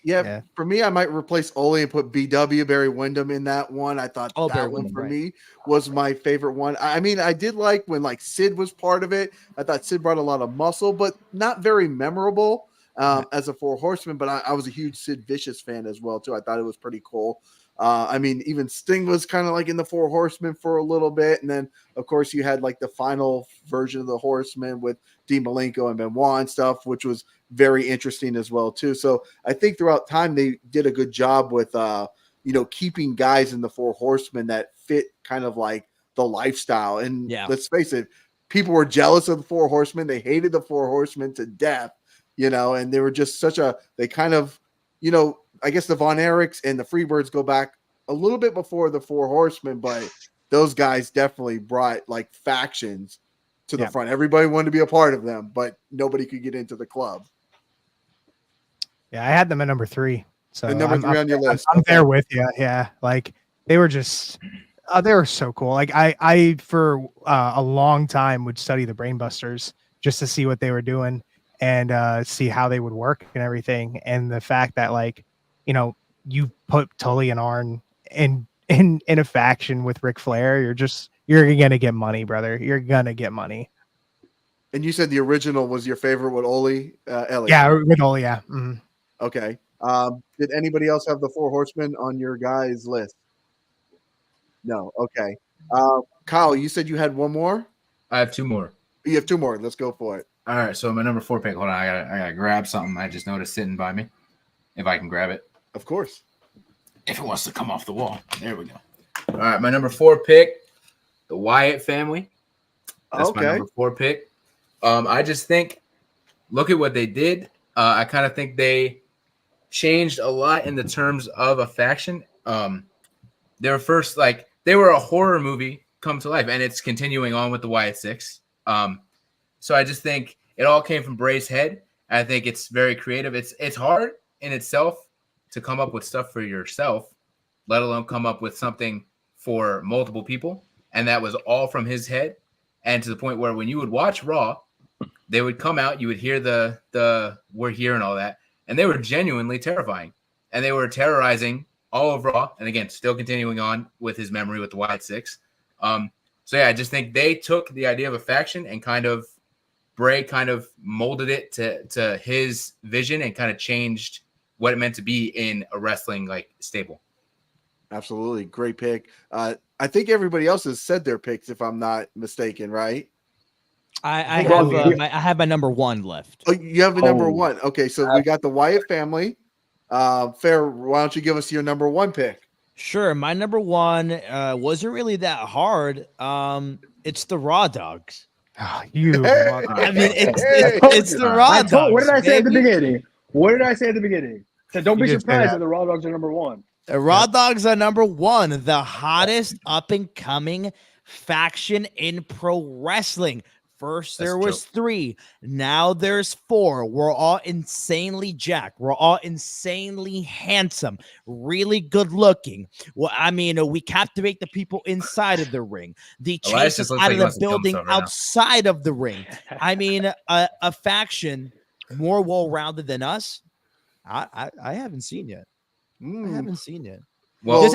[SPEAKER 1] Yeah, for me, I might replace Ole and put BW, Barry Windham, in that one. I thought that one for me was my favorite one. I mean, I did like when Sid was part of it. I thought Sid brought a lot of muscle, but not very memorable as a 4 Horsemen. But I was a huge Sid Vicious fan as well, too. I thought it was pretty cool. I mean, even Sting was kind of like in the 4 Horsemen for a little bit. And then, of course, you had like the final version of the Horsemen with Dean Malenko and Benoit and stuff, which was very interesting as well, too. So I think throughout time, they did a good job with, keeping guys in the 4 Horsemen that fit kind of like the lifestyle. And let's face it, people were jealous of the 4 Horsemen. They hated the 4 Horsemen to death, and they were just they kind of, I guess the Von Erichs and the Freebirds go back a little bit before the Four Horsemen, but those guys definitely brought like factions to the front. Everybody wanted to be a part of them, but nobody could get into the club.
[SPEAKER 7] Yeah, I had them at number 3. So
[SPEAKER 1] and number 3 on your list.
[SPEAKER 7] I'm there with you. Yeah, like they were just they were so cool. Like I for a long time would study the Brainbusters just to see what they were doing and see how they would work and everything. And the fact that, like, you know, you put Tully and Arn in a faction with Ric Flair, you're gonna get money, brother. You're gonna get money.
[SPEAKER 1] And you said the original was your favorite with Ole, Elliot.
[SPEAKER 7] Yeah, with Ole, yeah. Mm-hmm.
[SPEAKER 1] Okay. Did anybody else have the Four Horsemen on your guys' list? No. Okay. Kyle, you said you had one more?
[SPEAKER 5] I have 2 more.
[SPEAKER 1] You have 2 more. Let's go for it.
[SPEAKER 5] All right. So my number 4 pick. Hold on. I gotta grab something. I just noticed sitting by me. If I can grab it.
[SPEAKER 1] Of course.
[SPEAKER 5] If it wants to come off the wall. There we go. All right. My number 4 pick, the Wyatt family. That's my number 4 pick. I just think, look at what they did. I kind of think they changed a lot in the terms of a faction. They were first, like, they were a horror movie come to life, and it's continuing on with the Wyatt Six. So I just think it all came from Bray's head. I think it's very creative. It's hard in itself to come up with stuff for yourself, let alone come up with something for multiple people. And that was all from his head. And to the point where when you would watch Raw, they would come out, you would hear the "we're here" and all that, and they were genuinely terrifying. And they were terrorizing all of Raw, and again, still continuing on with his memory with the Wyatt Six. So yeah, I just think they took the idea of a faction and Bray kind of molded it to his vision and kind of changed what it meant to be in a wrestling like stable.
[SPEAKER 1] Absolutely. Great pick. I think everybody else has said their picks, if I'm not mistaken, right?
[SPEAKER 2] I have my number 1 left.
[SPEAKER 1] Oh, you have a number 1. Okay, so we got the Wyatt family. Fer, why don't you give us your number 1 pick?
[SPEAKER 2] Sure. My number 1 wasn't really that hard. It's the Raw Dogs.
[SPEAKER 7] Oh, you.
[SPEAKER 2] I mean, it's the Raw Dogs.
[SPEAKER 3] What did I say at the beginning? Said, don't be surprised that the Raw Dogs are number 1.
[SPEAKER 2] The Raw Dogs are number 1, the hottest up and coming faction in pro wrestling. First, there was 3. Now there's 4. We're all insanely jacked. We're all insanely handsome, really good looking. Well, I mean, we captivate the people inside of the ring. They chase us out of the building outside of the ring. I mean, a faction more well-rounded than us, I haven't seen yet. I haven't seen yet.
[SPEAKER 5] Well,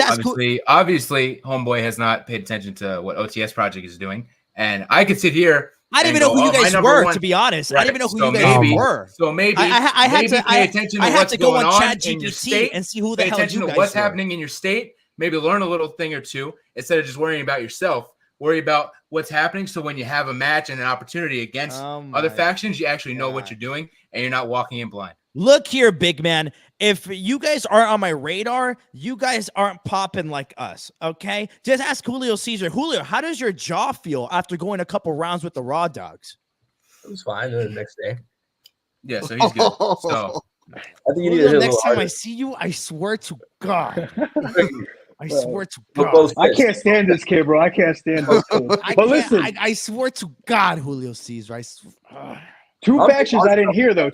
[SPEAKER 5] obviously, Homeboy has not paid attention to what OTS Project is doing. And I could sit here.
[SPEAKER 2] I didn't even know who you guys were, to be honest. Right. I didn't even know who you guys were.
[SPEAKER 5] So maybe I had to pay attention to what's going on in your state
[SPEAKER 2] and see who the hell
[SPEAKER 5] you guys were. Pay attention to what's happening in your state. Maybe learn a little thing or two instead of just worrying about yourself. Worry about what's happening. So when you have a match and an opportunity against other factions, you actually know what you're doing and you're not walking in blind.
[SPEAKER 2] Look here, big man. If you guys aren't on my radar, you guys aren't popping like us, okay? Just ask Julio Cesar. Julio, how does your jaw feel after going a couple rounds with the Raw Dogs?
[SPEAKER 6] It was fine the next day.
[SPEAKER 5] Yeah, so he's good. So
[SPEAKER 6] I think you need
[SPEAKER 2] Julio, next time I see you, I swear to God. I swear to God.
[SPEAKER 3] I can't stand this kid, bro. I can't stand this kid. But listen.
[SPEAKER 2] I swear to God, Julio Caesar.
[SPEAKER 3] Two factions I didn't hear, though.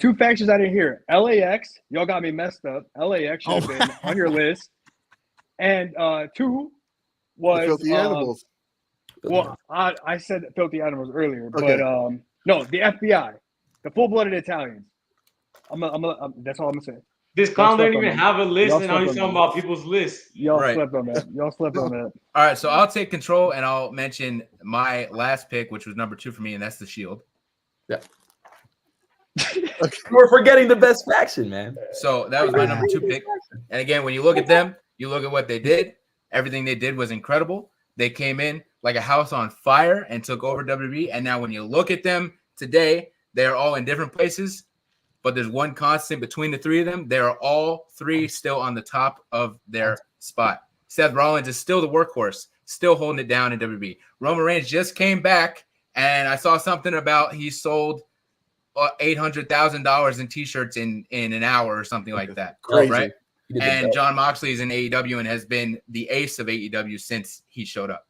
[SPEAKER 3] LAX, y'all got me messed up. LAX should have been on your list. And 2 was...
[SPEAKER 1] The Filthy Animals.
[SPEAKER 3] Well, I said Filthy Animals earlier, but no, the FBI. The full-blooded Italians. That's all I'm going to say.
[SPEAKER 8] This clown didn't even have a list, and now he's talking about people's lists.
[SPEAKER 3] Y'all slept on that.
[SPEAKER 5] All right, so I'll take control, and I'll mention my last pick, which was number 2 for me, and that's the Shield.
[SPEAKER 6] Yeah. We're forgetting the best faction, man.
[SPEAKER 5] So that was my number 2 pick. And again, when you look at them, you look at what they did. Everything they did was incredible. They came in like a house on fire and took over WWE. And now when you look at them today, they're all in different places. But there's one constant between the 3 of them. They are all 3 still on the top of their spot. Seth Rollins is still the workhorse, still holding it down in WWE. Roman Reigns just came back, and I saw something about he sold $800,000 in T-shirts in an hour or something like that.
[SPEAKER 1] Crazy.
[SPEAKER 5] Right? And John Moxley is in AEW and has been the ace of AEW since he showed up.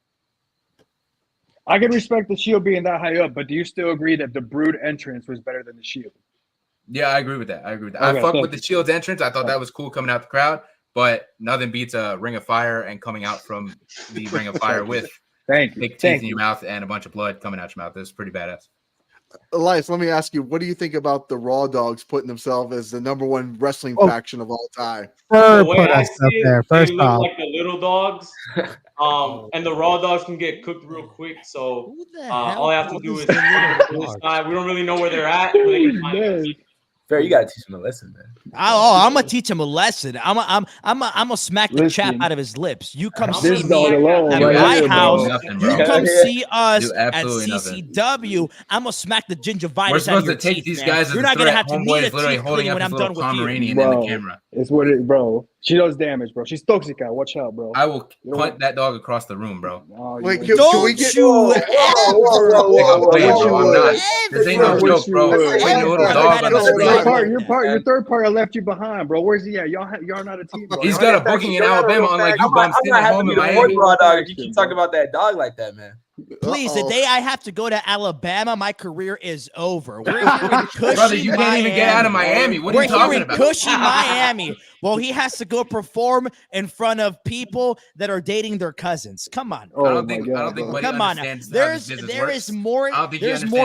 [SPEAKER 3] I can respect the Shield being that high up, but do you still agree that the Brood entrance was better than the Shield?
[SPEAKER 5] Yeah, I agree with that.
[SPEAKER 3] Okay,
[SPEAKER 5] I fucked with the Shield's entrance. I thought that was cool coming out the crowd, but nothing beats a Ring of Fire and coming out from the Ring of Fire with big teeth in your mouth and a bunch of blood coming out your mouth. That's pretty badass.
[SPEAKER 1] Elias, let me ask you, what do you think about the Raw Dogs putting themselves as the #1 wrestling faction of all time?
[SPEAKER 7] Fer put us up there. First
[SPEAKER 8] they look
[SPEAKER 7] off,
[SPEAKER 8] like the little dogs, and the Raw Dogs can get cooked real quick. So all I have to do is this time. We don't really know where they're at. But they can find us.
[SPEAKER 6] Fer, you gotta teach him a lesson, man.
[SPEAKER 2] I'm gonna teach him a lesson. I'm gonna smack the chap out of his lips. You come see me at my house. You come see us at CCW. I'm gonna smack the gingivitis.
[SPEAKER 5] We're supposed to take these guys.
[SPEAKER 2] You're not gonna have to need a
[SPEAKER 5] literally
[SPEAKER 2] teeth
[SPEAKER 5] holding
[SPEAKER 2] cleaning
[SPEAKER 5] up
[SPEAKER 2] when
[SPEAKER 5] his
[SPEAKER 2] I'm
[SPEAKER 5] little
[SPEAKER 2] done with you.
[SPEAKER 5] Pomeranian in the camera.
[SPEAKER 3] It's what it, bro. She does damage, bro. She's toxica. Watch out, bro.
[SPEAKER 5] I will punt that dog across the room, bro.
[SPEAKER 1] Wait,
[SPEAKER 2] don't we get you ever?
[SPEAKER 5] I'm not. This ain't no joke, bro.
[SPEAKER 3] Your third party left you behind, bro. Where's he at? Y'all not a team, bro.
[SPEAKER 5] He's got a booking in Alabama, unlike you bums sitting at home in Miami.
[SPEAKER 6] Dog, you keep talking about that dog like that, man.
[SPEAKER 2] Please, the day I have to go to Alabama, my career is over. We're here in Cushy,
[SPEAKER 5] brother, you can't even get out of Miami. What are you talking about?
[SPEAKER 2] We're here in Cushy, Miami. Well, he has to go perform in front of people that are dating their cousins. Come on.
[SPEAKER 5] I don't think
[SPEAKER 2] come on. There is more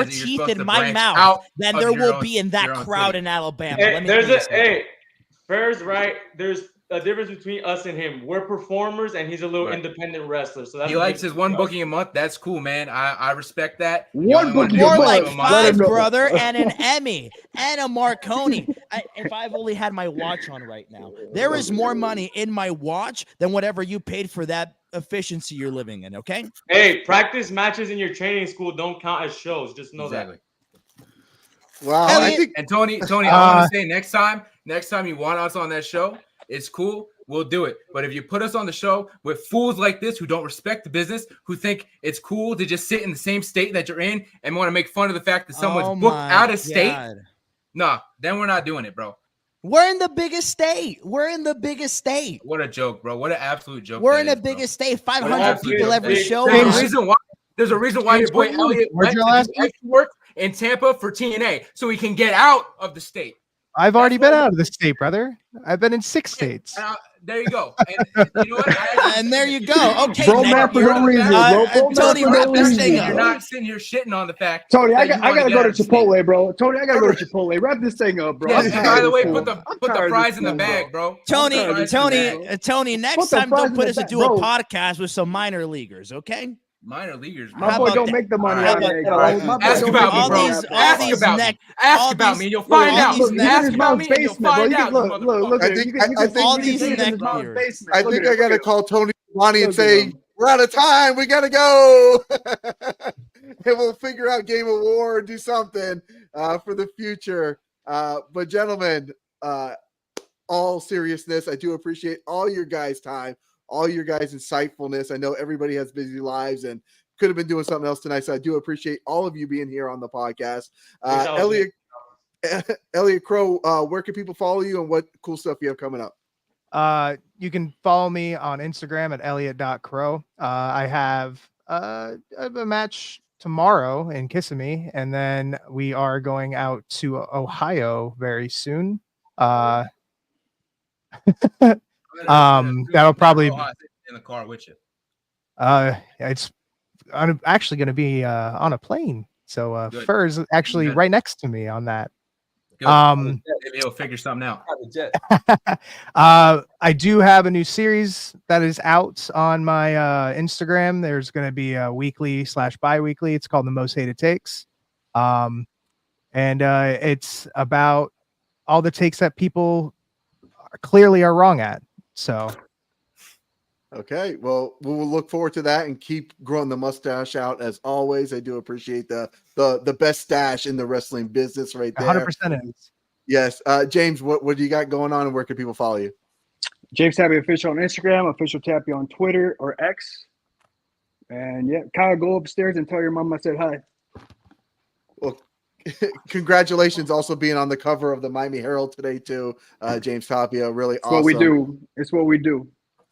[SPEAKER 2] teeth in my mouth than there will be in that crowd in Alabama.
[SPEAKER 8] Fer's right. There's a difference between us and him. We're performers, and he's a little independent wrestler. So that's
[SPEAKER 5] he likes his one booking a month. That's cool, man. I respect that.
[SPEAKER 3] One booking
[SPEAKER 2] more like 5, brother, and an Emmy and a Marconi. If I've only had my watch on right now, there is more money in my watch than whatever you paid for that efficiency you're living in. Okay.
[SPEAKER 8] Hey, practice matches in your training school don't count as shows. Just know that.
[SPEAKER 1] Wow.
[SPEAKER 5] And Tony, I want to say next time you want us on that show, it's cool. We'll do it. But if you put us on the show with fools like this who don't respect the business, who think it's cool to just sit in the same state that you're in and want to make fun of the fact that someone's booked out of state, nah, then we're not doing it, bro.
[SPEAKER 2] We're in the biggest state. What
[SPEAKER 5] a joke, bro. What an absolute joke.
[SPEAKER 2] We're in the biggest state. 500 people every show.
[SPEAKER 5] There's a reason why your boy Elliot went to do extra work in Tampa for TNA, so he can get out of the state.
[SPEAKER 7] I've already been out of the state, brother. I've been in 6 states.
[SPEAKER 5] There you go. And you know what?
[SPEAKER 2] And there you go. Okay,
[SPEAKER 3] Tony, wrap this thing up.
[SPEAKER 5] You're not sitting here shitting on the fact.
[SPEAKER 3] Tony, I gotta go to Chipotle, bro. Tony, I gotta go to Chipotle. Wrap this thing up, bro.
[SPEAKER 5] By the way, put the fries in the bag, bro.
[SPEAKER 2] Tony. Next time, don't put us to do a podcast with some minor leaguers, okay?
[SPEAKER 5] Minor leaguers.
[SPEAKER 3] My boy don't make the money.
[SPEAKER 5] Ask about me, bro. Ask about me. You'll find out. Ask about me. You'll find out.
[SPEAKER 3] Look.
[SPEAKER 1] I think I gotta call Tony Giovanni and say we're out of time. We gotta go. And we'll figure out Game of War or do something for the future. But gentlemen, all seriousness, I do appreciate all your guys' time. All your guys' insightfulness. I know everybody has busy lives and could have been doing something else tonight. So I do appreciate all of you being here on the podcast. Elliot Qrow, where can people follow you and what cool stuff you have coming up?
[SPEAKER 7] You can follow me on Instagram at Elliot.Qrow. I have a match tomorrow in Kissimmee, and then we are going out to Ohio very soon. That'll probably be
[SPEAKER 5] in the car with you.
[SPEAKER 7] I'm actually going to be on a plane, so Fer is actually right next to me on that.
[SPEAKER 5] Maybe he'll figure something out.
[SPEAKER 7] I do have a new series that is out on my Instagram. There's going to be a weekly/bi-weekly. It's called The Most Hated Takes, and it's about all the takes that people clearly are wrong at. So,
[SPEAKER 1] okay, well, we will look forward to that and keep growing the mustache out as always. I do appreciate the best stash in the wrestling business right there.
[SPEAKER 7] 100% is.
[SPEAKER 1] Yes, James, what do you got going on and where can people follow you?
[SPEAKER 3] James Tapia official on Instagram, official Tapia on Twitter or X, and yeah, Kyle, go upstairs and tell your mom I said hi.
[SPEAKER 1] Well, Congratulations also being on the cover of the Miami Herald today too, James Tapia. Really
[SPEAKER 3] It's
[SPEAKER 1] awesome.
[SPEAKER 3] what we do. It's what we do.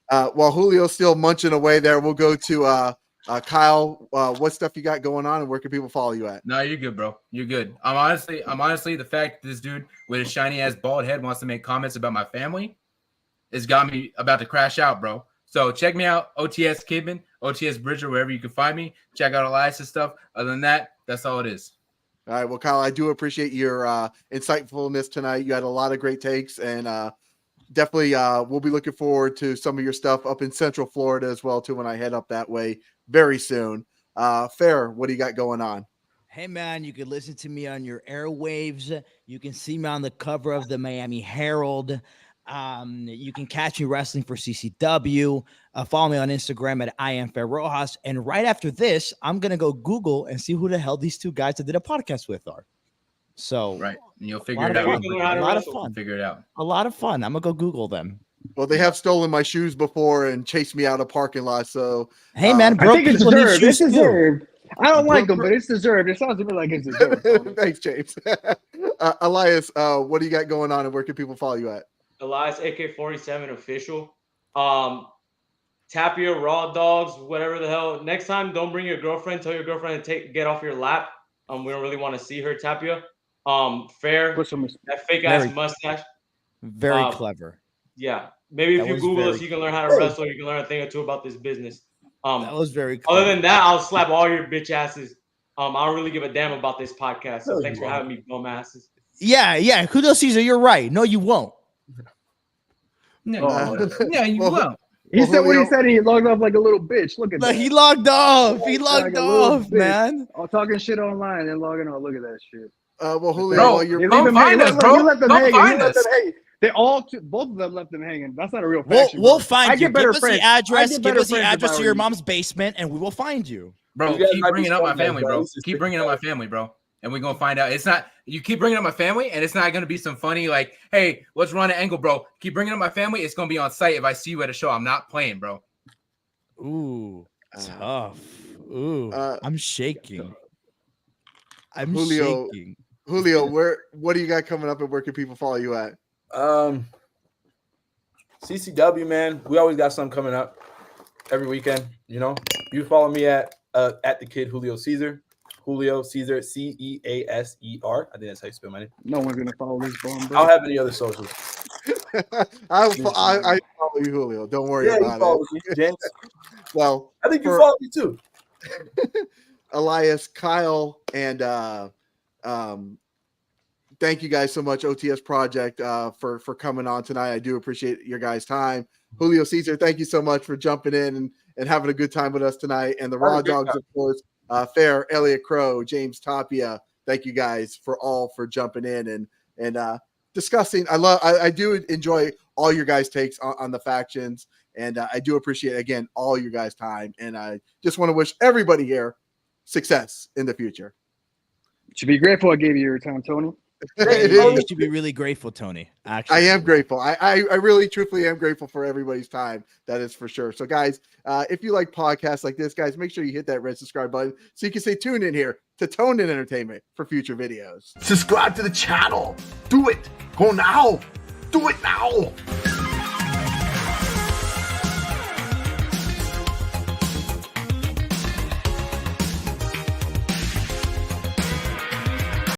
[SPEAKER 1] While Julio's still munching away there, we'll go to Kyle. What stuff you got going on, and where can people follow you at?
[SPEAKER 5] No, you're good, bro. You're good. I'm honestly the fact that this dude with a shiny ass bald head wants to make comments about my family has got me about to crash out, bro. So check me out, OTS Kidman, OTS Bridger, wherever you can find me. Check out Elias' stuff. Other than that, that's all it is.
[SPEAKER 1] All right. Well, Kyle, I do appreciate your insightfulness tonight. You had a lot of great takes, and definitely we'll be looking forward to some of your stuff up in Central Florida as well, too, when I head up that way very soon. Fer, what do you got going on?
[SPEAKER 2] Hey, man, you can listen to me on your airwaves. You can see me on the cover of the Miami Herald. You can catch me wrestling for CCW. Follow me on Instagram at I am Fer Rojas. And right after this, I'm going to go Google and see who the hell these two guys that did a podcast with are. So,
[SPEAKER 5] right. And you'll figure it out.
[SPEAKER 2] A lot of fun.
[SPEAKER 5] Figure it out.
[SPEAKER 2] A lot of fun. I'm going to go Google them.
[SPEAKER 1] Well, they have stolen my shoes before and chased me out of parking lot. So,
[SPEAKER 2] hey, man, bro,
[SPEAKER 3] I think it's deserved. It's deserved. I don't like them, but it's deserved. It sounds to me like it's deserved.
[SPEAKER 1] Thanks, James. Elias, what do you got going on, and where can people follow you at?
[SPEAKER 8] Elias AK-47 official. Tapia, Raw Dogs, whatever the hell. Next time, don't bring your girlfriend. Tell your girlfriend to get off your lap. We don't really want to see her, Tapia. Fer, that fake ass mustache.
[SPEAKER 2] Very clever.
[SPEAKER 8] Yeah. Maybe if you Google us, you can learn how to wrestle. You can learn a thing or two about this business.
[SPEAKER 2] That was very clever.
[SPEAKER 8] Other than that, I'll slap all your bitch asses. I don't really give a damn about this podcast. So thanks for having me, bum asses.
[SPEAKER 2] Yeah. Julio Cesar, you're right. No, you won't.
[SPEAKER 5] Yeah, you won't.
[SPEAKER 3] He said what he said, and he logged off like a little bitch. Look at that.
[SPEAKER 2] He logged off. He logged off, man.
[SPEAKER 3] Oh, talking shit online and logging off. Look at that shit.
[SPEAKER 1] Well, Julio,
[SPEAKER 5] you're find us, bro.
[SPEAKER 3] You let them
[SPEAKER 5] Don't
[SPEAKER 3] hang.
[SPEAKER 5] find us.
[SPEAKER 3] They all, both of them left them hanging. That's not a real faction.
[SPEAKER 2] We'll find you.
[SPEAKER 3] Give us
[SPEAKER 2] the address. Give us the address to your mom's basement, and we will find you.
[SPEAKER 5] Bro, keep bringing up my family, bro. Keep bringing up my family, bro. And we're going to find out. It's not, you keep bringing up my family, and it's not going to be some funny, like, hey, let's run an angle, bro. Keep bringing up my family. It's going to be on site if I see you at a show. I'm not playing, bro.
[SPEAKER 2] Ooh, tough. Ooh, I'm shaking. I'm
[SPEAKER 1] Julio,
[SPEAKER 2] shaking.
[SPEAKER 1] Julio, what do you got coming up, and where can people follow you at?
[SPEAKER 6] CCW, man. We always got something coming up every weekend. You know, you follow me at the kid Julio Cesar. Julio Cesar, Ceaser. I think that's how you spell my name.
[SPEAKER 3] No one's gonna follow this bum, bro.
[SPEAKER 6] I don't have any other socials.
[SPEAKER 1] I follow you, Julio. Don't worry about it.
[SPEAKER 6] Me, James.
[SPEAKER 1] Well,
[SPEAKER 6] I think you follow me too.
[SPEAKER 1] Elias, Kyle, and thank you guys so much, OTS Project, for coming on tonight. I do appreciate your guys' time. Julio Cesar, thank you so much for jumping in and having a good time with us tonight. And the Raw Dogs, of course, Fer, Elliot Qrow, James Tapia. Thank you guys for jumping in and discussing. I do enjoy all your guys' takes on the factions, and I do appreciate, again, all your guys' time. And I just want to wish everybody here success in the future.
[SPEAKER 3] You should be grateful I gave you your time, Tony.
[SPEAKER 2] You should be really grateful, Tony. Actually,
[SPEAKER 1] I am grateful. I really, truthfully am grateful for everybody's time. That is for sure. So, guys, if you like podcasts like this, guys, make sure you hit that red subscribe button so you can stay tuned in here to Toned In Entertainment for future videos.
[SPEAKER 9] Subscribe to the channel. Do it. Go now. Do it now.